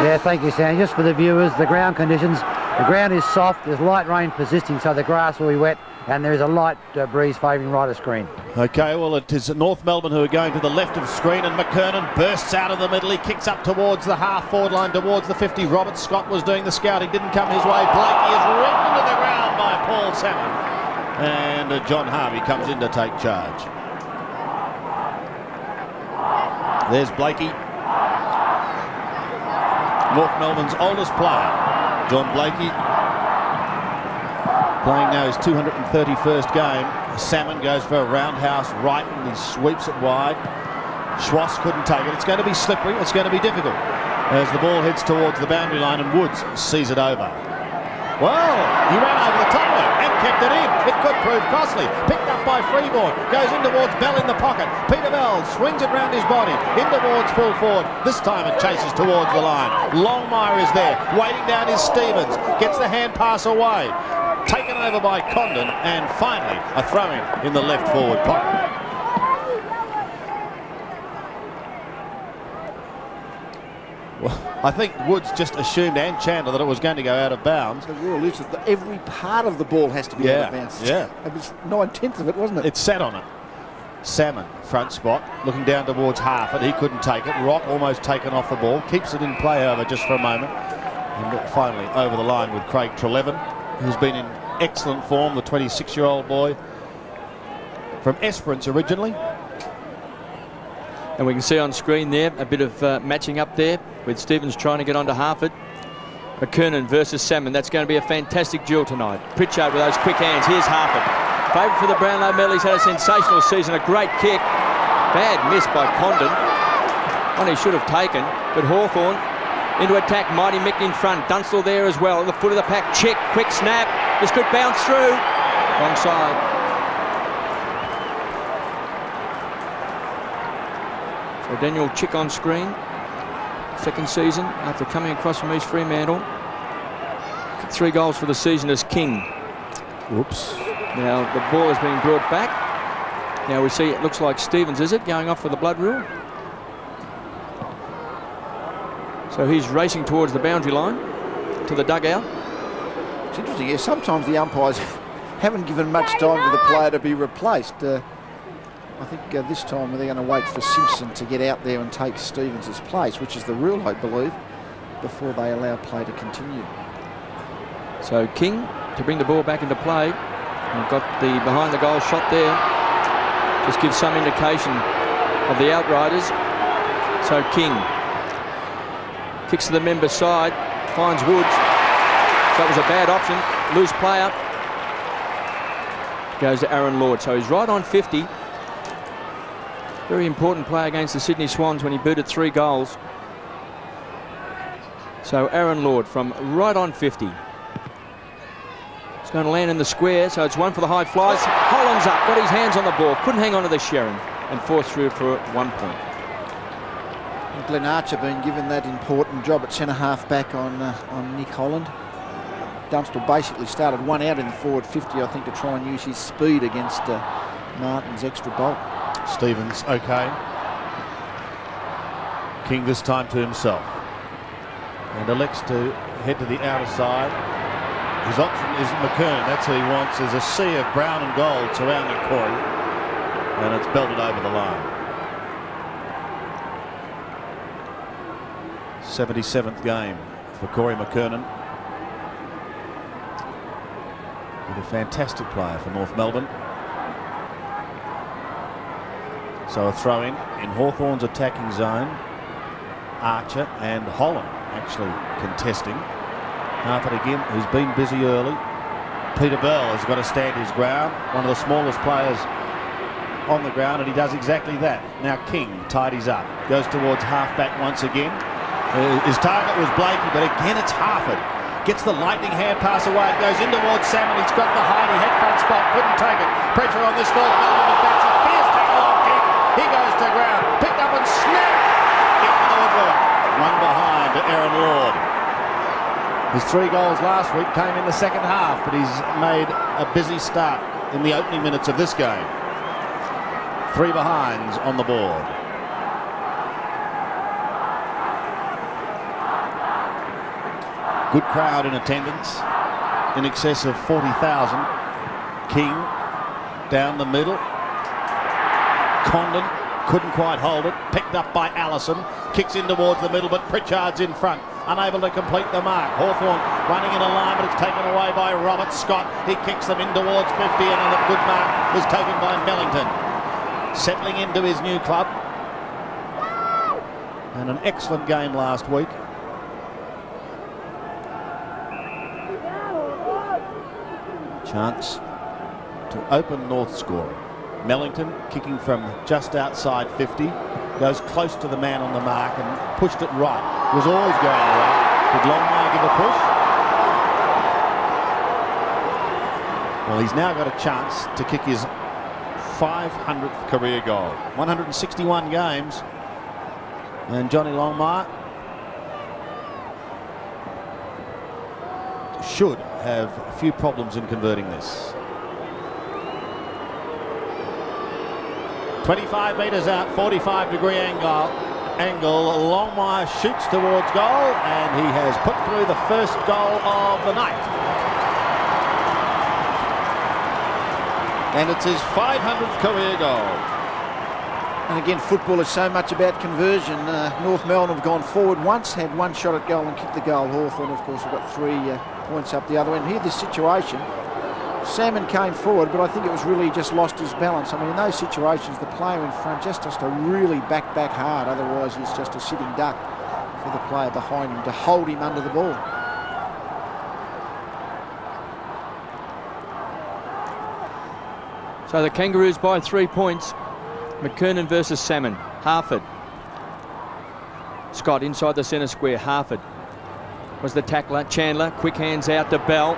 Yeah, thank you, Sam. Just for the viewers, the ground conditions, the ground is soft, there's light rain persisting, so the grass will be wet, and there is a light breeze favouring right of screen. Okay, well, it is North Melbourne who are going to the left of screen, and McKernan bursts out of the middle. He kicks up towards the half-forward line, towards the 50. Robert Scott was doing the scouting, didn't come his way. Blakey is ripped into the ground by Paul Salmon, and John Harvey comes in to take charge. There's Blakey, North Melbourne's oldest player, John Blakey, playing now his 231st game. Salmon goes for a roundhouse right, and he sweeps it wide. Schwass couldn't take it. It's going to be slippery. It's going to be difficult as the ball heads towards the boundary line, and Woods sees it over. Well, he ran over the top of it and kept it in. It could prove costly. Picked up by Freeborn. Goes in towards Bell in the pocket. Peter Bell swings it round his body. In towards full forward. This time it chases towards the line. Longmire is there. Waiting down is Stevens. Gets the hand pass away. Taken over by Condon. And finally a throw-in in the left forward pocket. Well, I think Woods just assumed, and Chandler, that it was going to go out of bounds. The rule is that every part of the ball has to be out of bounds. Yeah. It was 9/10 of it, wasn't it? It sat on it. Salmon, front spot, looking down towards Harford. He couldn't take it. Rock almost taken off the ball. Keeps it in play over just for a moment. And finally over the line with Craig Trelevin, who's been in excellent form, the 26-year-old boy from Esperance originally. And we can see on screen there a bit of matching up there with Stevens trying to get onto Harford. McKernan versus Salmon. That's going to be a fantastic duel tonight. Pritchard with those quick hands. Here's Harford. Favourite for the Brownlow medal. He's had a sensational season. A great kick. Bad miss by Condon. One he should have taken. But Hawthorn into attack. Mighty Mick in front. Dunstall there as well. On the foot of the pack. Chick. Quick snap. This could bounce through. Wrong side. So Daniel Chick on screen. Second season after coming across from East Fremantle. 3 goals for the season as King. Whoops. Now the ball is being brought back. Now we see it looks like Stevens, is it, going off for the blood rule? So he's racing towards the boundary line to the dugout. It's interesting. Yeah, sometimes the umpires haven't given much time for the player to be replaced. I think this time they're going to wait for Simpson to get out there and take Stevens' place, which is the rule, I believe, before they allow play to continue. So King to bring the ball back into play. We've got the behind the goal shot there. Just gives some indication of the outriders. So King kicks to the member side, finds Woods. So it was a bad option. Loose player. Goes to Aaron Lord. So he's right on 50. Very important play against the Sydney Swans when he booted 3 goals. So Aaron Lord from right on 50. It's going to land in the square, so it's one for the high flies. Holland's up, got his hands on the ball, couldn't hang on to the Sherrin, and forced through for 1 point. And Glenn Archer being given that important job at centre half back on Nick Holland. Dunstall basically started one out in the forward 50, I think, to try and use his speed against Martin's extra bulk. Stevens, okay. King this time to himself. And elects to head to the outer side. His option is McKernan. That's who he wants. There's a sea of brown and gold surrounding Corey. And it's belted over the line. 77th game for Corey McKernan. He's a fantastic player for North Melbourne. So a throw in Hawthorn's attacking zone. Archer and Holland actually contesting. Harford again, who's been busy early. Peter Bell has got to stand his ground. One of the smallest players on the ground, and he does exactly that. Now King tidies up. Goes towards half-back once again. His target was Blakey, but again it's Harford. Gets the lightning hand pass away. It goes in towards Salmon. He's got the height. He had front spot. Couldn't take it. Pressure on this North Melbourne defence. A fierce tackle on King. He goes to ground. Picked up and snapped. Into the woodwork. One behind to Aaron Lord. His 3 goals last week came in the second half, but he's made a busy start in the opening minutes of this game. 3 behinds on the board. Good crowd in attendance, in excess of 40,000. King down the middle. Condon couldn't quite hold it. Picked up by Allison. Kicks in towards the middle, but Pritchard's in front. Unable to complete the mark. Hawthorn running in a line, but it's taken away by Robert Scott. He kicks them in towards 50, and a good mark was taken by Mellington. Settling into his new club. And an excellent game last week. Chance to open North scoring. Mellington kicking from just outside 50, goes close to the man on the mark and pushed it right. Was always going right. Did Longmire give a push? Well, he's now got a chance to kick his 500th career goal. 161 games, and Johnny Longmire should have a few problems in converting this. 25 metres out, 45-degree angle. Longmire shoots towards goal, and he has put through the first goal of the night. And it's his 500th career goal. And again, football is so much about conversion. North Melbourne have gone forward once, had one shot at goal and kicked the goal. Hawthorn, of course, have got 3 points up the other end. Here, this situation, Salmon came forward, but I think it was really just lost his balance. I mean, in those situations, the player in front just has to really back hard. Otherwise, he's just a sitting duck for the player behind him to hold him under the ball. So the Kangaroos by 3 points. McKernan versus Salmon. Harford. Scott inside the centre square. Harford was the tackler. Chandler, quick hands out to Bell.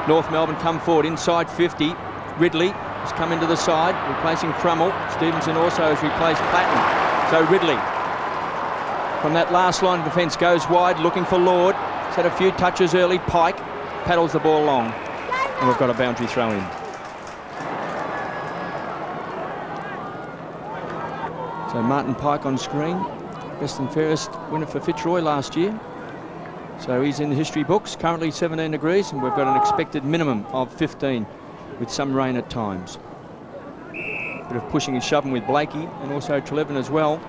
North Melbourne come forward inside 50. Ridley has come into the side, replacing Crummell. Stevenson also has replaced Platten. So Ridley from that last line of defence goes wide, looking for Lord. He's had a few touches early. Pike paddles the ball long, and we've got a boundary throw in. So Martin Pike on screen, best and fairest winner for Fitzroy last year. So he's in the history books. Currently 17 degrees, and we've got an expected minimum of 15 with some rain at times. Bit of pushing and shoving with Blakey and also Trelevin as well.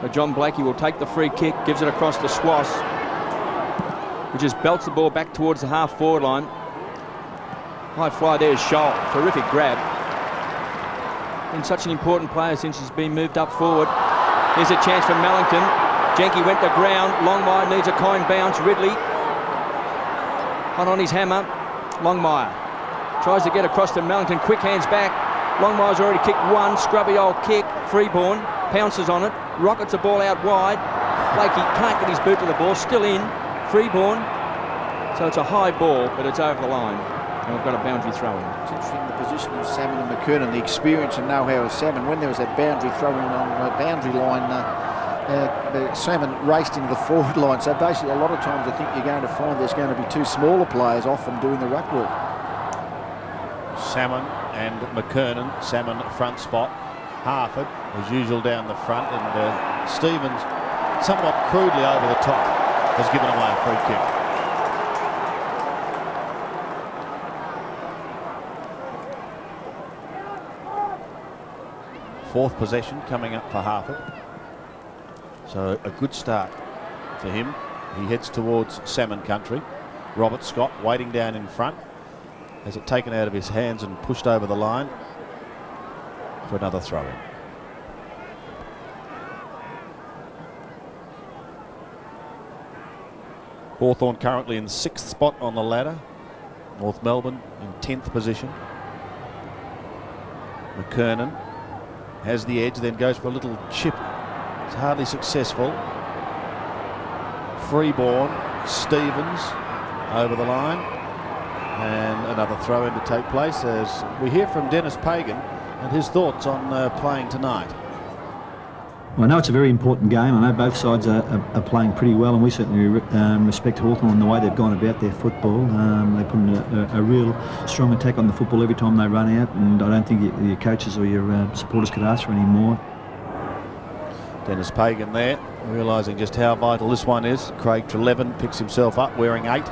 So John Blakey will take the free kick, gives it across to Swass, who just belts the ball back towards the half-forward line. High fly there is Scholl. Terrific grab. Been such an important player since he's been moved up forward. Here's a chance for Mellington. Jenke went to ground. Longmire needs a kind bounce. Ridley on his hammer. Longmire tries to get across to Mellington. Quick hands back. Longmire's already kicked one. Scrubby old kick. Freeborn pounces on it. Rockets the ball out wide. Blakey can't get his boot to the ball. Still in. Freeborn. So it's a high ball, but it's over the line. And we've got a boundary throw in. It's interesting the position of Salmon and McKernan, the experience and know-how of Salmon. When there was that boundary throw in on the boundary line, Salmon raced into the forward line. So basically, a lot of times I think you're going to find there's going to be 2 smaller players often doing the ruck work. Salmon and McKernan. Salmon front spot. Harford, as usual, down the front. And Stevens, somewhat crudely over the top, has given away a free kick. Fourth possession coming up for Harford. So a good start for him. He heads towards Salmon country. Robert Scott waiting down in front. Has it taken out of his hands and pushed over the line for another throw-in. Hawthorn currently in 6th spot on the ladder. North Melbourne in 10th position. McKernan has the edge, then goes for a little chip. It's hardly successful. Freeborn, Stevens over the line, and another throw-in to take place as we hear from Dennis Pagan and his thoughts on playing tonight. Well, I know it's a very important game. I know both sides are playing pretty well, and we certainly respect Hawthorn and the way they've gone about their football. They put in a real strong attack on the football every time they run out, and I don't think your coaches or your supporters could ask for any more. Dennis Pagan there, realising just how vital this one is. Craig Treleaven picks himself up, wearing 8.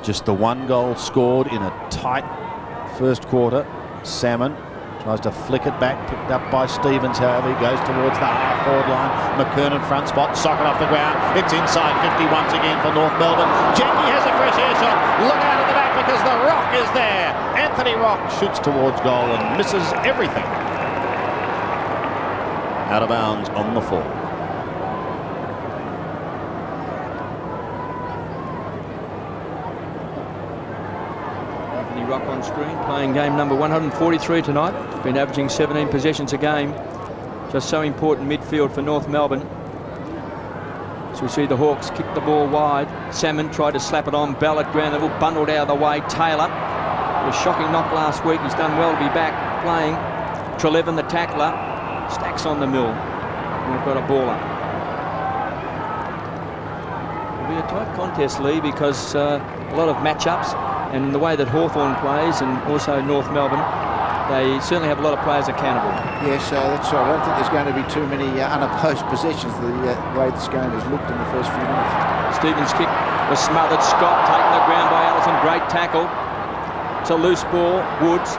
Just the 1 goal scored in a tight first quarter. Salmon tries to flick it back, picked up by Stevens, however. He goes towards the half-forward line. McKernan front spot, socket off the ground. It's inside 50 once again for North Melbourne. Jenky has a fresh air shot. Look out at the back because the Rock is there. Anthony Rock shoots towards goal and misses everything. Out of bounds on the fall. Rock on screen, playing game number 143 tonight. Been averaging 17 possessions a game. Just so important midfield for North Melbourne. So we see the Hawks kick the ball wide. Salmon tried to slap it on. Bell at ground level, bundled out of the way. Taylor, a shocking knock last week. He's done well to be back playing. Treleaven, the tackler, stacks on the mill. And we've got a baller. It'll be a tight contest, Lee, because a lot of matchups. And the way that Hawthorn plays, and also North Melbourne, they certainly have a lot of players accountable. Yes, that's right. I don't think there's going to be too many unopposed possessions the way this game has looked in the first few minutes. Stevens' kick was smothered. Scott taken the ground by Allison. Great tackle. It's a loose ball. Woods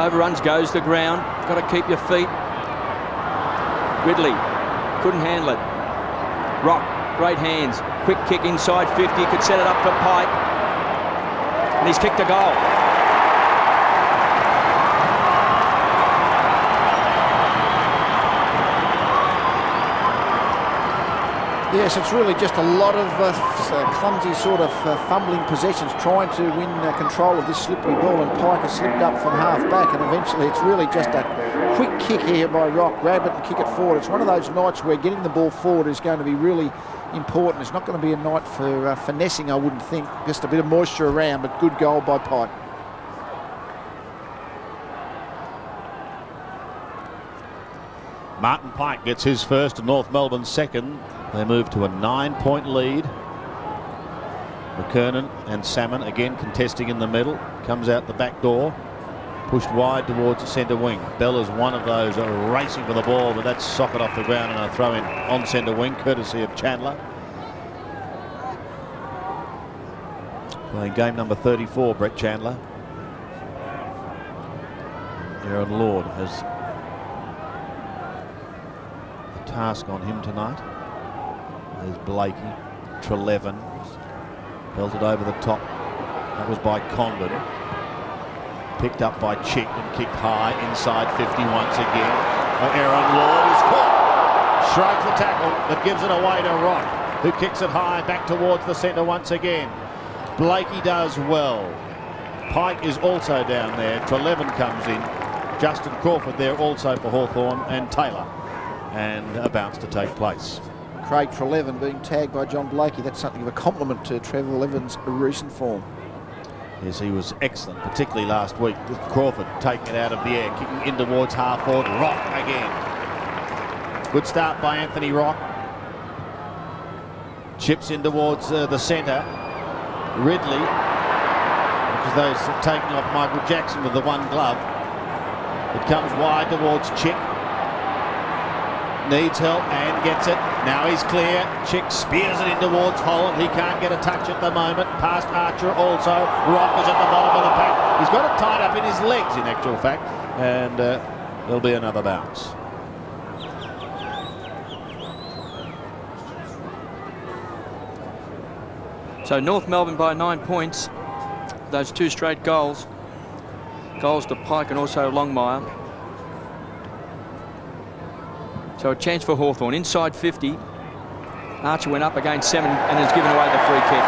overruns, goes to the ground. Got to keep your feet. Ridley couldn't handle it. Rock, great hands. Quick kick inside 50. Could set it up for Pike. And he's kicked a goal. Yes, it's really just a lot of clumsy sort of fumbling possessions, trying to win control of this slippery ball, and Pike has slipped up from half back, and eventually it's really just a quick kick here by Rock. Grab it and kick it forward. It's one of those nights where getting the ball forward is going to be really important. It's not going to be a night for finessing, I wouldn't think. Just a bit of moisture around, but good goal by Pike. Martin Pike gets his first and North Melbourne's second. They move to a 9-point lead. McKernan and Salmon again contesting in the middle. Comes out the back door. Pushed wide towards the centre wing. Bell is one of those racing for the ball, but that's socket off the ground and a throw in on centre wing, courtesy of Chandler. Playing game number 34, Brett Chandler. Aaron Lord has a task on him tonight. There's Blakey, Treleaven, belted over the top. That was by Condon. Picked up by Chick and kicked high inside 50 once again. Aaron Lord is caught. Shrugs the tackle, but gives it away to Rock, who kicks it high back towards the centre once again. Blakey does well. Pike is also down there. Treleaven comes in. Justin Crawford there also for Hawthorn, and Taylor. And a bounce to take place. Craig Treleaven being tagged by John Blakey. That's something of a compliment to Trevor Levin's recent form. Yes, he was excellent, particularly last week with Crawford taking it out of the air, kicking in towards half forward. Rock again. Good start by Anthony Rock. Chips in towards the centre. Ridley, because those taking off Michael Jackson with the one glove. It comes wide towards Chick. Needs help and gets it. Now he's clear. Chick spears it in towards Holland. He can't get a touch at the moment. Past Archer also. Rock is at the bottom of the pack. He's got it tied up in his legs, in actual fact. And there'll be another bounce. So North Melbourne by 9 points. Those 2 straight goals. Goals to Pike and also Longmire. So a chance for Hawthorn. Inside 50. Archer went up against Salmon and has given away the free kick.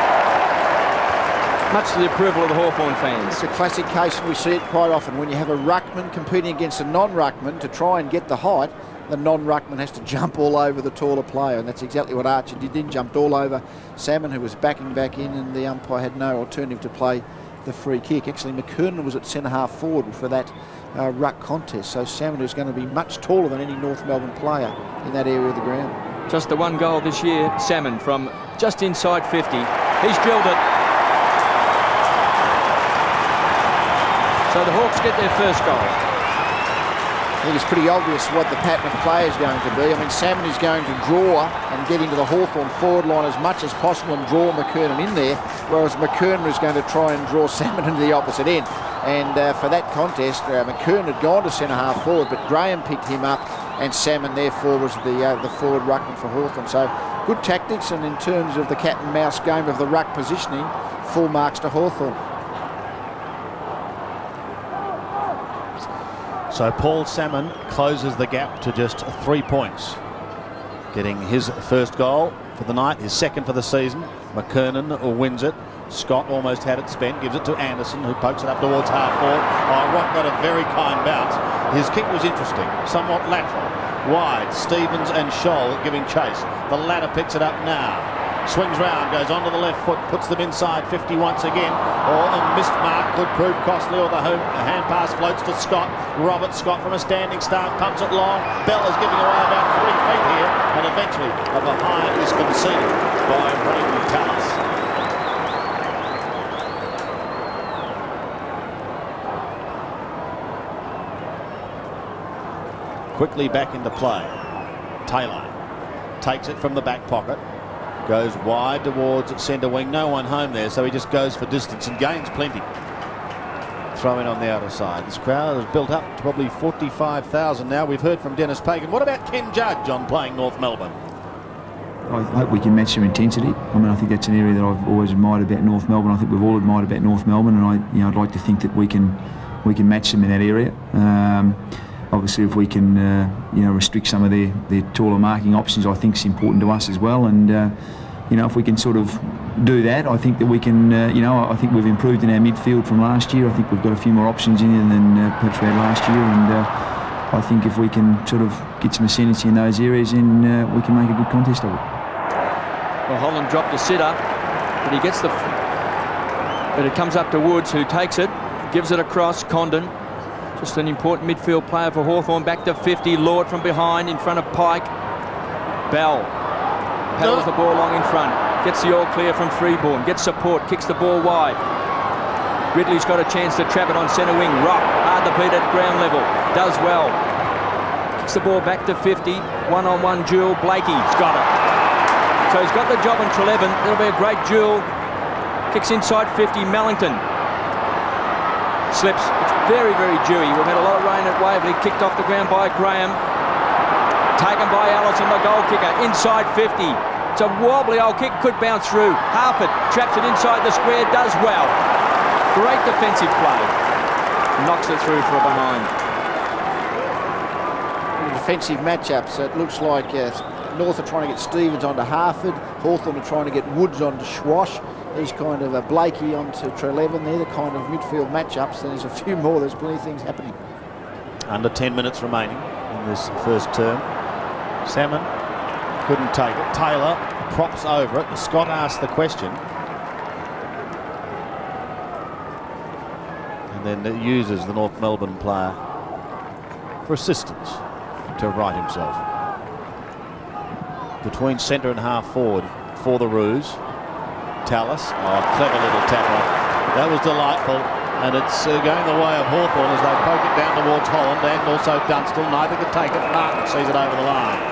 Much to the approval of the Hawthorn fans. It's a classic case, and we see it quite often. When you have a ruckman competing against a non-ruckman to try and get the height, the non-ruckman has to jump all over the taller player, and that's exactly what Archer did. He jumped all over Salmon, who was backing back in, and the umpire had no alternative to play the free kick. Actually, McKernan was at centre half forward for that ruck contest, so Salmon is going to be much taller than any North Melbourne player in that area of the ground. Just the 1 goal this year, Salmon from just inside 50. He's drilled it. So the Hawks get their first goal. I think it's pretty obvious what the pattern of play is going to be. I mean, Salmon is going to draw and get into the Hawthorn forward line as much as possible and draw McKernan in there, whereas McKernan is going to try and draw Salmon into the opposite end. And for that contest, McKernan had gone to centre-half forward, but Graham picked him up, and Salmon therefore was the forward ruckman for Hawthorn. So good tactics, and in terms of the cat and mouse game of the ruck positioning, full marks to Hawthorn. So Paul Salmon closes the gap to just 3 points, getting his first goal for the night, his second for the season. McKernan wins it. Scott almost had it spent, gives it to Anderson, who pokes it up towards half forward. Oh, Rock got a very kind bounce. His kick was interesting, somewhat lateral. Wide, Stevens and Scholl giving chase. The latter picks it up now. Swings round, goes onto the left foot, puts them inside 50 once again. Or a missed mark could prove costly, or the hand pass floats to Scott. Robert Scott from a standing start pumps it long. Bell is giving away about 3 feet here, and eventually a behind is conceded by Raymond Tallis. Quickly back into play. Taylor takes it from the back pocket. Goes wide towards centre wing. No one home there, so he just goes for distance and gains plenty. Throw in on the outer side. This crowd has built up to probably 45,000 now. We've heard from Dennis Pagan. What about Ken Judge on playing North Melbourne? I hope we can match their intensity. I mean, I think that's an area that I've always admired about North Melbourne. I think we've all admired about North Melbourne, and I'd like to think that we can match them in that area. Obviously, if we can, restrict some of their taller marking options, I think it's important to us as well. And if we can sort of do that, I think that we can. I think we've improved in our midfield from last year. I think we've got a few more options in there than perhaps we had last year. And I think if we can sort of get some ascendancy in those areas, then we can make a good contest of it. Well, Holland dropped a sitter, but he gets but it comes up to Woods, who takes it, gives it across. Condon. Just an important midfield player for Hawthorn. Back to 50. Lord from behind in front of Pike. Bell pedals the ball long in front. Gets the all clear from Freeborn. Gets support. Kicks the ball wide. Ridley's got a chance to trap it on centre wing. Rock. Hard to beat at ground level. Does well. Kicks the ball back to 50. One-on-one duel. Blakey's got it. So he's got the job on Treleaven. It'll be a great duel. Kicks inside 50. Mellington. Slips. It's very, very dewy. We've had a lot of rain at Waverley. Kicked off the ground by Graham. Taken by Allison, the goal kicker. Inside 50. It's a wobbly old kick. Could bounce through. Harford traps it inside the square. Does well. Great defensive play. Knocks it through for a behind. Defensive matchups. It looks like North are trying to get Stevens onto Harford. Hawthorn are trying to get Woods onto Schwash. There's kind of a Blakey onto Treleaven. They're the kind of midfield matchups. There's a few more. There's plenty of things happening. Under 10 minutes remaining in this first term. Salmon couldn't take it. Taylor props over it. Scott asked the question. And then uses the North Melbourne player for assistance to right himself. Between centre and half forward for the Roos. Tallis, clever little tackle. That was delightful, and it's going the way of Hawthorn as they poke it down towards Holland and also Dunstall. Neither could take it. Martin sees it over the line.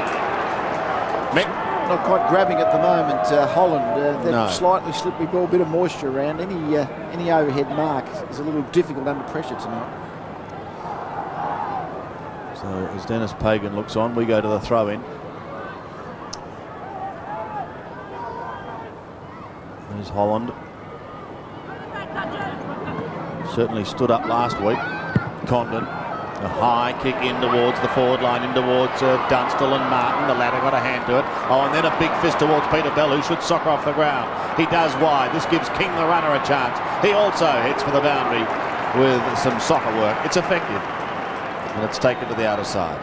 Mick. Not quite grabbing at the moment. Holland, that slightly slippery ball, bit of moisture around. Any overhead mark is a little difficult under pressure tonight. So as Dennis Pagan looks on, we go to the throw-in. There's Holland. Certainly stood up last week. Condon. A high kick in towards the forward line, in towards Dunstall and Martin. The latter got a hand to it. Oh, and then a big fist towards Peter Bell, who should soccer off the ground. He does wide. This gives King the runner a chance. He also hits for the boundary with some soccer work. It's effective. And it's taken to the outer side.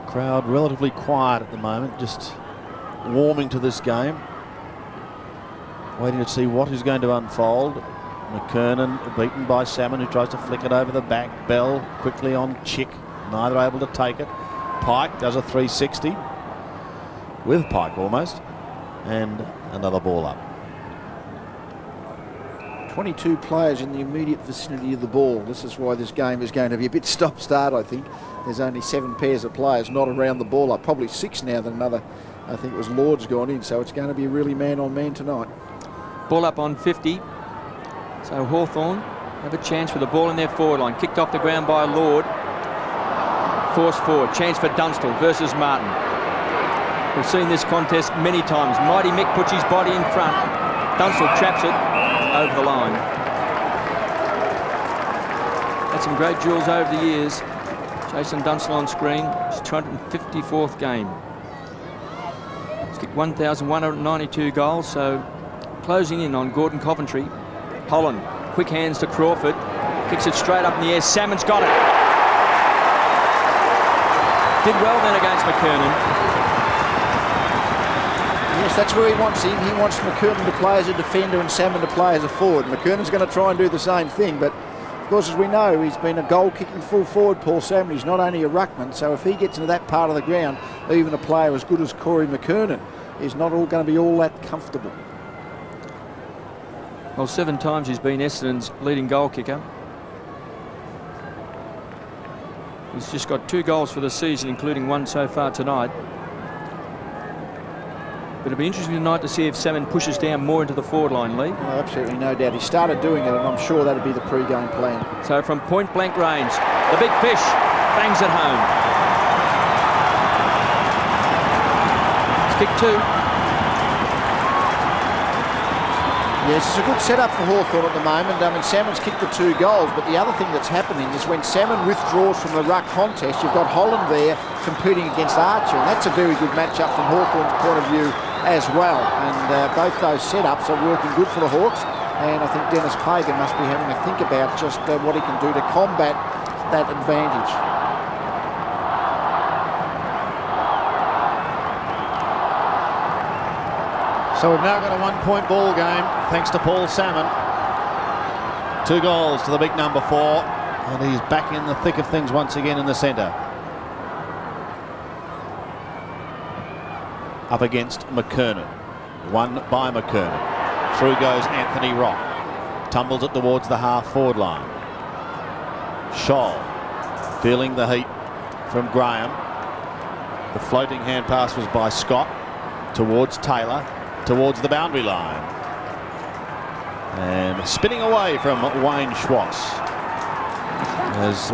Crowd relatively quiet at the moment, just warming to this game, waiting to see what is going to unfold. McKernan beaten by Salmon, who tries to flick it over the back. Bell quickly on Chick, neither able to take it. Pike does a 360 with Pike almost. And another ball up. 22 players in the immediate vicinity of the ball. This is why this game is going to be a bit stop-start, I think. There's only 7 pairs of players not around the ball up. Probably 6 now than another. I think it was Lord's gone in, so it's going to be really man-on-man tonight. Ball up on 50. So Hawthorn have a chance with the ball in their forward line. Kicked off the ground by Lord. Forced forward. Chance for Dunstall versus Martin. We've seen this contest many times. Mighty Mick puts his body in front. Dunstall traps it over the line. Had some great duels over the years. Jason Dunstall on screen. His 254th game. He's kicked 1,192 goals, so closing in on Gordon Coventry. Holland, quick hands to Crawford. Kicks it straight up in the air. Salmon's got it. Did well then against McKernan. Yes, that's where he wants him. He wants McKernan to play as a defender and Salmon to play as a forward. McKernan's going to try and do the same thing, but of course, as we know, he's been a goal-kicking full forward, Paul Salmon. He's not only a ruckman, so if he gets into that part of the ground, even a player as good as Corey McKernan is not all going to be all that comfortable. Well, 7 times he's been Essendon's leading goal kicker. He's just got 2 goals for the season, including 1 so far tonight. But it'll be interesting tonight to see if Salmon pushes down more into the forward line, Lee. Oh, absolutely, no doubt. He started doing it, and I'm sure that'll be the pre-game plan. So from point-blank range, the big fish bangs it home. It's kick 2. Yes, it's a good setup for Hawthorn at the moment. Salmon's kicked the 2 goals, but the other thing that's happening is when Salmon withdraws from the ruck contest, you've got Holland there competing against Archer, and that's a very good matchup from Hawthorn's point of view as well. And both those setups are working good for the Hawks, and I think Dennis Pagan must be having a think about just what he can do to combat that advantage. So we've now got a 1-point ball game, thanks to Paul Salmon. 2 goals to the big number 4, and he's back in the thick of things once again in the centre. Up against McKernan. Won by McKernan. Through goes Anthony Rock. Tumbles it towards the half-forward line. Scholl feeling the heat from Graham. The floating hand pass was by Scott towards Taylor. Towards the boundary line. And spinning away from Wayne Schwartz. As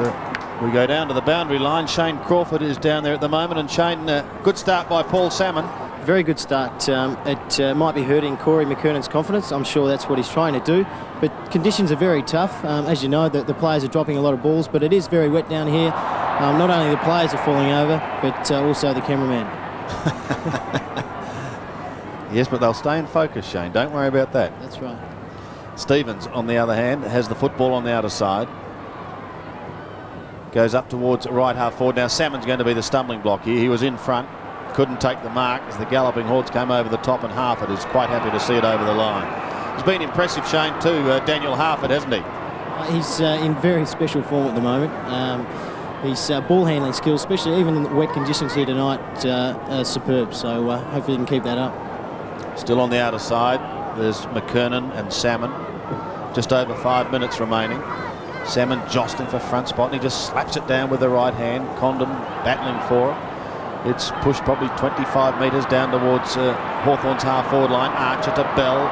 we go down to the boundary line, Shane Crawford is down there at the moment. And Shane, good start by Paul Salmon. Very good start. It might be hurting Corey McKernan's confidence. I'm sure that's what he's trying to do. But conditions are very tough. As you know, the players are dropping a lot of balls, but it is very wet down here. Not only the players are falling over, but also the cameraman. Yes, but they'll stay in focus, Shane. Don't worry about that. That's right. Stevens, on the other hand, has the football on the outer side. Goes up towards right half forward. Now Salmon's going to be the stumbling block here. He was in front. Couldn't take the mark as the galloping hordes came over the top, and Harford is quite happy to see it over the line. He's been impressive, Shane, too, Daniel Harford, hasn't he? He's in very special form at the moment. His ball handling skills, especially even in the wet conditions here tonight, are superb. So hopefully he can keep that up. Still on the outer side, there's McKernan and Salmon. Just over 5 minutes remaining. Salmon jostling for front spot, and he just slaps it down with the right hand. Condon battling for it. It's pushed probably 25 metres down towards Hawthorn's half-forward line. Archer to Bell.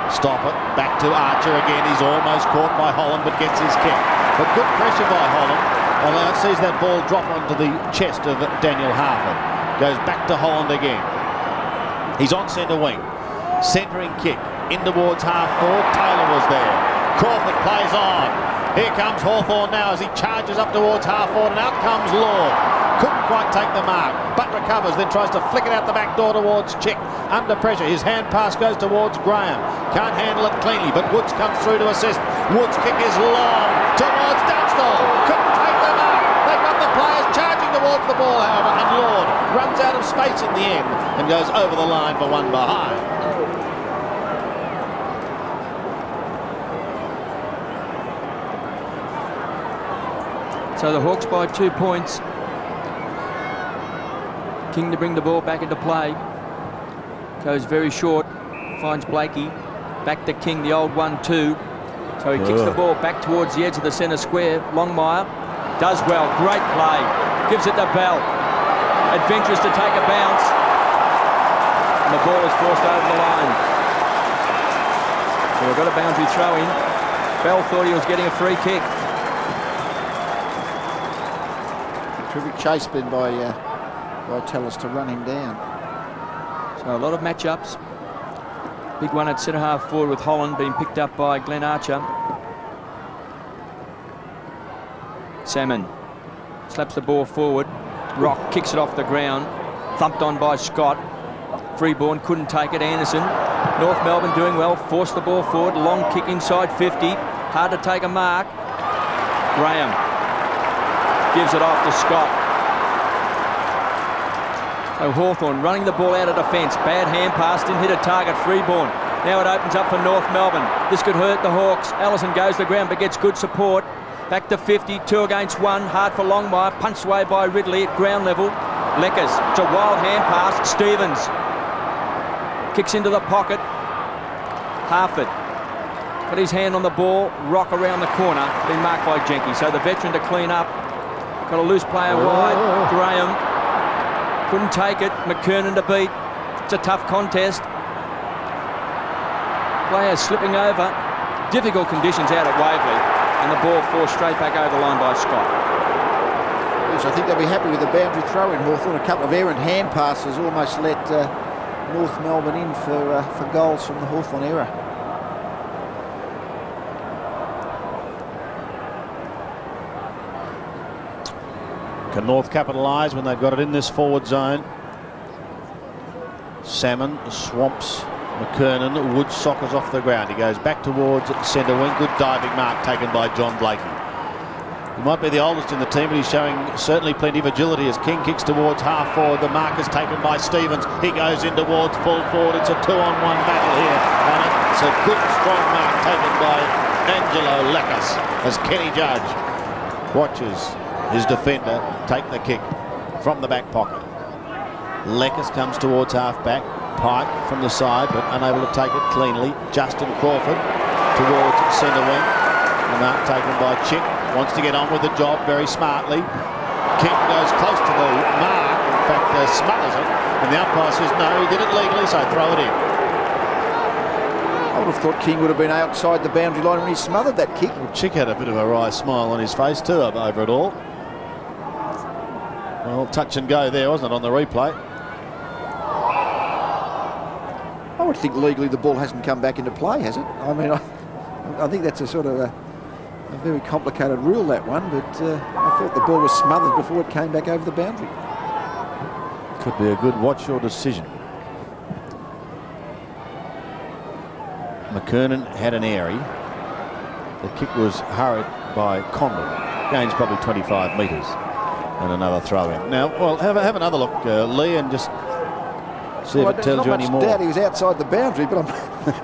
Stop it. Back to Archer again. He's almost caught by Holland, but gets his kick. But good pressure by Holland. Although it sees that ball drop onto the chest of Daniel Harford. Goes back to Holland again. He's on centre wing. Centering kick in towards half-forward. Taylor was there. Crawford plays on. Here comes Hawthorn now as he charges up towards half-forward, and out comes Lord. Couldn't quite take the mark, but recovers, then tries to flick it out the back door towards Chick. Under pressure, his hand pass goes towards Graham. Can't handle it cleanly, but Woods comes through to assist. Woods' kick is long towards Dunstall. Couldn't take the mark. They've got the players charging towards the ball, however, and Lord runs out of space in the end and goes over the line for one behind. So the Hawks by 2 points. King to bring the ball back into play. Goes very short, finds Blakey. Back to King, the old 1-2. So he kicks the ball back towards the edge of the centre square. Longmire does well, great play. Gives it to Bell. Adventurous to take a bounce. And the ball is forced over the line. So we've got a boundary throw in. Bell thought he was getting a free kick. Terrific chase been by Tellers to run him down. So a lot of matchups. Big one at centre half forward with Holland being picked up by Glenn Archer. Salmon slaps the ball forward. Rock kicks it off the ground. Thumped on by Scott. Freeborn couldn't take it. Anderson. North Melbourne doing well. Forced the ball forward. Long kick inside 50. Hard to take a mark. Graham gives it off to Scott. So Hawthorn running the ball out of defence. Bad hand pass, didn't hit a target. Freeborn. Now it opens up for North Melbourne. This could hurt the Hawks. Allison goes to the ground but gets good support. Back to 50, 2 against 1. Hard for Longmire. Punched away by Ridley at ground level. Leckers. It's a wild hand pass. Stevens kicks into the pocket. Harford got his hand on the ball. Rock around the corner. Been marked by Jenke. So the veteran to clean up. Got a loose player wide. Graham couldn't take it. McKernan to beat. It's a tough contest. Players slipping over. Difficult conditions out at Waverley. And the ball forced straight back over the line by Scott. Yes, I think they'll be happy with the boundary throw in Hawthorn. A couple of errant hand passes almost let North Melbourne in for goals from the Hawthorn era. Can North capitalise when they've got it in this forward zone? Salmon swamps McKernan. Wood soccers off the ground. He goes back towards centre wing. Good diving mark taken by John Blakey. He might be the oldest in the team, but he's showing certainly plenty of agility as King kicks towards half forward. The mark is taken by Stevens. He goes in towards full forward. It's a 2-on-1 battle here, and it's a good strong mark taken by Angelo Leckers as Kenny Judge watches his defender take the kick from the back pocket. Leckers comes towards half back. Pike from the side, but unable to take it cleanly. Justin Crawford towards centre wing. The mark taken by Chick. Wants to get on with the job very smartly. King goes close to the mark. In fact, smothers it. And the umpire says no, he did it legally, so throw it in. I would have thought King would have been outside the boundary line when he smothered that kick. Well, Chick had a bit of a wry smile on his face too over it all. Well, touch and go there, wasn't it, on the replay? I would think legally the ball hasn't come back into play, has it? I mean, I think that's a sort of a very complicated rule, that one, but I thought the ball was smothered before it came back over the boundary. Could be a good watch your decision. McKernan had an airy. The kick was hurried by Condon. Gains probably 25 metres. And another throw in. Now, well, have another look, Lee, and just see if it tells you any more. Not much doubt he was outside the boundary, but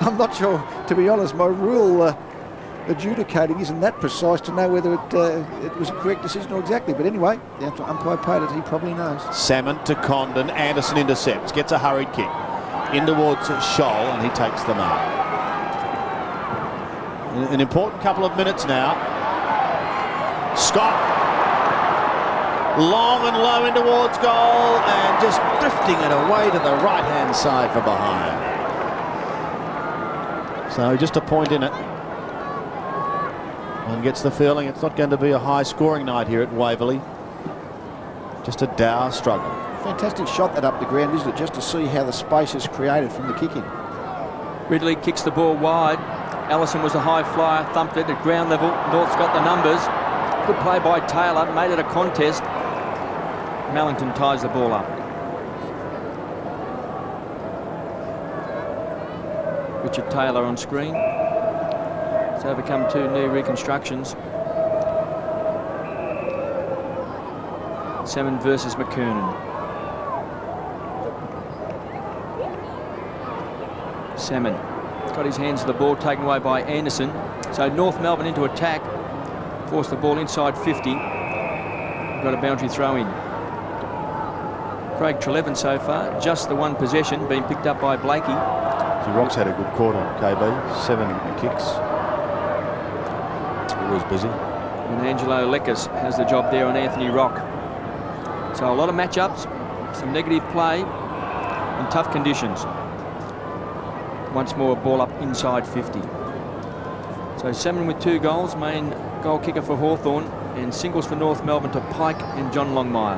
I'm not sure, to be honest. My rule adjudicating isn't that precise to know whether it was a correct decision or exactly. But anyway, the umpire paid it. He probably knows. Salmon to Condon. Anderson intercepts. Gets a hurried kick. In towards Scholl, and he takes the mark. An important couple of minutes now. Scott. Long and low in towards goal and just drifting it away to the right-hand side for behind. So just a point in it. One gets the feeling it's not going to be a high-scoring night here at Waverley. Just a dour struggle. Fantastic shot that up the ground, isn't it? Just to see how the space is created from the kicking. Ridley kicks the ball wide. Allison was a high flyer, thumped it at ground level. North's got the numbers. Good play by Taylor, made it a contest. Mellington ties the ball up. Richard Taylor on screen. It's overcome 2 knee reconstructions. Salmon versus McKernan. Salmon got his hands to the ball, taken away by Anderson. So North Melbourne into attack. Forced the ball inside 50. Got a boundary throw in. Craig Trelevin so far, just the one possession being picked up by Blakey. So Rock's had a good quarter, KB. 7 kicks. Always busy. And Angelo Lekas has the job there on Anthony Rock. So a lot of matchups, some negative play in tough conditions. Once more, ball up inside 50. So Salmon with 2 goals, main goal kicker for Hawthorn, and singles for North Melbourne to Pike and John Longmire.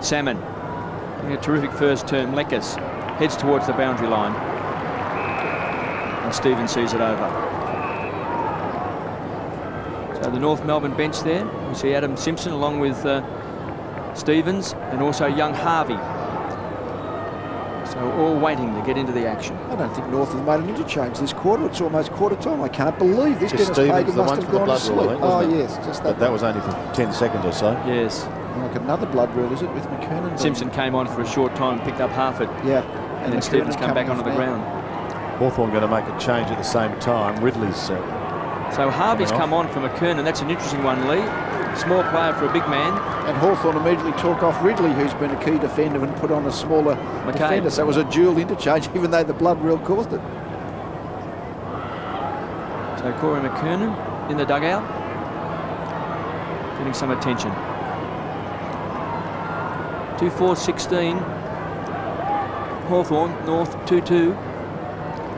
Salmon, a terrific first term. Lekas heads towards the boundary line, and Stevens sees it over. So the North Melbourne bench there, we see Adam Simpson along with Stevens and also young Harvey. So all waiting to get into the action. I don't think North have made an interchange this quarter. It's almost quarter time. I can't believe this. Just Dennis Stevens, Pagan the must one have for the gone to blood sleep. rule, I think, Oh wasn't it? yes, just that. But that was only for 10 seconds or so. Yes. Like another blood rule, is it, with McKernan? Simpson came on for a short time and picked up half it. Yeah. And then Stevens come back onto the ground. Hawthorn going to make a change at the same time. Ridley's So Harvey's coming come on from McKernan. That's an interesting one, Lee. Small player for a big man. And Hawthorn immediately took off Ridley, who's been a key defender, and put on a smaller defender. So it was a dual interchange, even though the blood rule caused it. So Corey McKernan in the dugout, getting some attention. 2-4-16. Hawthorn, North 2-2,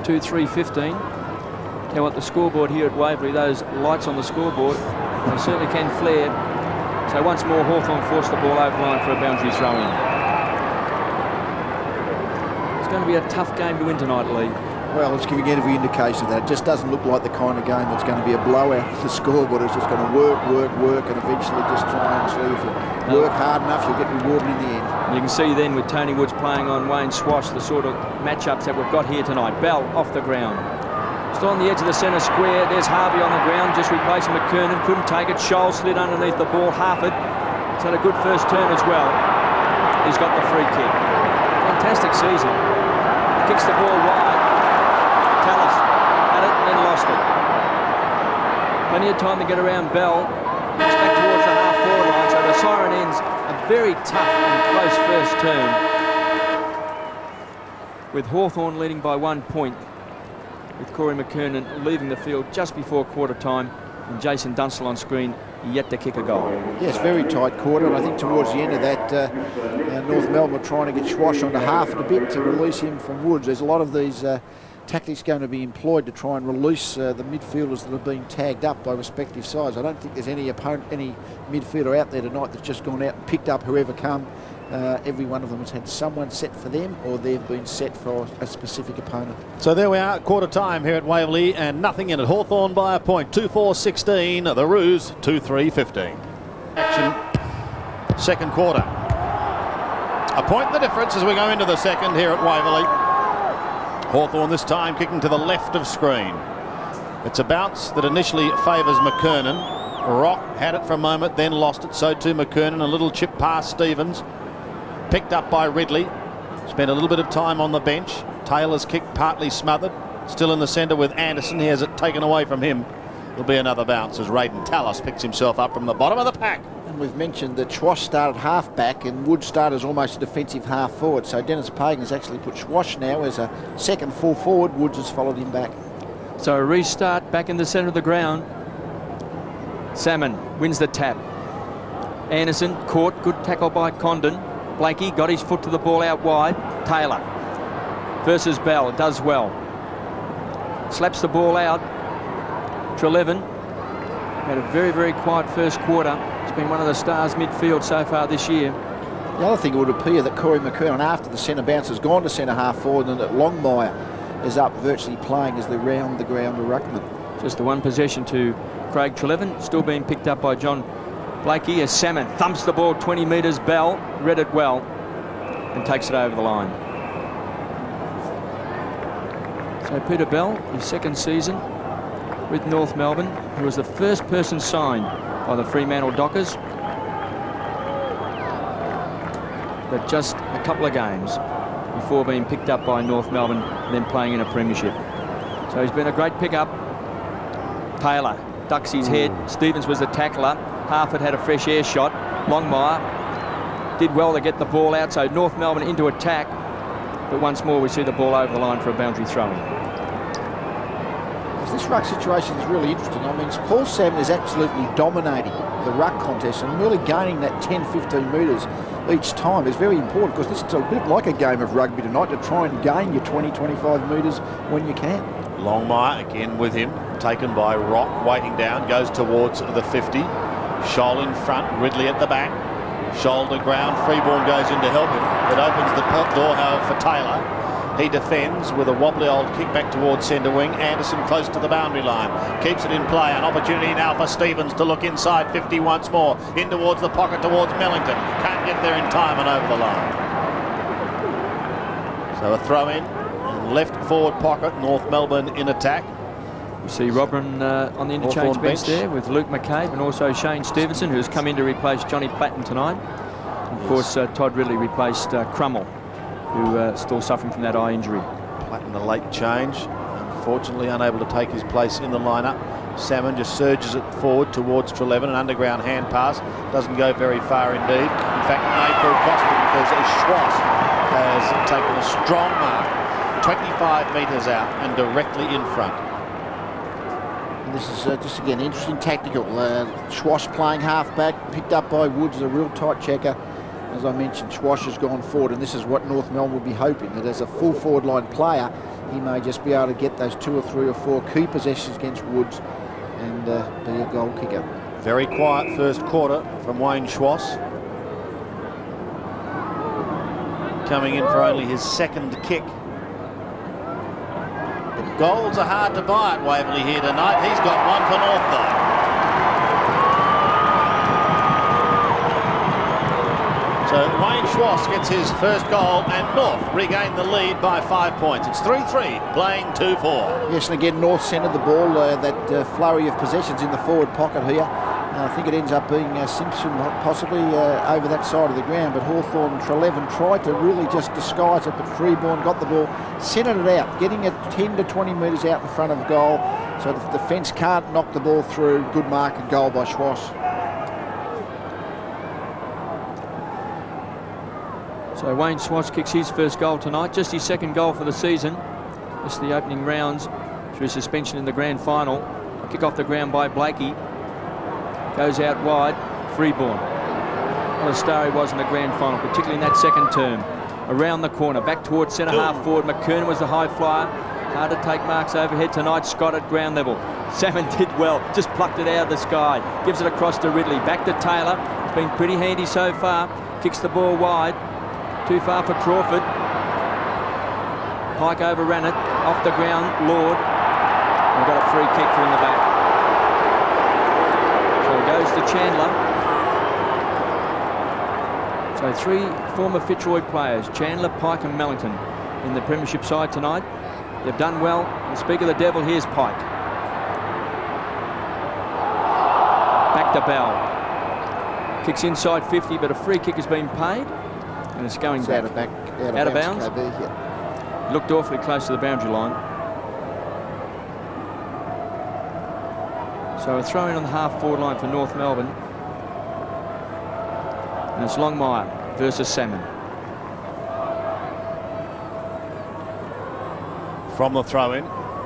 2-3-15. Tell you what, the scoreboard here at Waverley, those lights on the scoreboard, they certainly can flare. So once more, Hawthorn forced the ball over the line for a boundary throw in. It's going to be a tough game to win tonight, Lee. Well, it's giving every indication of that. It just doesn't look like the kind of game that's going to be a blowout. The scoreboard is just going to work, and eventually just try and see if you work hard enough, you'll get rewarded in the end. You can see then with Tony Woods playing on Wayne Swash, the sort of matchups that we've got here tonight. Bell off the ground. Still on the edge of the centre square. There's Harvey on the ground, just replacing McKernan. Couldn't take it. Scholl slid underneath the ball. Harford. He's had a good first turn as well. He's got the free kick. Fantastic season. Kicks the ball wide. Tallis had it, then lost it. Plenty of time to get around Bell. It's back towards the half-forward line, so the siren ends a very tough and close first term, with Hawthorn leading by 1 point, with Corey McKernan leaving the field just before quarter time, and Jason Dunstall on screen yet to kick a goal. Yes, very tight quarter, and I think towards the end of that, North Melbourne were trying to get Schwash onto half it a bit to release him from Woods. There's a lot of these tactics going to be employed to try and release the midfielders that have been tagged up by respective sides. I don't think there's any midfielder out there tonight that's just gone out and picked up whoever come. Every one of them has had someone set for them, or they've been set for a specific opponent. So there we are, quarter time here at Waverley, and nothing in it. Hawthorn by a point, 2-4-16. The Roos, 2-3-15. Action, second quarter. A point the difference as we go into the second here at Waverley. Hawthorn this time kicking to the left of screen. It's a bounce that initially favours McKernan. Rock had it for a moment, then lost it. So too McKernan. A little chip past Stevens. Picked up by Ridley. Spent a little bit of time on the bench. Taylor's kick partly smothered. Still in the centre with Anderson. He has it taken away from him. There'll be another bounce as Raiden Tallis picks himself up from the bottom of the pack. And we've mentioned that Schwash started half back and Wood started as almost a defensive half forward. So Dennis Pagan has actually put Schwash now as a second full forward. Woods has followed him back. So a restart back in the centre of the ground. Salmon wins the tap. Anderson caught, good tackle by Condon. Blakey got his foot to the ball out wide. Taylor versus Bell, does well. Slaps the ball out. Trelevin had a very, very quiet first quarter. He's been one of the stars midfield so far this year. The other thing, it would appear that Corey McKernan, after the centre bounce, has gone to centre half forward, and that Longmire is up virtually playing as the round the ground ruckman. Just the one possession to Craig Trelevin, still being picked up by John Blakey as Salmon thumps the ball 20 metres. Bell read it well and takes it over the line. So Peter Bell, his second season with North Melbourne, who was the first person signed by the Fremantle Dockers, but just a couple of games before being picked up by North Melbourne and then playing in a premiership. So he's been a great pickup. Taylor ducks his head. Stevens was the tackler. Harford had a fresh air shot. Longmire did well to get the ball out, so North Melbourne into attack. But once more, we see the ball over the line for a boundary throw-in. This ruck situation is really interesting. I mean, Paul Salmon is absolutely dominating the ruck contest and really gaining that 10-15 metres each time is very important, because this is a bit like a game of rugby tonight, to try and gain your 20-25 metres when you can. Longmire again with him, taken by Rock, waiting down, goes towards the 50. Scholl in front, Ridley at the back. Shoulder ground, Freeborn goes in to help him. It opens the door, however, for Taylor. He defends with a wobbly old kick back towards centre wing. Anderson close to the boundary line. Keeps it in play. An opportunity now for Stevens to look inside 50 once more. In towards the pocket towards Mellington. Can't get there in time and over the line. So a throw in left forward pocket. North Melbourne in attack. You see Robin on the interchange Hawthorn bench there with Luke McCabe and also Shane Stevenson, who's come in to replace Johnny Platten tonight. Of course, Todd Ridley replaced Crummell, who still suffering from that eye injury. Platten a late change, unfortunately unable to take his place in the lineup. Salmon just surges it forward towards Treleaven, an underground hand pass, doesn't go very far indeed. In fact, it may prove costly because Schwartz has taken a strong mark 25 metres out and directly in front. And this is just again interesting tactical. Schwash playing half-back, picked up by Woods, a real tight checker. As I mentioned, Schwash has gone forward, and this is what North Melbourne would be hoping, that as a full forward line player, he may just be able to get those 2 or 3 or 4 key possessions against Woods and be a goal kicker. Very quiet first quarter from Wayne Schwass. Coming in for only his second kick. But goals are hard to buy at Waverley here tonight. He's got one for North though. So Wayne Schwass gets his first goal and North regain the lead by 5 points. It's 3-3, playing 2-4. Yes, and again, North centred the ball, that flurry of possessions in the forward pocket here. I think it ends up being Simpson possibly over that side of the ground, but Hawthorn and Treleaven tried to really just disguise it, but Freeborn got the ball, centred it out, getting it 10 to 20 metres out in front of goal, so the defence can't knock the ball through. Good mark and goal by Schwass. So Wayne Schwass kicks his first goal tonight, just his second goal for the season. Just the opening rounds through suspension in the grand final. Kick off the ground by Blakey. Goes out wide, Freeborn. What a star he was in the grand final, particularly in that second term. Around the corner, back towards centre half forward. McKernan was the high flyer. Hard to take marks overhead tonight. Scott at ground level. Salmon did well, just plucked it out of the sky. Gives it across to Ridley. Back to Taylor. It's been pretty handy so far. Kicks the ball wide. Too far for Crawford. Pike overran it. Off the ground, Lord. We've got a free kick from the back. Goes to Chandler. So 3 former Fitzroy players, Chandler, Pike and Mellington, in the premiership side tonight. They've done well. And speak of the devil, here's Pike. Back to Bell. Kicks inside 50, but a free kick has been paid. And it's going back. Out of bounds. KB, yeah. Looked awfully close to the boundary line. So a throw in on the half-forward line for North Melbourne. And it's Longmire versus Salmon. From the throw-in,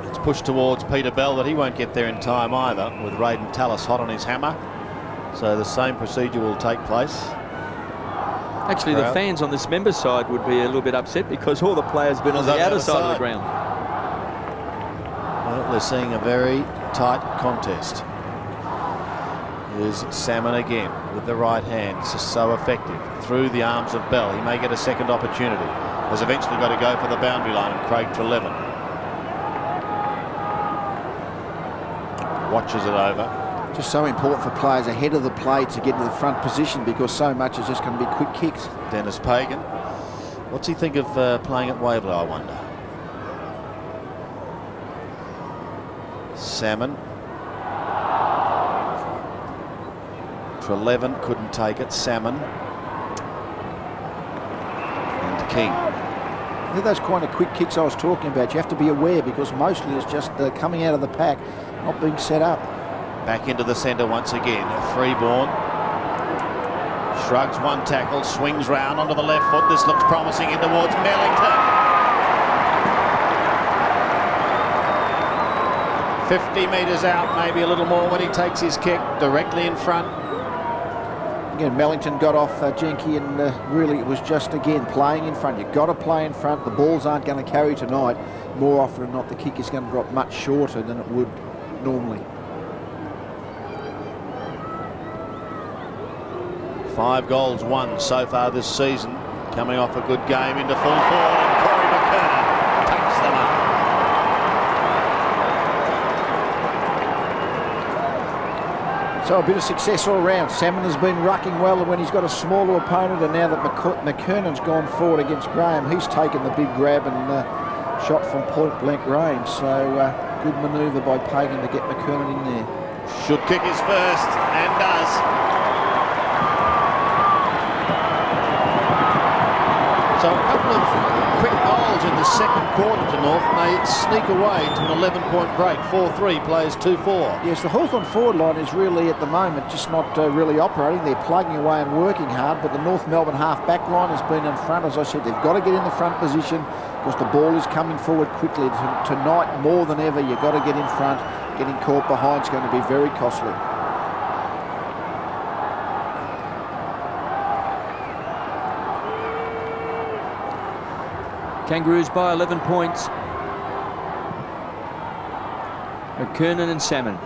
it's pushed towards Peter Bell, but he won't get there in time either, with Raiden Tallis hot on his hammer. So the same procedure will take place. Actually, the fans on this members' side would be a little bit upset because all the players have been on the outer side of the ground. Well, they're seeing a very tight contest. Here's Salmon again with the right hand. It's just so effective through the arms of Bell. He may get a second opportunity. Has eventually got to go for the boundary line, and Craig Treleaven watches it over. Just so important for players ahead of the play to get into the front position, because so much is just going to be quick kicks. Dennis Pagan. What's he think of playing at Waverley, I wonder? Salmon. Treleaven couldn't take it. Salmon. And King. They're those kind of quick kicks I was talking about. You have to be aware, because mostly it's just coming out of the pack, not being set up. Back into the centre once again. Freeborn. Shrugs one tackle, swings round onto the left foot. This looks promising in towards Mellington. 50 metres out, maybe a little more when he takes his kick directly in front. Again, Mellington got off Jenke, and really it was just, again, playing in front. You've got to play in front. The balls aren't going to carry tonight. More often than not, the kick is going to drop much shorter than it would normally. 5 goals won so far this season, coming off a good game into full forward, and Corey McKernan takes them up. So a bit of success all round. Salmon has been rucking well when he's got a smaller opponent, and now that McKernan's gone forward against Graham, he's taken the big grab and shot from point blank range. So good manoeuvre by Pagan to get McKernan in there. Should kick his first, and does. So a couple of quick goals in the second quarter to North, and they sneak away to an 11-point break. 4-3 plays 2-4. Yes, the Hawthorn forward line is really at the moment just not really operating. They're plugging away and working hard, but the North Melbourne half-back line has been in front. As I said, they've got to get in the front position because the ball is coming forward quickly. Tonight, more than ever, you've got to get in front. Getting caught behind is going to be very costly. Kangaroos by 11 points. McKernan and Salmon.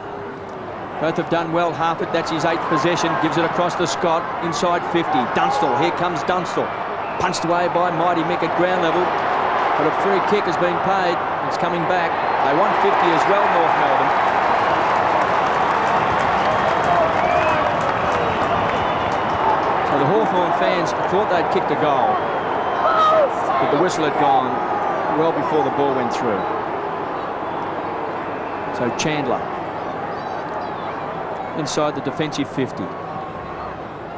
Both have done well. Harford, that's his 8th possession. Gives it across to Scott. Inside 50. Dunstall. Here comes Dunstall. Punched away by Mighty Mick at ground level. But a free kick has been paid. It's coming back. They won 50 as well, North Melbourne. So the Hawthorn fans thought they'd kicked a goal, but the whistle had gone well before the ball went through. So Chandler inside the defensive 50.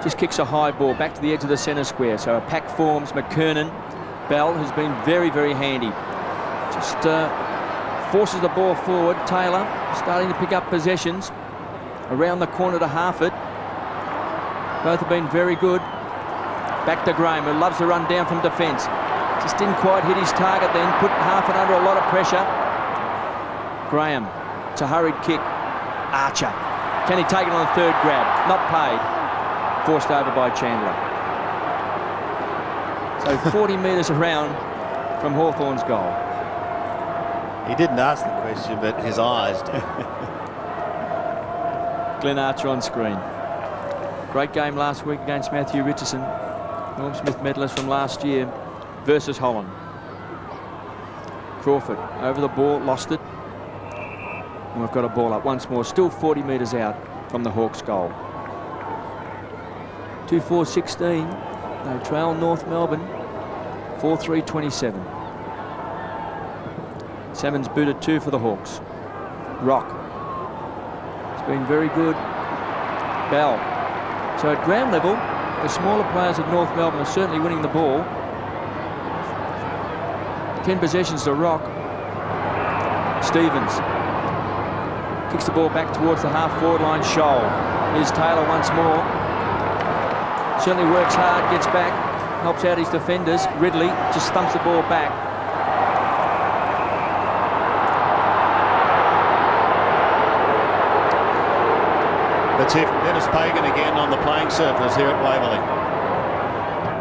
Just kicks a high ball back to the edge of the centre square. So a pack forms. McKernan. Bell has been very, very handy. Just forces the ball forward. Taylor starting to pick up possessions around the corner to Harford. Both have been very good. Back to Graham, who loves to run down from defence. Just didn't quite hit his target then. Put Harford under a lot of pressure. Graham, it's a hurried kick. Archer. Can he take it on the third grab? Not paid. Forced over by Chandler. So 40 metres around from Hawthorn's goal. He didn't ask the question, but his eyes did. Glenn Archer on screen. Great game last week against Matthew Richardson, Norm Smith medalist from last year, versus Holland. Crawford over the ball, lost it. And we've got a ball up once more, still 40 metres out from the Hawks' goal. 2-4-16. They trail North Melbourne 4-3-27. Salmon's booted 2 for the Hawks. Rock. It's been very good. Bell. So at ground level, the smaller players of North Melbourne are certainly winning the ball. 10 possessions to Rock. Stevens kicks the ball back towards the half-forward line. Shoal. Here's Taylor once more. Certainly works hard, gets back, helps out his defenders. Ridley just thumps the ball back. Let's hear from Dennis Pagan again on the playing surface here at Waverley.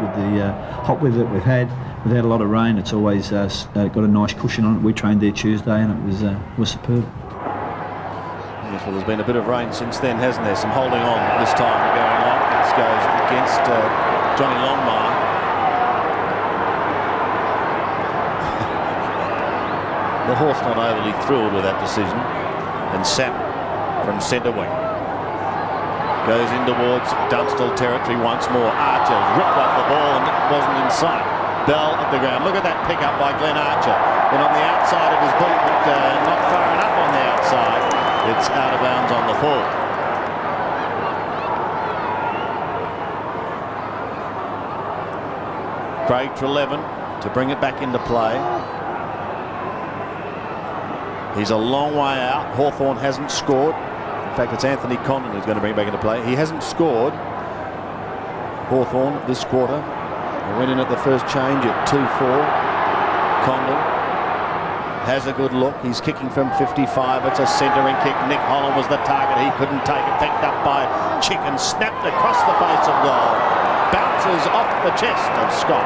With the hot weather that we've had, without a lot of rain, it's always got a nice cushion on it. We trained there Tuesday and it was superb. Yes, well, there's been a bit of rain since then, hasn't there? Some holding on this time going on. This goes against Johnny Longmire. The Horse not overly thrilled with that decision. And Sam from centre wing. Goes in towards Dunstall territory once more. Archer ripped off the ball and it wasn't in sight. Bell at the ground. Look at that pick up by Glenn Archer. Then on the outside of his boot, but not far enough on the outside. It's out of bounds on the full. Craig Treleaven to bring it back into play. He's a long way out. Hawthorn hasn't scored. In fact, it's Anthony Condon who's going to bring it back into play. He hasn't scored. Hawthorn this quarter. They went in at the first change at 2-4. Condon has a good look. He's kicking from 55. It's a centering kick. Nick Holland was the target. He couldn't take it. Picked up by Chicken. Snapped across the face of goal. Bounces off the chest of Scott.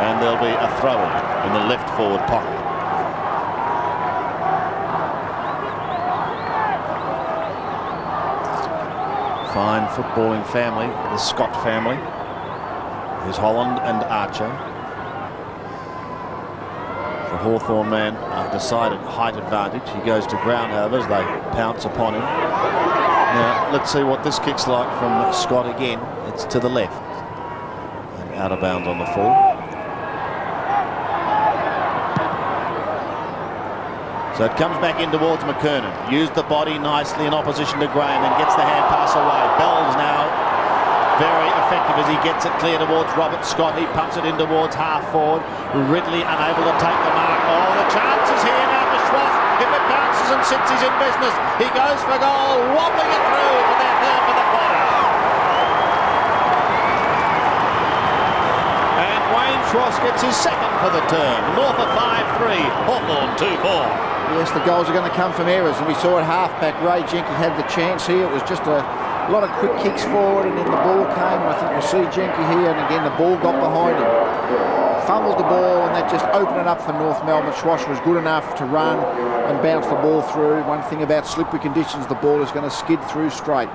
And there'll be a throw in the left forward pocket. Fine footballing family, the Scott family. There's Holland and Archer. The Hawthorn man, a decided height advantage. He goes to groundhovers. They pounce upon him. Now, let's see what this kick's like from Scott again. It's to the left. And out of bounds on the full. So it comes back in towards McKernan. Used the body nicely in opposition to Graham and gets the hand pass away. Bell's now very effective as he gets it clear towards Robert Scott. He pumps it in towards half forward. Ridley unable to take the mark. Oh, the chance is here now for Schwartz. If it bounces and sits, he's in business. He goes for goal, wobbling it through for their third for the quarter. And Wayne Schwartz gets his second for the term. North of 5-3, Hawthorn 2-4. Yes, the goals are going to come from errors, and we saw at halfback Ray Jenke had the chance here. It was just a lot of quick kicks forward, and then the ball came, and I think we'll see Jenke here, and again the ball got behind him. Fumbled the ball, and that just opened it up for North Melbourne. Schwartz was good enough to run and bounce the ball through. One thing about slippery conditions, the ball is going to skid through straight.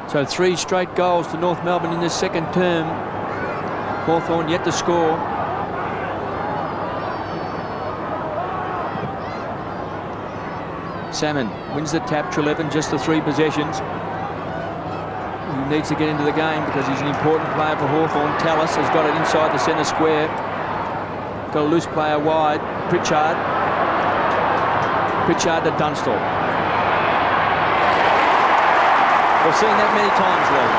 So 3 straight goals to North Melbourne in this second term. Hawthorn yet to score. Salmon wins the tap. Treleaven just the 3 possessions. He needs to get into the game because he's an important player for Hawthorn. Tallis has got it inside the centre square. Got a loose player wide. Pritchard to Dunstall. We've seen that many times, Lee.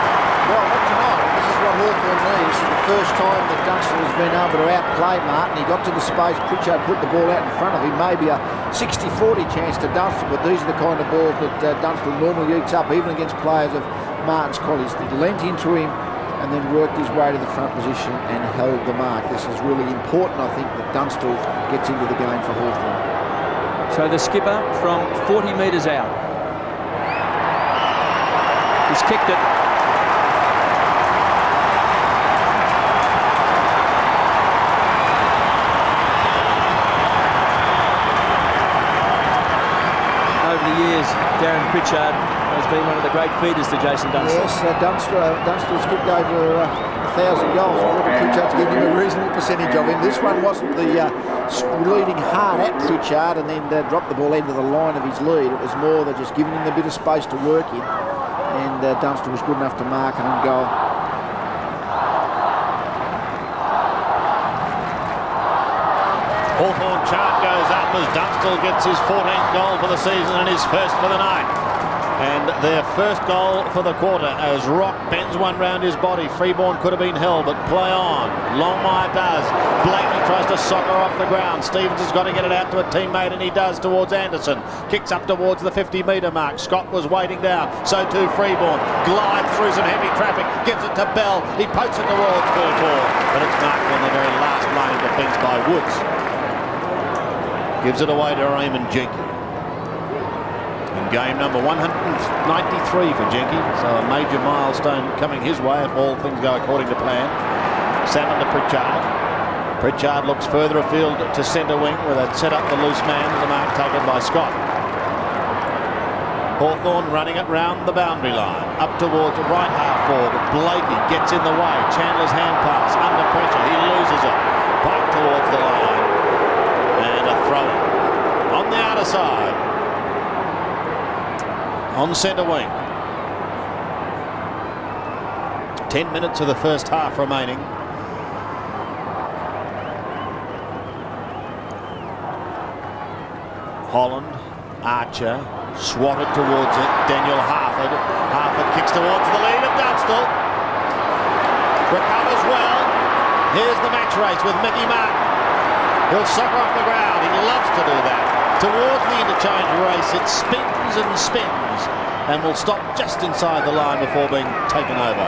Well, not tonight. This is what Hawthorn needs. This is the first time that Dunstall has been able to outplay Martin. He got to the space. Pritchard put the ball out in front of him. Maybe a 60-40 chance to Dunstall, but these are the kind of balls that Dunstall normally eats up, even against players of Martin's qualities. He lent into him and then worked his way to the front position and held the mark. This is really important, I think, that Dunstall gets into the game for Hawthorn. So the skipper from 40 metres out. He's kicked it. Over the years, Darren Pritchard has been one of the great feeders to Jason Dunstall. Yes, Dunstall's kicked over 1,000 goals. I reckon Pritchard's giving him a reasonable percentage of him. This one wasn't the leading hard at Pritchard and then dropped the ball into the line of his lead. It was more than just giving him a bit of space to work in. And Dunstall was good enough to mark and on goal. Hawthorn chart goes up as Dunstall gets his 14th goal for the season and his first for the night. And their first goal for the quarter as Rock bends one round his body. Freeborn could have been held, but play on. Longmire does. Blakey tries to soccer off the ground. Stevens has got to get it out to a teammate, and he does towards Anderson. Kicks up towards the 50-metre mark. Scott was waiting down. So too Freeborn. Glides through some heavy traffic. Gives it to Bell. He pokes it towards Burford. But it's marked on the very last lane defence by Woods. Gives it away to Raymond Jenke. In game number 193 for Jenke, so a major milestone coming his way if all things go according to plan. Salmon to Pritchard. Pritchard looks further afield to centre wing where they'd set up the loose man, the mark taken by Scott. Hawthorn running it round the boundary line, up towards the right half forward. Blakey gets in the way. Chandler's hand pass under pressure. He loses it. Back towards the line. And a throw on the outer side. On centre wing. 10 minutes of the first half remaining. Holland, Archer, swatted towards it. Daniel Harford. Harford kicks towards the lead of Dunstall. Recovers well. Here's the match race with Mickey Martin. He'll soccer off the ground. He loves to do that. towards the interchange race. It spins and spins and will stop just inside the line before being taken over.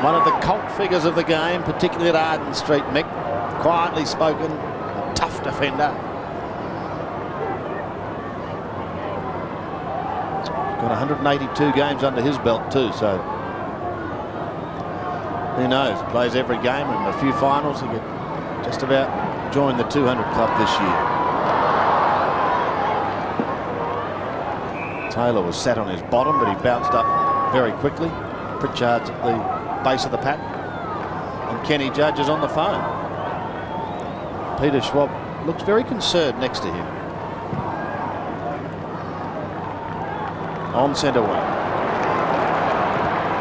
One of the cult figures of the game, particularly at Arden Street, Mick. Quietly spoken, a tough defender. Got 182 games under his belt too, so who knows? Plays every game and a few finals. He could just about join the 200 club this year. Taylor was sat on his bottom, but he bounced up very quickly. Pritchard's at the base of the pack, and Kenny Judge is on the phone. Peter Schwab looks very concerned next to him. On centre wing.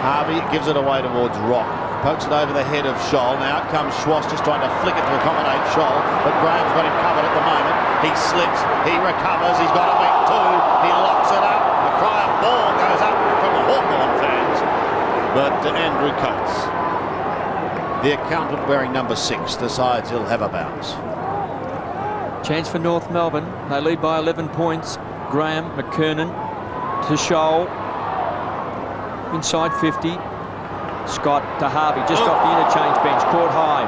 Harvey gives it away towards Rock. Pokes it over the head of Scholl. Now out comes Schwartz, just trying to flick it to accommodate Scholl, but Graham's got him covered at the moment. He slips, he recovers, he's got a big two, he locks it up. The cry of ball goes up from the Hawthorn fans. But Andrew Coates, the accountant wearing number 6, decides he'll have a bounce. Chance for North Melbourne. They lead by 11 points. Graham, McKernan to Scholl. Inside 50. Scott to Harvey, just off the interchange bench, caught high.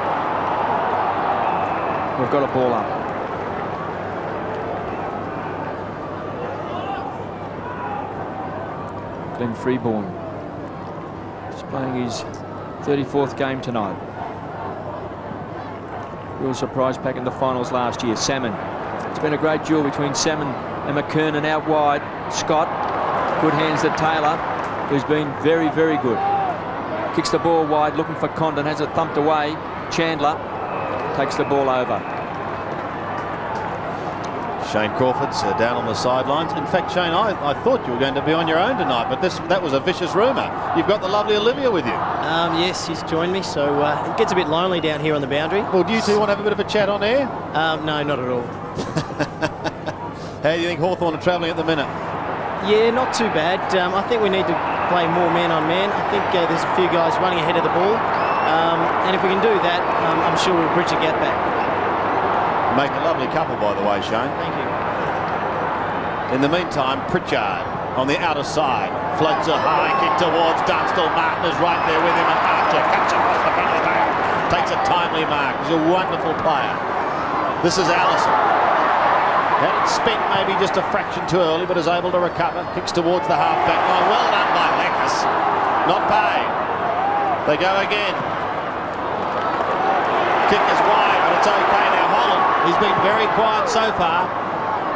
We've got a ball up. Glenn Freeborn is playing his 34th game tonight. Real surprise pack in the finals last year. Salmon. It's been a great duel between Salmon and McKernan out wide. Scott, good hands to Taylor, who's been very, very good. Kicks the ball wide, looking for Condon, has it thumped away. Chandler takes the ball over. Shane Crawford's down on the sidelines. In fact, Shane, I thought you were going to be on your own tonight, but that was a vicious rumour. You've got the lovely Olivia with you. Yes, he's joined me, so it gets a bit lonely down here on the boundary. Well, do you two want to have a bit of a chat on air? No, not at all. How do you think Hawthorn are travelling at the minute? Yeah, not too bad. I think we need to play more man-on-man. I think there's a few guys running ahead of the ball. And if we can do that, I'm sure we'll bridge the gap back. Make a lovely couple, by the way, Shane. Thank you. In the meantime, Pritchard on the outer side. Floats a high kick towards Dunstall. Martin is right there with him, and Archer cuts across the front of the back. Takes a timely mark. He's a wonderful player. This is Allison. Had it spent maybe just a fraction too early, but is able to recover. Kicks towards the half-back line. Well done by Lekas. Not paid. They go again. Kick is wide, but it's okay now. Holland, he's been very quiet so far.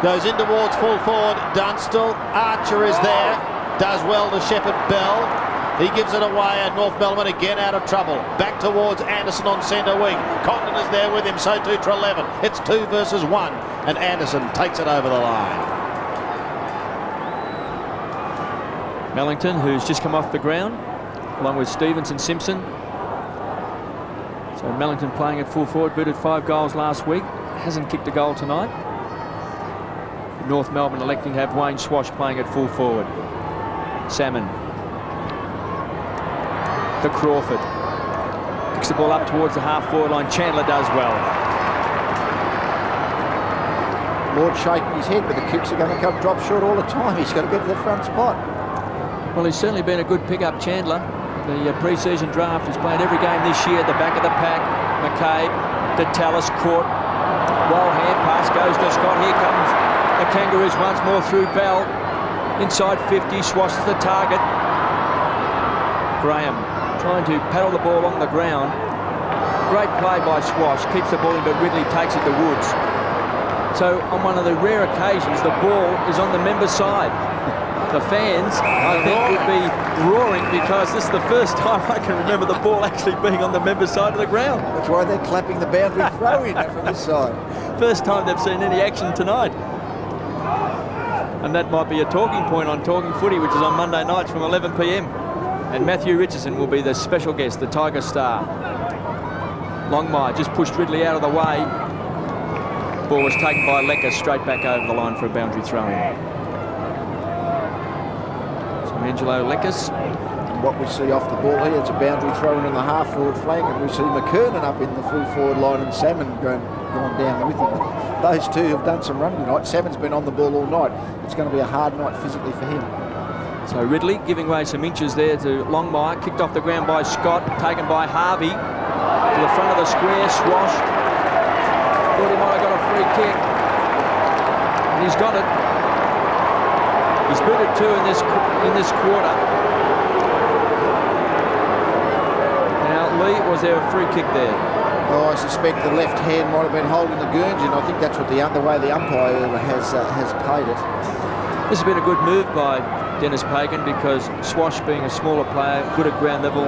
Goes in towards full forward. Dunstall. Archer is there. Does well to Shepherd Bell. He gives it away, and North Melbourne again out of trouble. Back towards Anderson on centre wing. Condon is there with him, so too Treleaven. It's 2 versus 1, and Anderson takes it over the line. Mellington, who's just come off the ground, along with Stevens and Simpson. So Mellington playing at full forward, booted 5 goals last week. Hasn't kicked a goal tonight. North Melbourne electing to have Wayne Swash playing at full forward. Salmon. To Crawford. Kicks the ball up towards the half-forward line. Chandler does well. Lord shaking his head, but the kicks are going to come drop short all the time. He's got to get to the front spot. Well, he's certainly been a good pick-up, Chandler. The pre-season draft has played every game this year at the back of the pack. McCabe to Tallis, caught. Well, hand pass goes to Scott. Here comes the Kangaroos once more through Bell. Inside 50, swashes the target. Graham trying to paddle the ball on the ground. Great play by Swash, keeps the ball in, but Ridley takes it to Woods. So on one of the rare occasions, the ball is on the member side. The fans, I think, would be roaring because this is the first time I can remember the ball actually being on the member side of the ground. That's why they're clapping the boundary throw in from this side. First time they've seen any action tonight. And that might be a talking point on Talking Footy, which is on Monday nights from 11 p.m. And Matthew Richardson will be the special guest, the Tiger Star. Longmire just pushed Ridley out of the way. Ball was taken by Lecker straight back over the line for a boundary throw-in. So Angelo Leckers And what we see off the ball here, it's a boundary thrown in the half-forward flank, and we see McKernan up in the full forward line and Salmon gone down with him. Those two have done some running tonight. Salmon's been on the ball all night. It's going to be a hard night physically for him. So Ridley giving away some inches there to Longmire, kicked off the ground by Scott, taken by Harvey to the front of the square, Swash. Thought he might have got a free kick, and he's got it. He's booted 2 in this quarter. Now, Lee, was there a free kick there? Oh, I suspect the left hand might have been holding the Guernsey, and I think that's what the way the umpire has played it. This has been a good move by Dennis Pagan, because Swash, being a smaller player, good at ground level,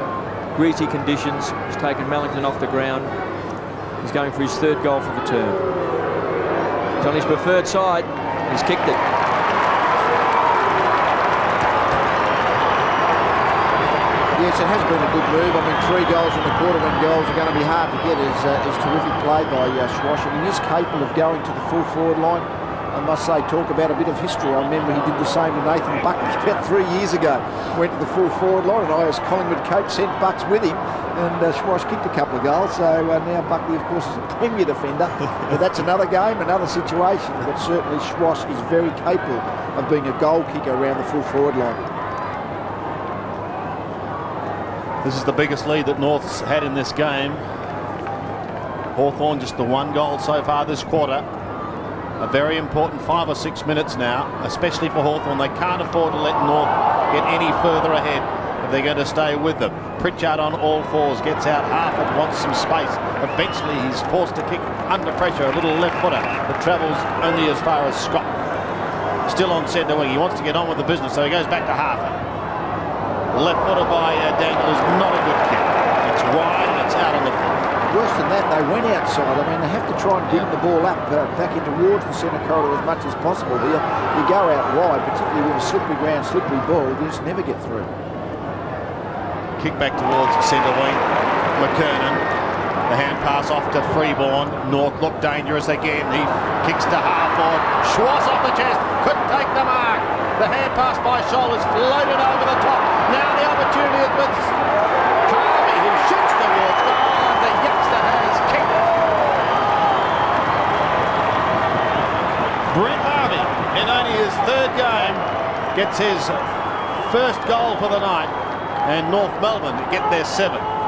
greasy conditions, has taken Mellington off the ground. He's going for his 3rd goal for the term. He's on his preferred side. He's kicked it. Yes, it has been a good move. I mean, 3 goals in the quarter when goals are going to be hard to get is terrific play by Swash, and he is capable of going to the full forward line. I must say, talk about a bit of history. I remember he did the same to Nathan Buckley about 3 years ago. Went to the full forward line, and I, as Collingwood coach, sent Bucks with him, and Swash kicked a couple of goals. So now Buckley, of course, is a premier defender. But that's another game, another situation. But certainly Swash is very capable of being a goal kicker around the full forward line. This is the biggest lead that North's had in this game. Hawthorn just the 1 goal so far this quarter. A very important 5 or 6 minutes now, especially for Hawthorn. They can't afford to let North get any further ahead if they're going to stay with them. Pritchard on all fours, gets out Harford, wants some space. Eventually he's forced to kick under pressure, a little left footer that travels only as far as Scott. Still on centre wing, he wants to get on with the business, so he goes back to Harford. The left footer by Dangle is not a good kick. It's wide and it's out on the floor. Worse than that, they went outside. I mean, they have to try and bring the ball up back in towards the centre corridor as much as possible here. You go out wide, particularly with a slippery ground, slippery ball, you just never get through. Kick back towards centre wing. McKernan. The hand pass off to Freeborn. North look dangerous again. He kicks to half-forward. Schwartz off the chest. Couldn't take the mark. The hand pass by Scholl is floated over the top. Now the opportunity is with Harvey, who shoots towards goal. The youngster has kicked. Brent Harvey, in only his 3rd game, gets his 1st goal for the night, and North Melbourne get their 7th.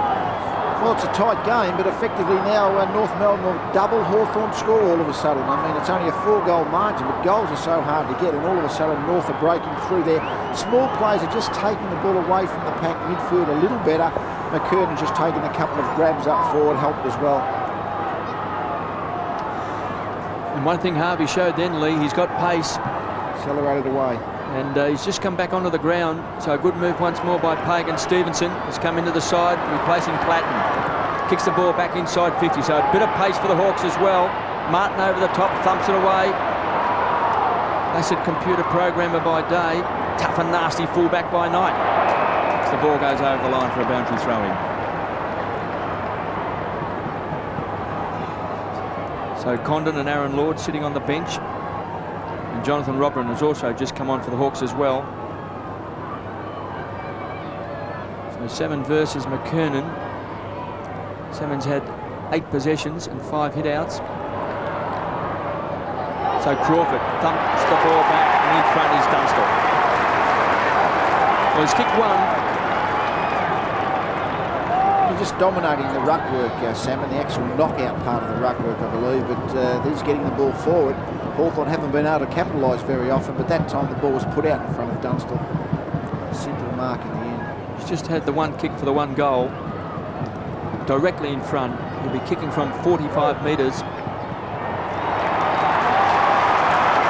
Well, it's a tight game, but effectively now North Melbourne will double Hawthorn score all of a sudden. I mean, it's only a 4-goal margin, but goals are so hard to get, and all of a sudden North are breaking through there. Small players are just taking the ball away from the pack midfield a little better. McKernan just taking a couple of grabs up forward, helped as well. And one thing Harvey showed then, Lee, he's got pace. Accelerated away. And he's just come back onto the ground. So a good move once more by Pagan. Stevenson has come into the side, replacing Platten. Kicks the ball back inside 50. So a bit of pace for the Hawks as well. Martin over the top, thumps it away. Acid computer programmer by day. Tough and nasty fullback by night. The ball goes over the line for a boundary throw-in. So Condon and Aaron Lord sitting on the bench. And Jonathan Robin has also just come on for the Hawks as well. So 7 versus McKernan. 7's had 8 possessions and 5 hit-outs. So Crawford thumps the ball back, and in front is Dunstall. Well, he's kicked 1. Just dominating the ruck work, Salmon, the actual knockout part of the ruck work, I believe, but he's getting the ball forward. Hawthorn haven't been able to capitalise very often, but that time the ball was put out in front of Dunstall. Simple mark in the end. He's just had the 1 kick for the 1 goal. Directly in front. He'll be kicking from 45 metres.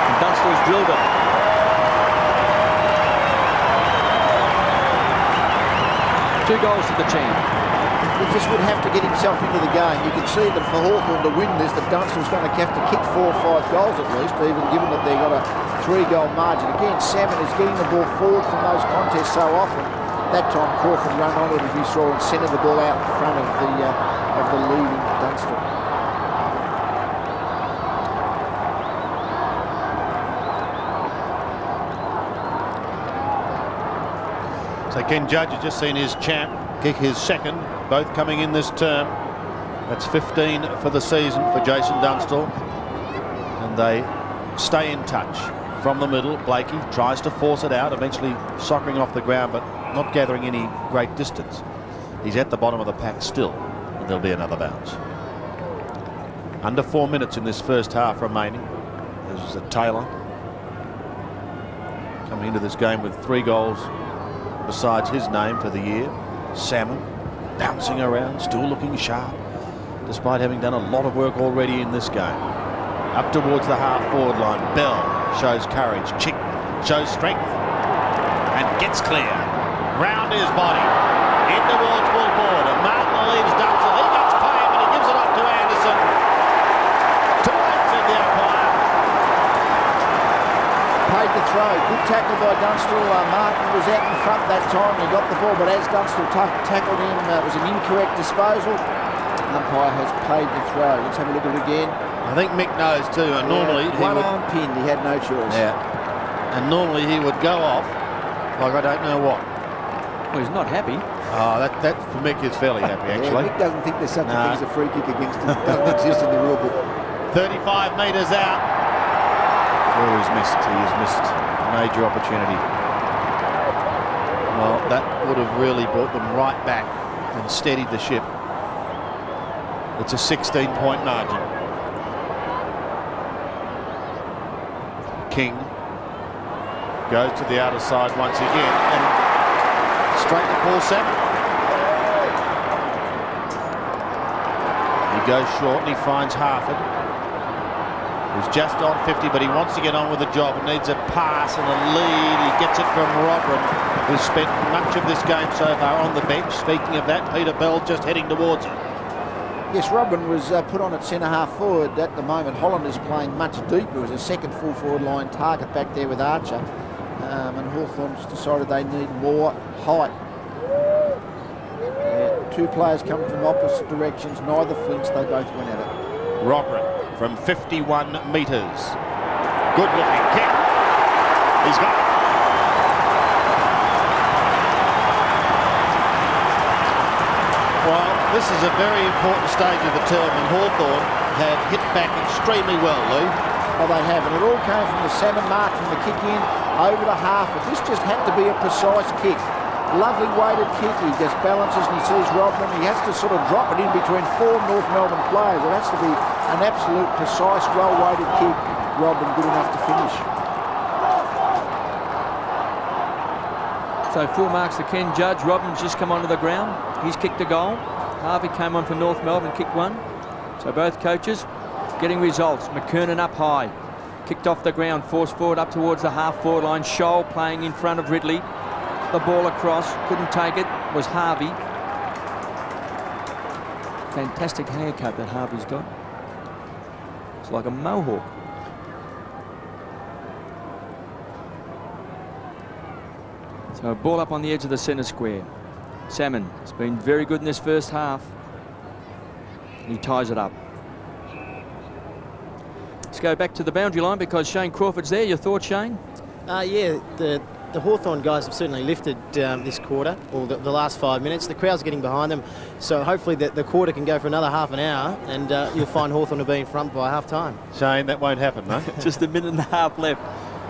And Dunstall's drilled it. Two goals to the champ. He just would have to get himself into the game. You can see that for Hawthorn to win this, that Dunstall's going to have to kick 4 or 5 goals at least, even given that they've got a 3-goal margin. Again, Salmon is getting the ball forward from those contests so often. That time Crawford run on it, as we saw, and centred the ball out in front of the leading Dunstall. So Ken Judge has just seen his champ kick his second, both coming in this term. That's 15 for the season for Jason Dunstall. And they stay in touch from the middle. Blakey tries to force it out, eventually soccering off the ground, but not gathering any great distance. He's at the bottom of the pack still, and there'll be another bounce. Under 4 minutes in this first half remaining. There's Taylor coming into this game with 3 goals besides his name for the year. Salmon bouncing around, still looking sharp, despite having done a lot of work already in this game. Up towards the half-forward line. Bell shows courage. Chick shows strength and gets clear. Round his body. In towards full forward. And Martin leaves Dunstall. He gets paid, but he gives it up to Anderson. Too late, said the umpire. Paid the throw. Good tackle by Dunstall. Martin was out in front that time. He got the ball, but as Dunstall tackled him, it was an incorrect disposal. Umpire has paid the throw. Let's have a look at it again. I think Mick knows too, and normally one arm pinned, he had no choice. Yeah, and normally he would go off like I don't know what. Well, he's not happy. Oh, that for Mick is fairly happy actually. Mick doesn't think there's such a thing as a free kick against him. It doesn't exist in the rule book. 35 metres out. Oh, he's missed. He has missed a major opportunity. Well, that would have really brought them right back and steadied the ship. It's a 16-point margin. King goes to the outer side once again and straight to Paul Salmon. He goes short and he finds Harford, who's just on 50, but he wants to get on with the job and needs a pass and a lead. He gets it from Rodman, who's spent much of this game so far on the bench. Speaking of that, Peter Bell just heading towards it. Yes, Robin was put on at centre-half forward at the moment. Holland is playing much deeper. It was a second full forward line target back there with Archer. And Hawthorn just decided they need more height. Two players coming from opposite directions. Neither flinched. They both went at it. Rodman from 51 metres. Good looking kick. He's got it. Well, this is a very important stage of the term, and Hawthorn have hit back extremely well, Lou. Oh, they have, and it all came from the salmon mark, from the kick in over the half. But this just had to be a precise kick. Lovely weighted kick. He just balances and he sees Rodman. He has to sort of drop it in between 4 North Melbourne players. It has to be an absolute precise, well-weighted kick. Rodman good enough to finish. So full marks to Ken Judge. Rodman's just come onto the ground. He's kicked a goal. Harvey came on for North Melbourne, kicked one. So both coaches getting results. McKernan up high. Kicked off the ground, forced forward up towards the half-forward line. Scholl playing in front of Ridley. The ball across, couldn't take it, was Harvey. Fantastic haircut that Harvey's got. It's like a mohawk. So a ball up on the edge of the centre square. Salmon has been very good in this first half. He ties it up. Let's go back to the boundary line because Shane Crawford's there. Your thoughts, Shane? Yeah, the Hawthorn guys have certainly lifted this quarter, or the last 5 minutes. The crowd's getting behind them, so hopefully the quarter can go for another half an hour, and you'll find Hawthorn will be in front by half-time. Shane, that won't happen, no? Just a minute and a half left.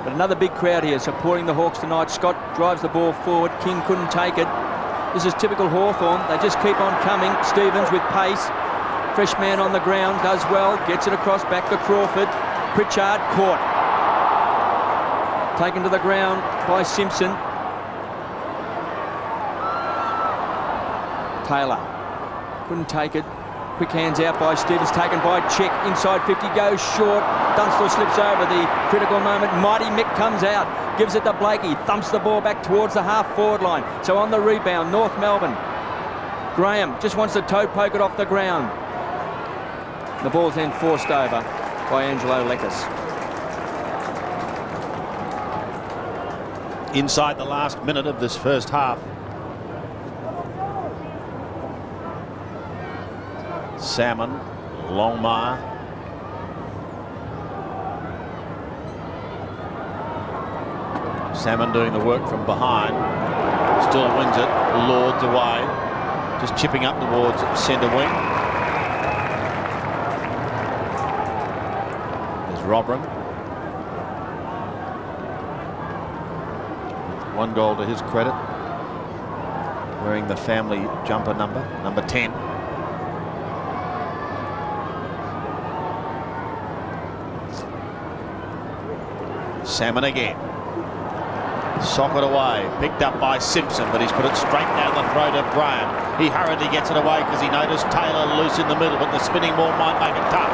But another big crowd here supporting the Hawks tonight. Scott drives the ball forward. King couldn't take it. This is typical Hawthorn. They just keep on coming. Stevens with pace. Fresh man on the ground, does well. Gets it across back to Crawford. Pritchard caught. Taken to the ground by Simpson. Taylor couldn't take it. Quick hands out by Stevens, taken by Chick. Inside 50, goes short. Dunstall slips over the critical moment. Mighty Mick comes out, gives it to Blakey, thumps the ball back towards the half-forward line. So on the rebound, North Melbourne. Graham just wants to toe poke it off the ground. The ball's then forced over by Angelo Lekas. Inside the last minute of this first half. Salmon, Longmire. Salmon doing the work from behind. Still wins it. Lords away. Just chipping up towards centre wing. There's Robran. 1 goal to his credit. Wearing the family jumper number 10. Salmon again. Socket away, picked up by Simpson, but he's put it straight down the throat of Graham. He hurriedly gets it away because he noticed Taylor loose in the middle, but the spinning ball might make it tough.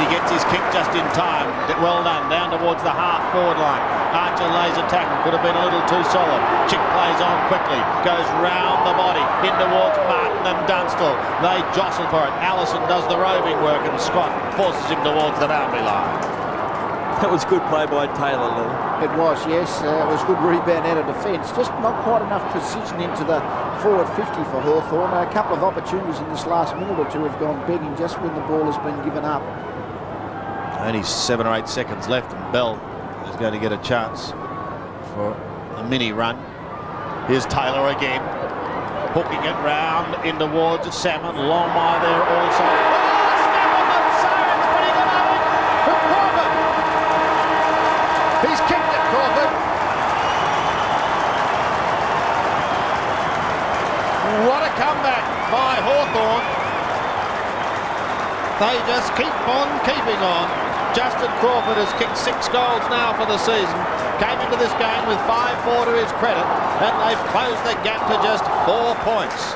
He gets his kick just in time. Well done, down towards the half-forward line. Archer lays a tackle, could have been a little too solid. Chick plays on quickly, goes round the body, in towards Martin and Dunstall. They jostle for it. Allison does the roving work, and Scott forces him towards the boundary line. That was good play by Taylor, Lou. It was, yes. It was good rebound out of defence. Just not quite enough precision into the forward 50 for Hawthorn. A couple of opportunities in this last minute or two have gone begging just when the ball has been given up. Only 7 or 8 seconds left, and Bell is going to get a chance for a mini run. Here's Taylor again, hooking it round in towards Salmon. Longmire there also. He's kicked it, Crawford. What a comeback by Hawthorn. They just keep on keeping on. Justin Crawford has kicked 6 goals now for the season. Came into this game with 5-4 to his credit, and they've closed the gap to just 4 points.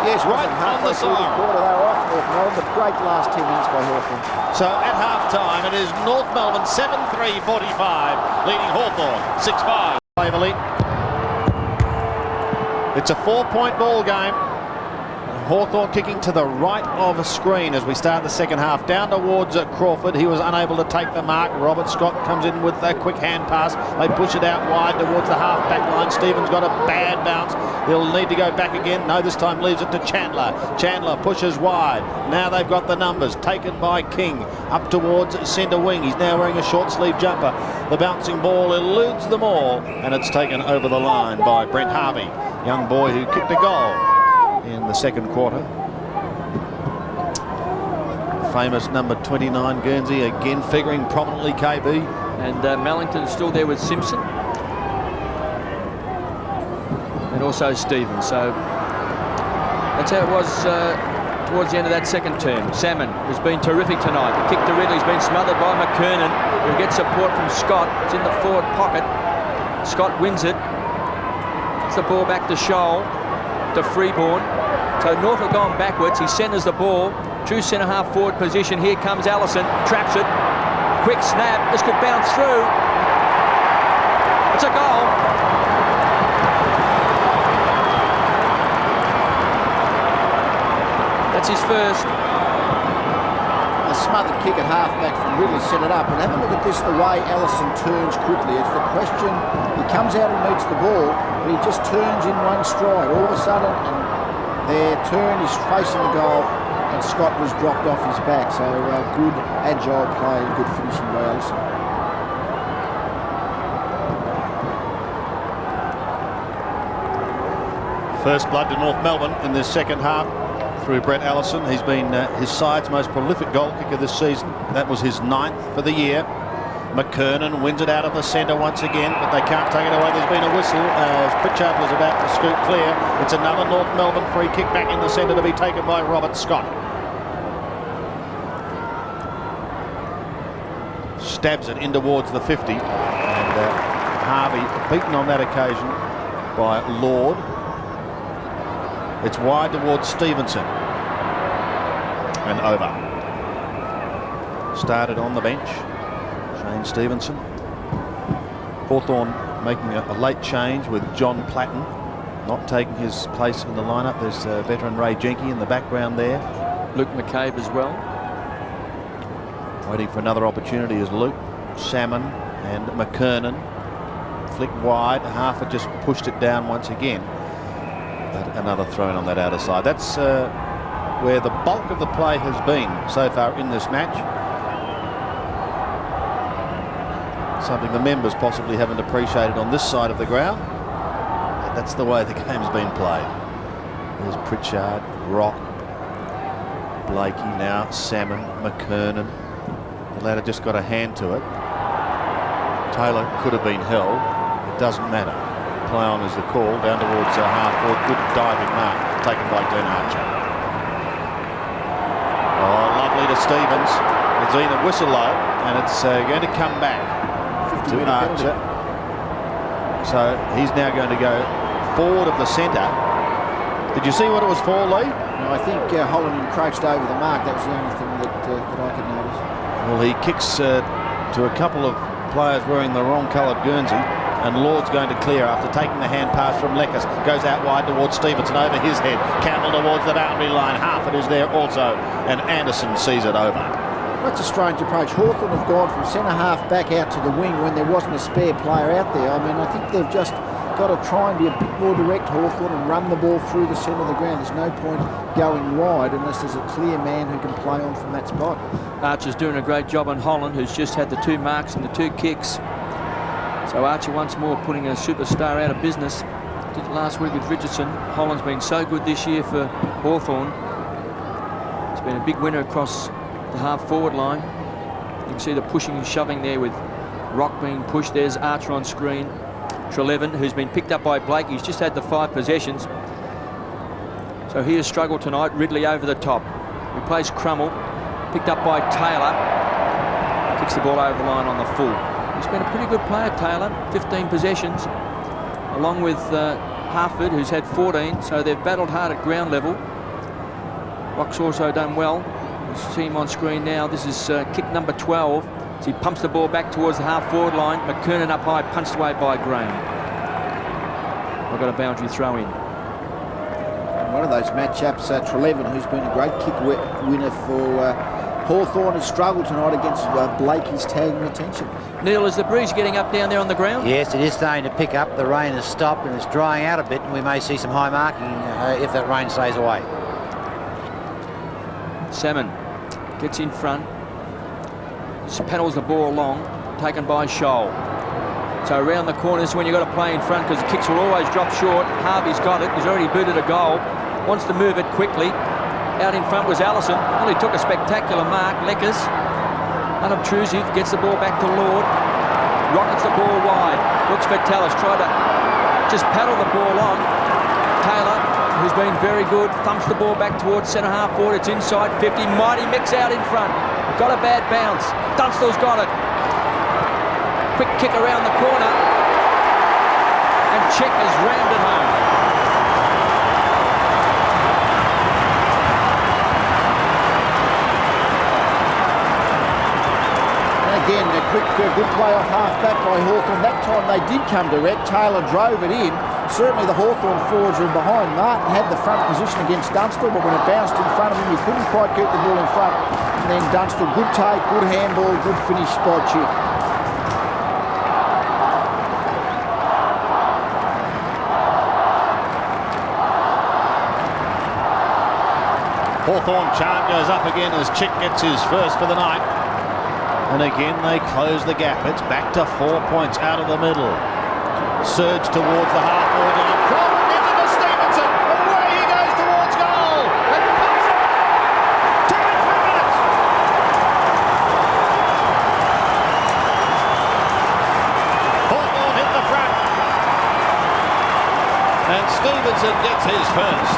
Yes, right on the siren. They were off North Melbourne, but great last 10 minutes by Hawthorn. So at half-time, it is North Melbourne 7-3-45, leading Hawthorn 6-5. Waverley. It's a 4-point ball game. Hawthorn kicking to the right of a screen as we start the second half. Down towards Crawford. He was unable to take the mark. Robert Scott comes in with a quick hand pass. They push it out wide towards the half-back line. Stevens got a bad bounce. He'll need to go back again. No, this time leaves it to Chandler. Chandler pushes wide. Now they've got the numbers. Taken by King. Up towards centre wing. He's now wearing a short sleeve jumper. The bouncing ball eludes them all, and it's taken over the line by Brent Harvey. Young boy who kicked a goal in the second quarter. Famous number 29 Guernsey again figuring prominently, KB. And Mellington's still there with Simpson. And also Stevens. So that's how it was towards the end of that second term. Salmon has been terrific tonight. The kick to Ridley's been smothered by McKernan, who gets support from Scott. It's in the forward pocket. Scott wins it. It's the ball back to Scholl, to Freeborn. So North have gone backwards. He centres the ball. True centre half forward position. Here comes Allison. Traps it. Quick snap. This could bounce through. It's a goal. That's his first. A smothered kick at half-back from Ridley set it up. And have a look at this, the way Allison turns quickly. It's the question. He comes out and meets the ball, but he just turns in one stride. All of a sudden, and their turn is facing the goal, and Scott was dropped off his back. So good, agile play and good finishing by Allison. First blood to North Melbourne in this second half through Brett Allison. He's been his side's most prolific goal kicker this season. That was his 9th for the year. McKernan wins it out of the centre once again, but they can't take it away. There's been a whistle as Pritchard was about to scoot clear. It's another North Melbourne free kick back in the centre to be taken by Robert Scott. Stabs it in towards the 50, and Harvey beaten on that occasion by Lord. It's wide towards Stevenson and over. Started on the bench, Shane Stevenson. Hawthorn making a late change with John Platten not taking his place in the lineup. There's veteran Ray Jenke in the background there. Luke McCabe as well. Waiting for another opportunity is Luke, Salmon and McKernan. Flick wide. Harford just pushed it down once again. But another throw in on that outer side. That's where the bulk of the play has been so far in this match. something the members possibly haven't appreciated on this side of the ground. That's the way the game's been played. There's Pritchard, Rock, Blakey now, Salmon, McKernan. The latter just got a hand to it. Taylor could have been held. It doesn't matter. Play on is the call. Down towards half forward. Good diving mark taken by Glenn Archer. Oh, lovely to Stevens. It's been a whistle low, and it's going to come back to Archer. So he's now going to go forward of the centre. Did you see what it was for, Lee? No, I think Holland encroached over the mark. That was the only thing that I could notice. Well, he kicks to a couple of players wearing the wrong coloured Guernsey, and Lord's going to clear after taking the hand pass from Leckers. Goes out wide towards Stevenson over his head. Campbell towards the boundary line. Harford is there also, and Anderson sees it over. That's a strange approach. Hawthorn have gone from centre-half back out to the wing when there wasn't a spare player out there. I mean, I think they've just got to try and be a bit more direct, Hawthorn, and run the ball through the centre of the ground. There's no point going wide unless there's a clear man who can play on from that spot. Archer's doing a great job on Holland, who's just had the 2 marks and the 2 kicks. So Archer once more putting a superstar out of business. Did it last week with Richardson. Holland's been so good this year for Hawthorn. It's been a big winner across the half-forward line. You can see the pushing and shoving there with Rock being pushed. There's Archer on screen. Treleaven, who's been picked up by Blake. He's just had the 5 possessions. So he has struggled tonight. Ridley over the top. Replaced Crummell. Picked up by Taylor. Kicks the ball over the line on the full. He's been a pretty good player, Taylor. 15 possessions. Along with Harford, who's had 14. So they've battled hard at ground level. Rock's also done well. You see him on screen now. This is kick number 12. So he pumps the ball back towards the half-forward line. McKernan up high, punched away by Graham. I've got a boundary throw in. One of those matchups, Treleaven, who's been a great kick winner for Hawthorn, has struggled tonight against Blakey's tagging attention. Neil, is the breeze getting up down there on the ground? Yes, it is starting to pick up. The rain has stopped and it's drying out a bit, and we may see some high marking if that rain stays away. Salmon gets in front. Just paddles the ball along, taken by Scholl. So around the corners when you've got to play in front, because the kicks will always drop short. Harvey's got it. He's already booted a goal. Wants to move it quickly. Out in front was Allison. Well, he took a spectacular mark. Leckers, unobtrusive, gets the ball back to Lord. Rockets the ball wide. Looks for Tallis. Tried to just paddle the ball on. Taylor, who's been very good, thumps the ball back towards centre half forward. It's inside 50. Mighty mix out in front. Got a bad bounce. Dunstall's got it. Quick kick around the corner. And Check has rammed it home. And again, a quick, good play off half-back by Hawthorn. That time they did come direct. Taylor drove it in. Certainly the Hawthorn forwards were behind. Martin had the front position against Dunstall, but when it bounced in front of him, he couldn't quite keep the ball in front. And then Dunstall, good take, good handball, good finish by Chick. Hawthorn chant goes up again as Chick gets his first for the night. And again they close the gap. It's back to 4 points out of the middle. Surge towards the half-forward line. Crawford gets it to Stevenson. Away he goes towards goal. And puts it. 2 minutes. Hawthorn hit the front. And Stevenson gets his first.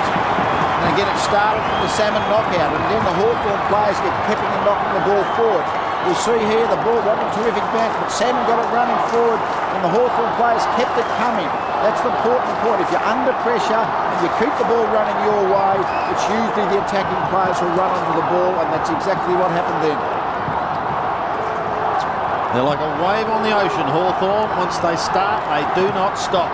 And again, it started from the Salmon knockout, and then the Hawthorn players get keeping and knocking the ball forward. You'll see here the ball wasn't a terrific bounce, but Salmon got it running forward, and the Hawthorn players kept it coming. That's the important point. If you're under pressure and you keep the ball running your way, it's usually the attacking players who run onto the ball, and that's exactly what happened then. They're like a wave on the ocean, Hawthorn. Once they start, they do not stop.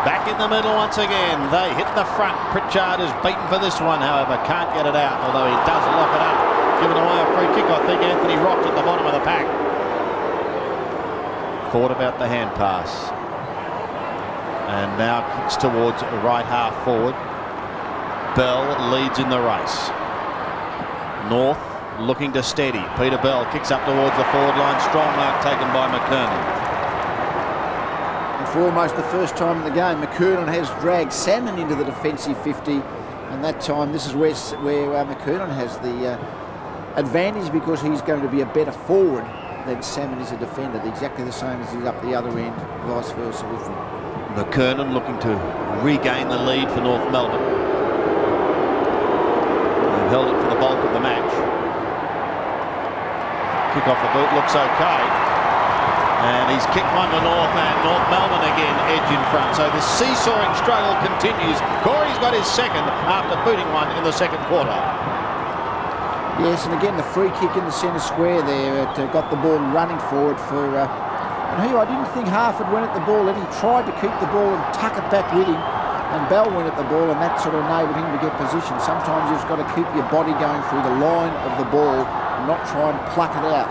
Back in the middle once again. They hit the front. Pritchard is beaten for this one, however. Can't get it out, although he does lock it up. Giving away a free kick. I think Anthony Rock at the bottom of the pack. Thought about the hand pass. And now kicks towards right half forward. Bell leads in the race. North looking to steady. Peter Bell kicks up towards the forward line. Strong mark taken by McKernan. And for almost the first time in the game, McKernan has dragged Salmon into the defensive 50, and that time this is where McKernan has the advantage, because he's going to be a better forward than Salmon is a defender, exactly the same as he's up the other end, vice versa with them. McKernan looking to regain the lead for North Melbourne. They've held it for the bulk of the match. Kick off the boot looks okay. And he's kicked one to North, and North Melbourne again edge in front. So the seesawing struggle continues. Corey's got his second after booting one in the second quarter. Yes, and again the free kick in the centre square there. It got the ball running forward for... and who I didn't think Harford went at the ball, and he tried to keep the ball and tuck it back with him. And Bell went at the ball, and that sort of enabled him to get position. Sometimes you've got to keep your body going through the line of the ball and not try and pluck it out.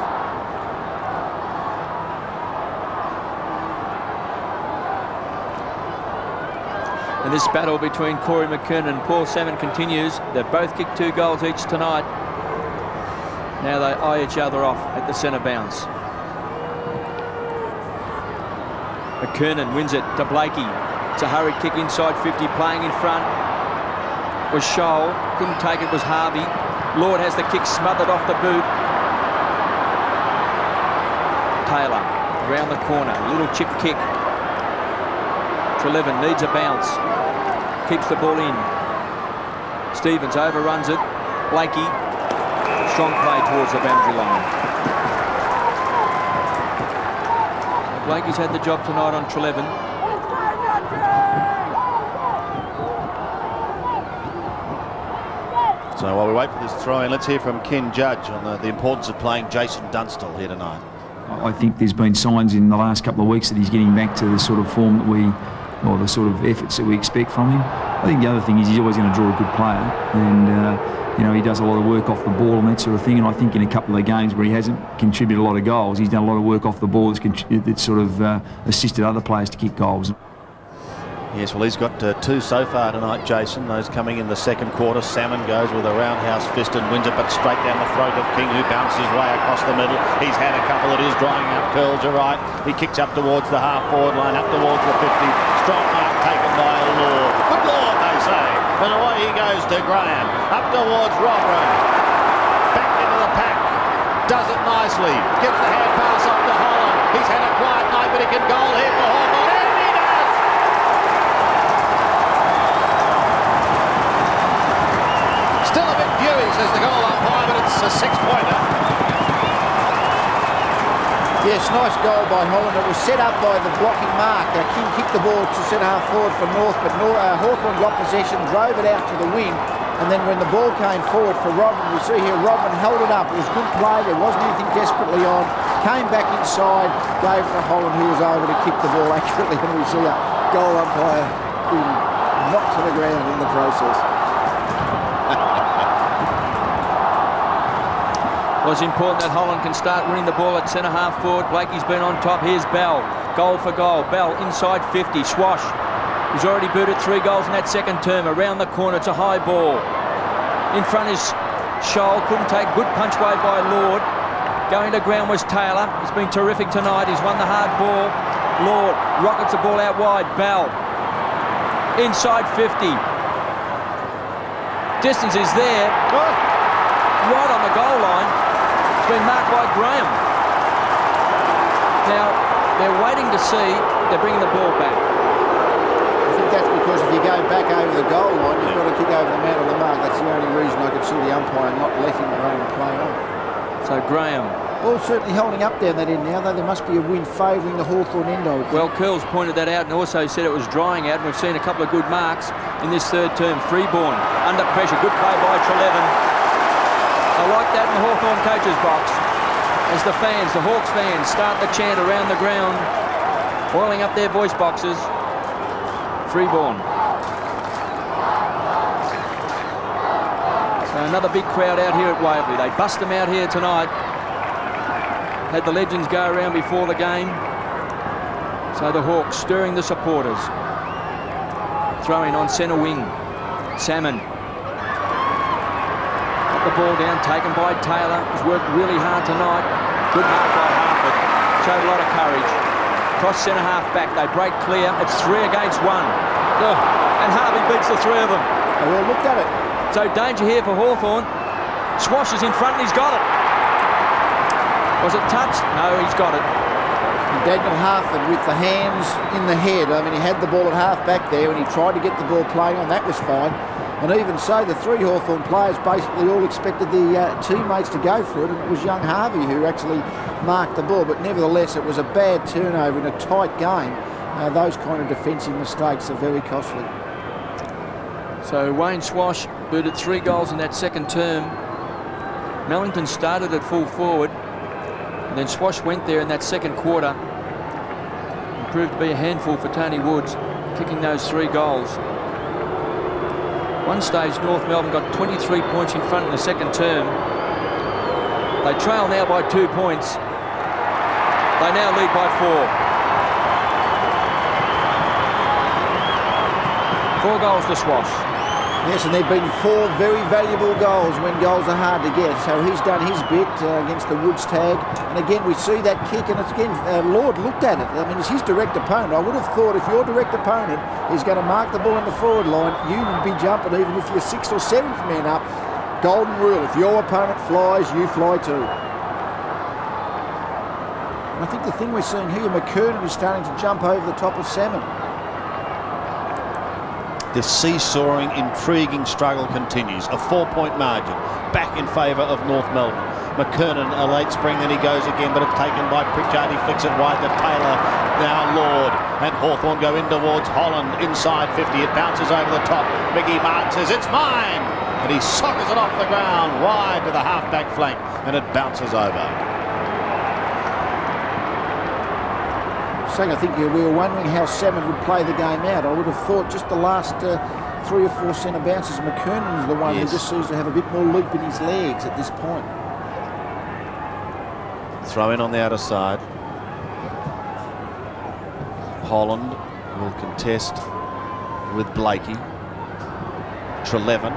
And this battle between Corey McKernan and Paul Salmon continues. They've both kicked 2 goals each tonight. Now they eye each other off at the centre bounce. McKernan wins it to Blakey. It's a hurried kick inside 50, playing in front was Scholl. Couldn't take it, was Harvey. Lord has the kick smothered off the boot. Taylor around the corner, little chip kick. Treleaven needs a bounce. Keeps the ball in. Stevens overruns it. Blakey, strong play towards the boundary line. Blakey's had the job tonight on Treleaven. So while we wait for this throw-in, let's hear from Ken Judge on the importance of playing Jason Dunstall here tonight. I think there's been signs in the last couple of weeks that he's getting back to the sort of form that we, or the sort of efforts that we expect from him. I think the other thing is he's always going to draw a good player, and you know, he does a lot of work off the ball and that sort of thing. And I think in a couple of games where he hasn't contributed a lot of goals, he's done a lot of work off the ball that's sort of assisted other players to kick goals. Yes, well, he's got 2 so far tonight, Jason. Those coming in the second quarter. Salmon goes with a roundhouse fist and wins it, but straight down the throat of King, who bounces his way across the middle. He's had a couple that is drying out curls, you're right. He kicks up towards the half-forward line, up towards the 50. Strong mark taken by Lord. Good Lord, they say. And away he goes to Graham. Up towards Rodron. Back into the pack. Does it nicely. Gives the hand pass off to Holland. He's had a quiet night, but he can goal here for Hawthorn. Still a bit dewy, says the goal umpire, but it's a 6-pointer. Yes, nice goal by Holland. It was set up by the blocking mark. King kicked the ball to centre half forward for North, but Hawthorn got possession, drove it out to the wing, and then when the ball came forward for Robin, we see here Robin held it up. It was good play. There wasn't anything desperately on. Came back inside, gave it to Holland, who was able to kick the ball accurately, and we see a goal umpire being knocked to the ground in the process. Well, it's important that Holland can start winning the ball at centre half forward. Blakey's been on top. Here's Bell. Goal for goal. Bell inside 50. Swash. He's already booted 3 goals in that second term. Around the corner, it's a high ball. In front is Scholl. Couldn't take. Good punch away by Lord. Going to ground was Taylor. He's been terrific tonight. He's won the hard ball. Lord rockets the ball out wide. Bell. Inside 50. Distance is there. Right on the goal line. It's been marked by Graham. Now, they're waiting to see they're bringing the ball back. I think that's because if you go back over the goal line, you've got to kick over the man on the mark. That's the only reason I could see the umpire not letting Graham play on. So Graham. Ball certainly holding up down that end now, though there must be a wind favouring the Hawthorn end. Well, Curls pointed that out and also said it was drying out, and we've seen a couple of good marks in this third term. Freeborn under pressure. Good play by Treleaven. I like that in the Hawthorn coach's box as the fans, the Hawks fans, start the chant around the ground, oiling up their voice boxes. Freeborn. So another big crowd out here at Waverley. They bust them out here tonight. Had the legends go around before the game. So the Hawks stirring the supporters. Throwing on centre wing. Salmon. the ball down, taken by Taylor, who's worked really hard tonight. Good mark by Harford. Showed a lot of courage. Cross centre half back, they break clear. It's 3 against 1. And Harvey beats the 3 of them. They all looked at it. So danger here for Hawthorn. Swash is in front and he's got it. Was it touched? No, he's got it. And Daniel Harford with the hands in the head. I mean, he had the ball at half back there and he tried to get the ball playing on. That was fine. And even so, the 3 Hawthorn players basically all expected the teammates to go for it, and it was young Harvey who actually marked the ball. But nevertheless, it was a bad turnover in a tight game. Those kind of defensive mistakes are very costly. So Wayne Swash booted 3 goals in that second term. Mellington started at full forward, and then Swash went there in that second quarter. It proved to be a handful for Tony Woods, kicking those 3 goals. One stage, North Melbourne got 23 points in front in the second term. They trail now by 2 points. They now lead by 4. 4 goals to Swash. Yes, and there have been 4 very valuable goals when goals are hard to get. So he's done his bit against the Woods tag. And again, we see that kick, and it's again, Lord looked at it. I mean, it's his direct opponent. I would have thought if your direct opponent is going to mark the ball in the forward line, you would be jumping even if you're 6th or 7th man up. Golden rule, if your opponent flies, you fly too. And I think the thing we're seeing here, McKernan is starting to jump over the top of Salmon. The seesawing, intriguing struggle continues. A 4-point margin back in favour of North Melbourne. McKernan, a late spring, then he goes again, but it's taken by Pritchard. He flicks it wide to Taylor. Now Lord and Hawthorn go in towards Holland inside 50. It bounces over the top. Mickey Martin says, "It's mine!" And he soccers it off the ground wide to the half-back flank, and it bounces over. I think we were wondering how Salmon would play the game out. I would have thought just the last 3 or 4 centre bounces, McKernan's the one who just seems to have a bit more loop in his legs at this point. Throw in on the outer side. Holland will contest with Blakey. Trelevin.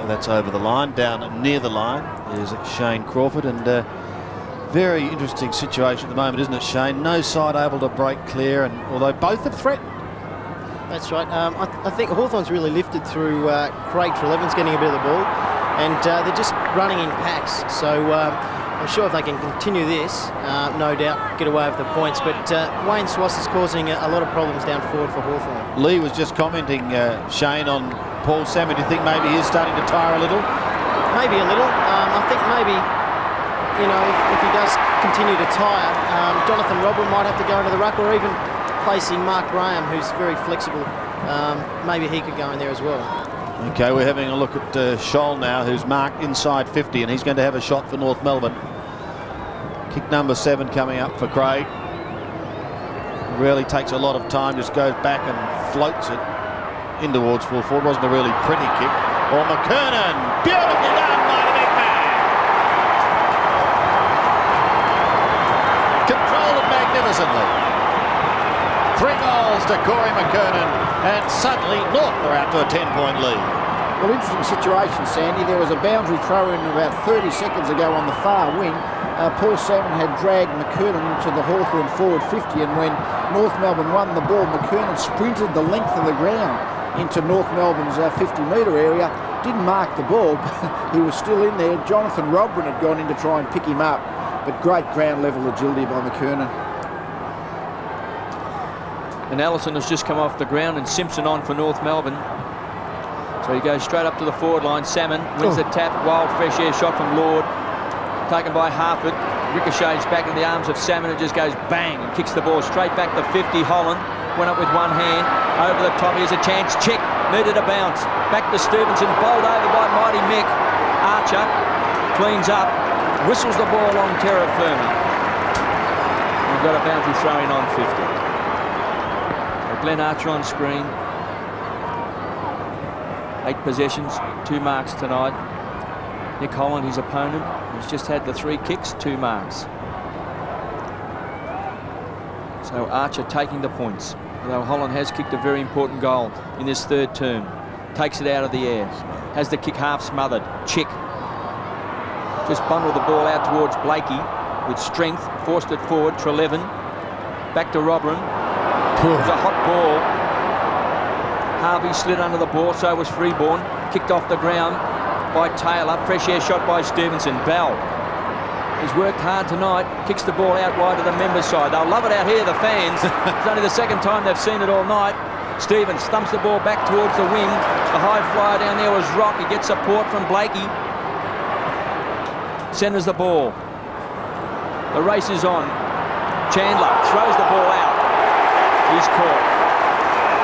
And that's over the line. Down near the line is Shane Crawford, and very interesting situation at the moment, isn't it, Shane? No side able to break clear, and although both have threatened. That's right. I think Hawthorn's really lifted through Craig Trelevin's getting a bit of the ball, and they're just running in packs. So I'm sure if they can continue this, no doubt get away with the points. But Wayne Swass is causing a lot of problems down forward for Hawthorn. Lee was just commenting, Shane, on Paul Salmon. Do you think maybe he's starting to tire a little? Maybe a little. I think maybe, you know, if he does continue to tire, Jonathan Robin might have to go into the ruck, or even placing Mark Graham, who's very flexible. Maybe he could go in there as well. Okay, we're having a look at Scholl now, who's marked inside 50, and he's going to have a shot for North Melbourne. Kick number 7 coming up for Craig. Really takes a lot of time, just goes back and floats it in towards full forward. Wasn't a really pretty kick. Or McKernan, beautifully done by the big man. Controlled it magnificently. 3 goals to Corey McKernan, and suddenly North are out to a 10-point lead. Well, interesting situation, Sandy. There was a boundary throw in about 30 seconds ago on the far wing. Paul Salmon had dragged McKernan to the Hawthorn forward 50, and when North Melbourne won the ball, McKernan sprinted the length of the ground into North Melbourne's 50-metre area. Didn't mark the ball, but he was still in there. Jonathan Robin had gone in to try and pick him up, but great ground level agility by McKernan. And Allison has just come off the ground, and Simpson on for North Melbourne. So he goes straight up to the forward line. Salmon wins the tap. Wild fresh air shot from Lord, taken by Harford. Ricochets back in the arms of Salmon, and just goes bang and kicks the ball straight back to 50. Holland went up with one hand over the top. Here's a chance. Chick needed a bounce. Back to Stevenson, bowled over by Mighty Mick. Archer cleans up, whistles the ball on terra firma. We've got a boundary throw in on 50. Glenn Archer on screen. 8 possessions, 2 marks tonight. Nick Holland, his opponent, has just had the 3 kicks, 2 marks. So Archer taking the points, although Holland has kicked a very important goal in this third term. takes it out of the air. Has the kick half smothered. Chick just bundled the ball out towards Blakey with strength, forced it forward. Trelevin back to Robran. It was a hot ball. Harvey slid under the ball, so was Freeborn. Kicked off the ground by Taylor. Fresh air shot by Stevenson. Bell has worked hard tonight. Kicks the ball out wide to the members' side. They'll love it out here, the fans. It's only the second time they've seen it all night. Stevens thumps the ball back towards the wing. The high flyer down there was Rock. He gets support from Blakey. Centres the ball. The race is on. Chandler throws the ball out. He's caught.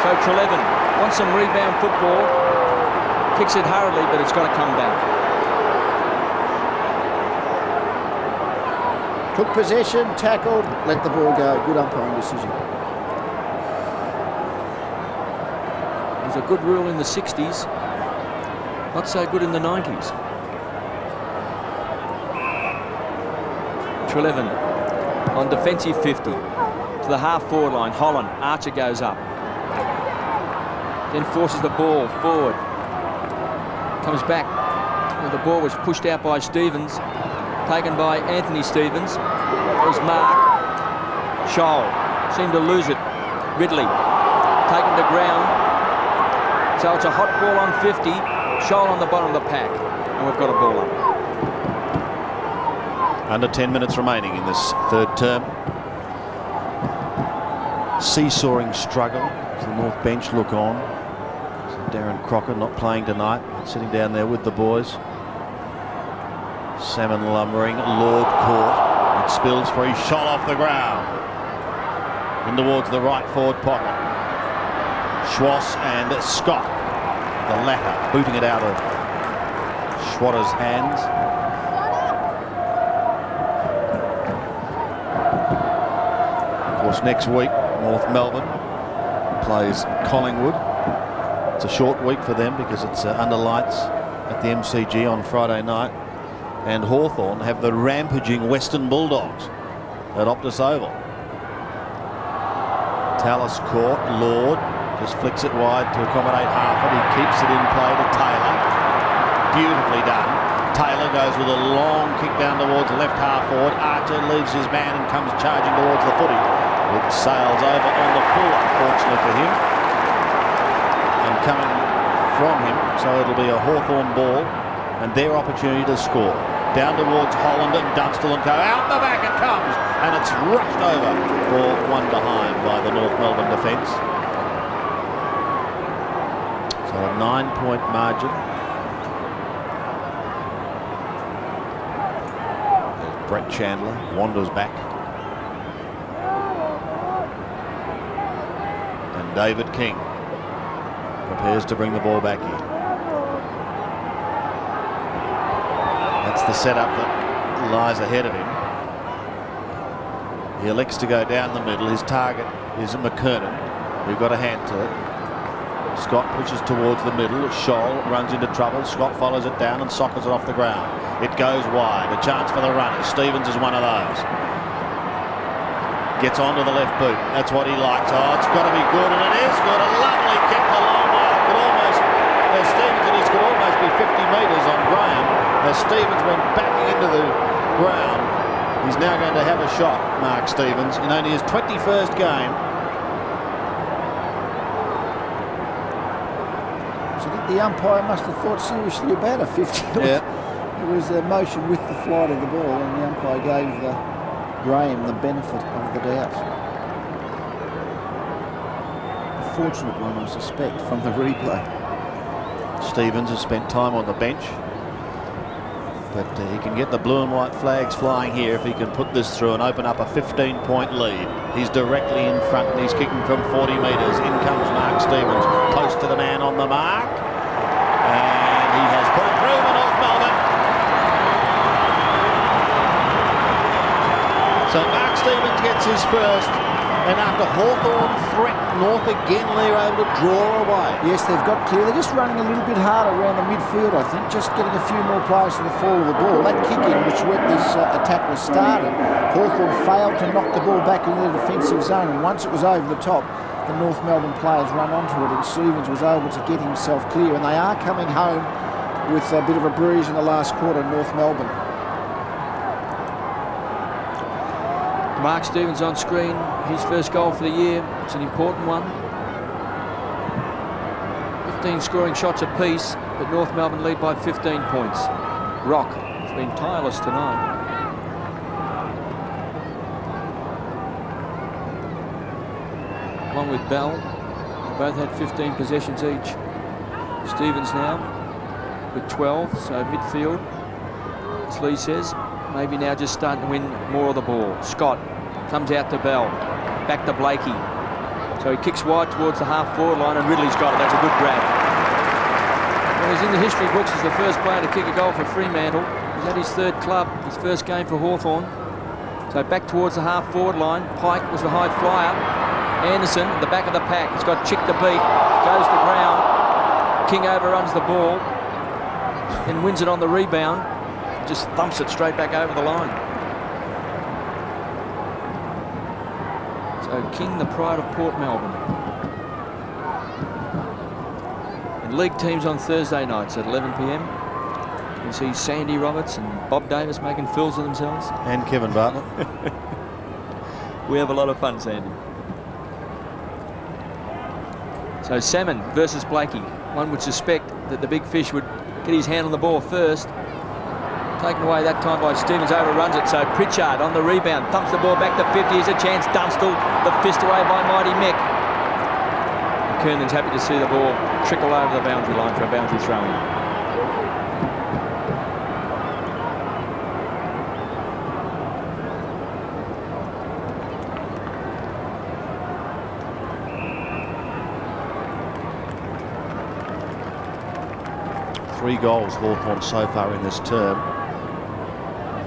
So Trelevin wants some rebound football. Kicks it hurriedly, but it's got to come back. Took possession, tackled, let the ball go. Good umpiring decision. It was a good rule in the 60s. Not so good in the 90s. Trelevin on defensive 50 to the half-forward line. Holland, Archer goes up. Then forces the ball forward. Comes back. And the ball was pushed out by Stevens. Taken by Anthony Stevens. It was Mark. Scholl seemed to lose it. Ridley taken to ground. So it's a hot ball on 50. Scholl on the bottom of the pack. And we've got a ball up. Under 10 minutes remaining in this third term. Seesawing struggle as the North bench look on. So Darren Crocker not playing tonight, sitting down there with the boys. Salmon lumbering, Lord caught. It spills free, shot off the ground. In towards the right forward pocket. Schwass and Scott, the latter, booting it out of Schwatter's hands. Of course, next week, North Melbourne plays Collingwood. It's a short week for them because it's under lights at the MCG on Friday night. And Hawthorn have the rampaging Western Bulldogs at Optus Oval. Tallis caught, Lord just flicks it wide to accommodate Harford. He keeps it in play to Taylor. Beautifully done. Taylor goes with a long kick down towards the left half forward. Archer leaves his man and comes charging towards the footy. It sails over on the full, unfortunately for him. And coming from him, so it'll be a Hawthorn ball and their opportunity to score. Down towards Holland and Dunstall and co. Out the back it comes, and it's rushed over for one behind by the North Melbourne defence. So a 9-point margin. There's Brett Chandler wanders back. And David King prepares to bring the ball back in. That's the setup that lies ahead of him. He elects to go down the middle. His target is McKernan, who got a hand to it. Scott pushes towards the middle. Scholl runs into trouble. Scott follows it down and sockers it off the ground. It goes wide. A chance for the runners. Stevens is one of those. Gets onto the left boot. That's what he likes. Oh, it's got to be good, and it is good. A lovely kick a long way. It could almost, Stevens and his could almost be 50 metres on Graham. As Stevens went backing into the ground, he's now going to have a shot, Mark Stevens, in only his 21st game. So I think the umpire must have thought seriously about a 50. Yeah. It was a motion with the flight of the ball, and the umpire gave Graham the benefit of the doubt. A fortunate one, I suspect, from the replay. Stevens has spent time on the bench. But he can get the blue and white flags flying here if he can put this through and open up a 15-point lead. He's directly in front and he's kicking from 40 metres. In comes Mark Stevens, close to the man on the mark. And he has put it through for North Melbourne. So Mark Stevens gets his first. And after Hawthorn threatened North again, they're able to draw away. Yes, they've got clear. They're just running a little bit harder around the midfield, I think, just getting a few more players to the fall of the ball. That kick-in, which when this attack was started, Hawthorn failed to knock the ball back into the defensive zone, and once it was over the top, the North Melbourne players run onto it, and Stevens was able to get himself clear, and they are coming home with a bit of a breeze in the last quarter, North Melbourne. Mark Stevens on screen, his first goal for the year. It's an important one. 15 scoring shots apiece, but North Melbourne lead by 15 points. Rock has been tireless tonight. Along with Bell, they both had 15 possessions each. Stevens now with 12, so midfield, as Lee says, maybe now just starting to win more of the ball. Scott comes out to Bell, back to Blakey. So he kicks wide towards the half-forward line, and Ridley's got it. That's a good grab. Well, he's in the history books as the first player to kick a goal for Fremantle. He's at his third club, his first game for Hawthorn. So back towards the half-forward line. Pike was the high flyer. Anderson at the back of the pack. He's got Chick to beat. Goes to ground. King overruns the ball and wins it on the rebound. Just thumps it straight back over the line. So King, the pride of Port Melbourne. And league teams on Thursday nights at 11 p.m. You can see Sandy Roberts and Bob Davis making fools of themselves. And Kevin Bartlett. We have a lot of fun, Sandy. So Salmon versus Blakey. One would suspect that the big fish would get his hand on the ball first. Taken away that time by Stevens, overruns it. So Pritchard on the rebound, thumps the ball back to 50. Here's a chance. Dunstall, the fist away by Mighty Mick. Kernan's happy to see the ball trickle over the boundary line for a boundary throw-in. Three goals Hawthorn so far in this term.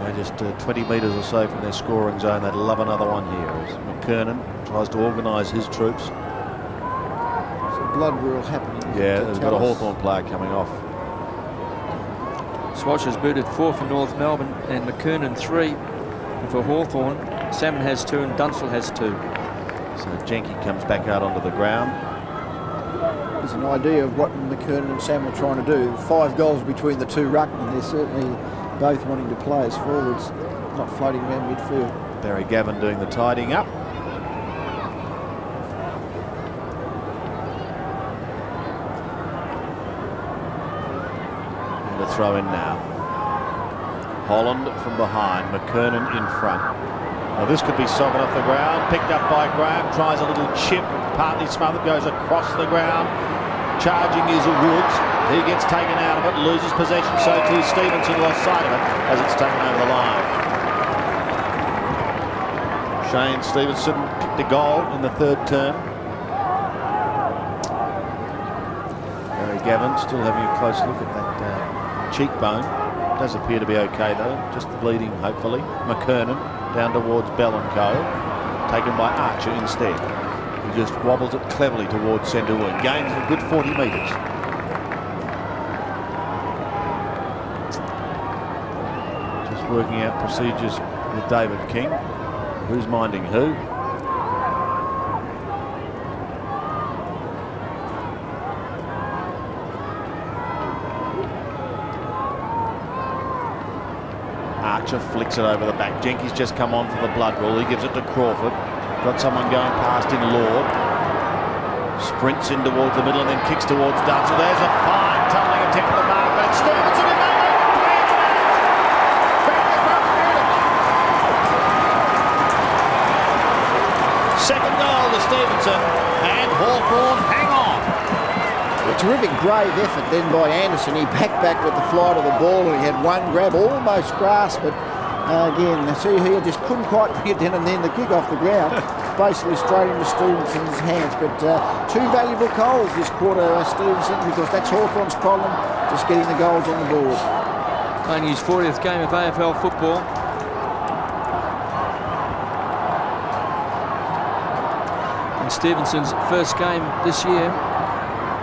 They're just 20 metres or so from their scoring zone. They'd love another one here as McKernan tries to organise his troops. So blood rule happening. Yeah, there's got a Hawthorn player coming off. Swatch has booted 4 for North Melbourne and McKernan 3. And for Hawthorn, Salmon has 2 and Dunstall has 2. So Jenke comes back out onto the ground. There's an idea of what McKernan and Sam are trying to do. 5 goals between the two ruckmen. They're certainly both wanting to play as forwards, not floating around midfield. Barry Gavin doing the tidying up. And a throw in now. Holland from behind, McKernan in front. Now this could be sogging off the ground, picked up by Graham, tries a little chip, partly smothered, goes across the ground. Charging is Woods. He gets taken out of it, loses possession, so too Stevenson lost sight of it as it's taken over the line. Shane Stevenson kicked a goal in the third term. Barry Gavin still having a close look at that cheekbone. Does appear to be okay though, just bleeding hopefully. McKernan down towards Bell and Co. Taken by Archer instead. He just wobbles it cleverly towards centre wing. Gains a good 40 metres. Just working out procedures with David King. Who's minding who? Archer flicks it over the back. Jenkins just come on for the blood rule. He gives it to Crawford. Got someone going past in Lord. Sprints in towards the middle and then kicks towards Dunstall. There's a fine tumbling attempt at the mark, but it's Stevenson who made it. Second goal to Stevenson, and Hawthorn hang on. A terrific brave effort then by Anderson. He backed back with the flight of the ball, and he had one grab, almost grasped it. Again, see here, just couldn't quite bring it down, and then the kick off the ground, basically straight into Stevenson's hands. But 2 valuable goals this quarter, Stevenson, because that's Hawthorn's problem, just getting the goals on the board. Only his 40th game of AFL football. And Stevenson's first game this year.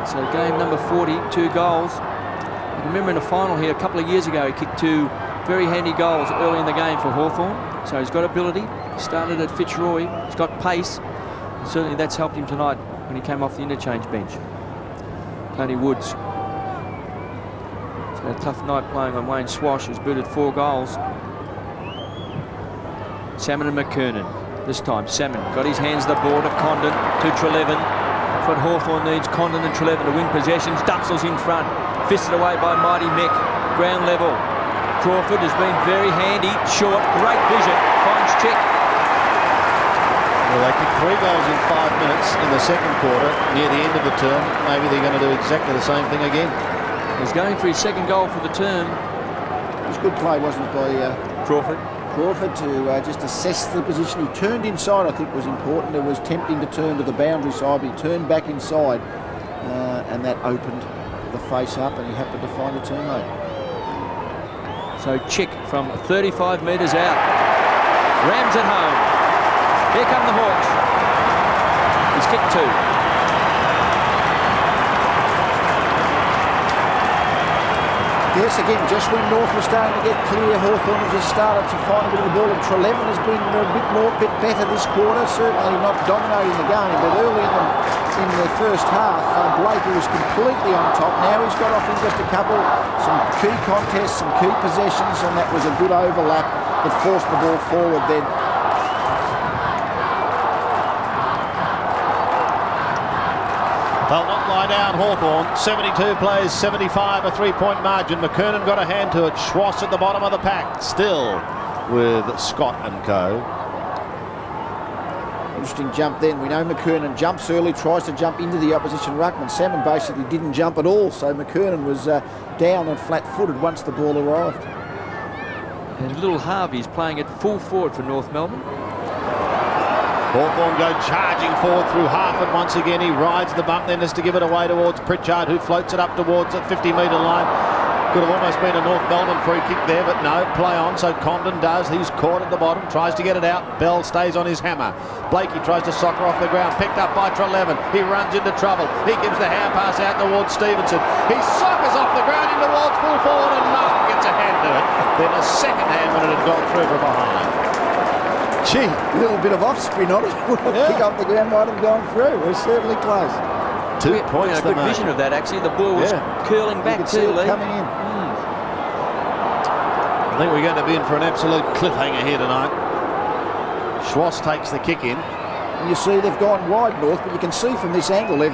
So game number 40, 2 goals. I remember in a final here a couple of years ago, he kicked 2 very handy goals early in the game for Hawthorn. So he's got ability. Started at Fitzroy. He's got pace. Certainly that's helped him tonight when he came off the interchange bench. Tony Woods. It's a tough night playing on Wayne Swash, who's booted 4 goals. Salmon and McKernan. This time Salmon got his hands the ball to Condon, to Trelevin. That's what Hawthorn needs, Condon and Trelevin to win possessions. Duxell's in front, fisted away by Mighty Mick. Ground level. Crawford has been very handy, short, great vision, finds Chick. Well, they kicked 3 goals in 5 minutes in the second quarter, near the end of the term. Maybe they're going to do exactly the same thing again. He's going for his second goal for the term. It was good play, wasn't it, by Crawford to just assess the position. He turned inside, I think was important. It was tempting to turn to the boundary side, but he turned back inside, and that opened the face up, and he happened to find a teammate. So Chick from 35 metres out. Rams at home. Here come the Hawks. He's kicked 2. Yes, again, just when North was starting to get clear, Hawthorn has just started to find a bit of the ball, and Trelevin has been a bit better this quarter. Certainly not dominating the game, but early in the first half, Blakey was completely on top. Now he's got off in just a couple, some key contests, some key possessions, and that was a good overlap that forced the ball forward then. They'll not lie down, Hawthorn. 72 plays, 75, a 3-point margin. McKernan got a hand to it. Schwass at the bottom of the pack, still with Scott and co. Interesting jump then. We know McKernan jumps early, tries to jump into the opposition ruckman. Salmon basically didn't jump at all, so McKernan was down and flat-footed once the ball arrived. And little Harvey's playing at full forward for North Melbourne. Hawthorn go charging forward through Harford once again. He rides the bump, then has to give it away towards Pritchard, who floats it up towards the 50-metre line. Could have almost been a North Melbourne free kick there, but no, play on, so Condon does. He's caught at the bottom, tries to get it out. Bell stays on his hammer. Blakey tries to soccer off the ground, picked up by Trelevin. He runs into trouble. He gives the hand pass out towards Stevenson. He soccers off the ground in towards full forward, and Martin gets a hand to it. Then a second hand when it had gone through from behind. Gee, a little bit of off-spin on it. Kick off the ground might have gone through. It was certainly close. 2 points. A good vision of that, actually. The ball was curling back too, Lee. Coming in. I think we're going to be in for an absolute cliffhanger here tonight. Schwass takes the kick in. And you see they've gone wide North, but you can see from this angle they're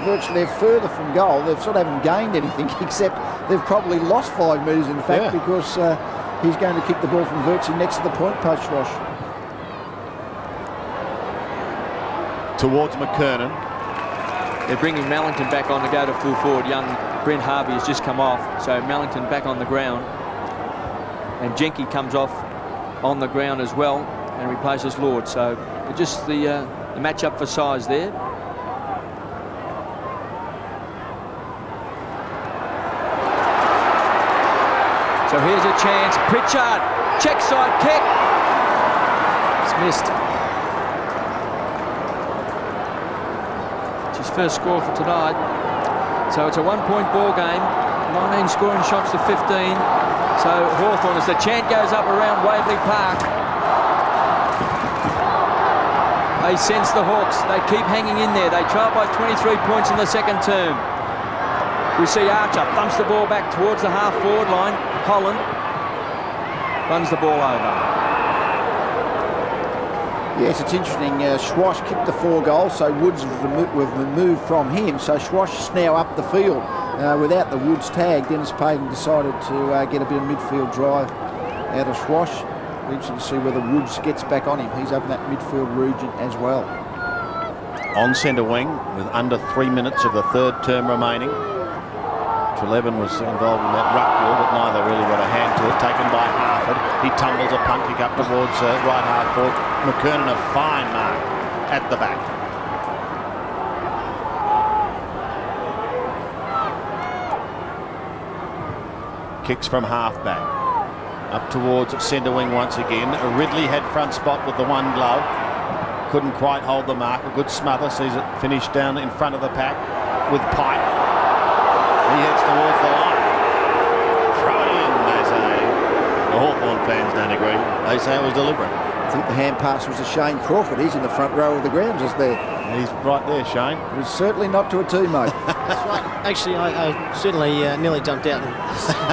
further from goal. They sort of haven't gained anything, except they've probably lost 5 metres, in fact, because he's going to kick the ball from virtually next to the point post, Rosh. Towards McKernan. They're bringing Mellington back on to go to full forward. Young Brent Harvey has just come off, so Mellington back on the ground. And Jenke comes off on the ground as well and replaces Lord. So just the match-up for size there. So here's a chance. Pritchard, check side kick. It's missed. His first score for tonight. So it's a 1-point ball game. 19 scoring shots to 15. So Hawthorn, as the chant goes up around Waverley Park, they sense the Hawks. They keep hanging in there. They trail by 23 points in the second term. We see Archer thumps the ball back towards the half-forward line. Holland runs the ball over. Yes, it's interesting. Schwash kicked the 4 goals, so Woods was removed from him. So Schwash is now up the field. Without the Woods tag, Dennis Payton decided to get a bit of midfield drive out of Schwash. Interesting to see whether Woods gets back on him. He's up in that midfield region as well. On centre wing with under 3 minutes of the third term remaining. Trelevin was involved in that ruck ball, but neither really got a hand to it. Taken by Harford. He tumbles a punt kick up towards right half forward. McKernan a fine mark at the back. Kicks from half back. Up towards centre wing once again. Ridley had front spot with the one glove. Couldn't quite hold the mark. A good smother. Sees it finished down in front of the pack with Pike. He heads towards the line. Throw it in, they say. The Hawthorn fans don't agree. They say it was deliberate. I think the hand pass was to Shane Crawford. He's in the front row of the ground just there. He's right there, Shane. It was certainly not to a teammate. That's right. Actually, I certainly nearly jumped out and